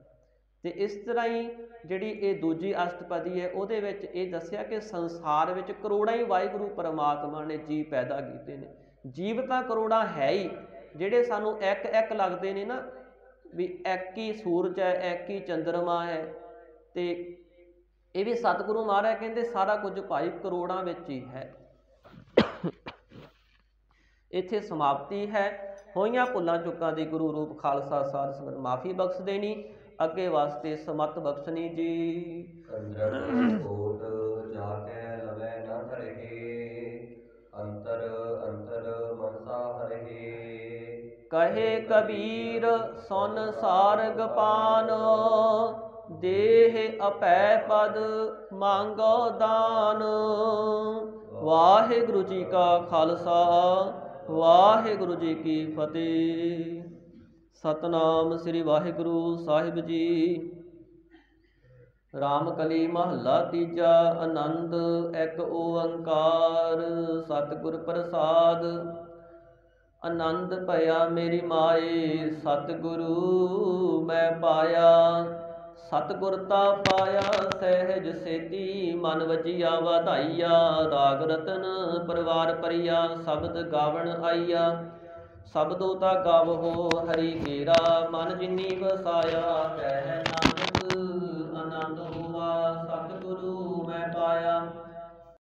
ਤੇ ਇਸ ਤਰ੍ਹਾਂ ਹੀ ਜਿਹੜੀ ਇਹ ਦੂਜੀ ਅਸ਼ਟਪਦੀ ਹੈ ਉਹਦੇ ਵਿੱਚ ਇਹ ਦੱਸਿਆ ਕਿ ਸੰਸਾਰ ਵਿੱਚ ਕਰੋੜਾਂ ਹੀ ਵਾਹਿਗੁਰੂ ਪਰਮਾਤਮਾ ਨੇ ਜੀਵ ਪੈਦਾ ਕੀਤੇ ਨੇ। ਜੀਵ ਤਾਂ ਕਰੋੜਾਂ ਹੈ ਹੀ, ਜਿਹੜੇ ਸਾਨੂੰ ਇੱਕ ਇੱਕ ਲੱਗਦੇ ਨੇ ਨਾ, ਵੀ ਇੱਕ ਹੀ ਸੂਰਜ ਹੈ, ਇੱਕ ਹੀ ਚੰਦਰਮਾ ਹੈ। ਤੇ ਇਹ ਵੀ ਸਤਿਗੁਰੂ ਮਹਾਰਾਜ ਕਹਿੰਦੇ ਸਾਰਾ ਕੁਝ ਭਾਈ ਕਰੋੜਾਂ ਵਿੱਚ ਹੀ ਹੈ। ਇੱਥੇ ਸਮਾਪਤੀ ਹੈ। ਹੋਈਆਂ ਭੁੱਲਾਂ ਚੁੱਕਾਂ ਦੀ ਗੁਰੂ ਰੂਪ ਖਾਲਸਾ ਸਾਧ ਸੰਗਤ ਮਾਫੀ ਬਖਸ਼ ਦੇਣੀ, ਅੱਗੇ ਵਾਸਤੇ ਸਮਤ ਬਖਸ਼ਣੀ ਜੀ। ਕਹੇ ਕਬੀਰ ਸੁਨ ਸਾਰਗ ਪਾਨ, ਦੇਹ ਅਭੈ ਪਦ ਮੰਗੋ ਦਾਨ। ਵਾਹਿਗੁਰੂ ਜੀ ਕਾ ਖਾਲਸਾ, ਵਾਹਿਗੁਰੂ ਜੀ ਕੀ ਫਤਿਹ। ਸਤਨਾਮ ਸ੍ਰੀ ਵਾਹਿਗੁਰੂ ਸਾਹਿਬ ਜੀ। ਰਾਮਕਲੀ ਮਹੱਲਾ ਤੀਜਾ। ਆਨੰਦ ਇੱਕ ਓੰਕਾਰ ਸਤਿਗੁਰ ਪ੍ਰਸਾਦ। ਆਨੰਦ ਭਇਆ ਮੇਰੀ ਮਾਏ, ਸਤਿਗੁਰੂ ਮੈਂ ਪਾਇਆ। ਸਤਿਗੁਰ ਤਾ ਪਾਇਆ ਸਹਿਜ ਸੇਤੀ, ਮਨ ਵਜੀਆ ਵਧਾਈਆ। ਰਾਗ ਰਤਨ ਪਰਿਵਾਰ ਪਰਿਆ, ਸ਼ਬਦ ਗਾਵਣ ਆਈਆ। ਸ਼ਬਦੋ ਤਾ ਗਾਵੋ ਹਰੀ ਕੇਰਾ, ਮਨ ਜਿਨੀ ਵਸਾਇਆ ਕਹਿ ਨਾ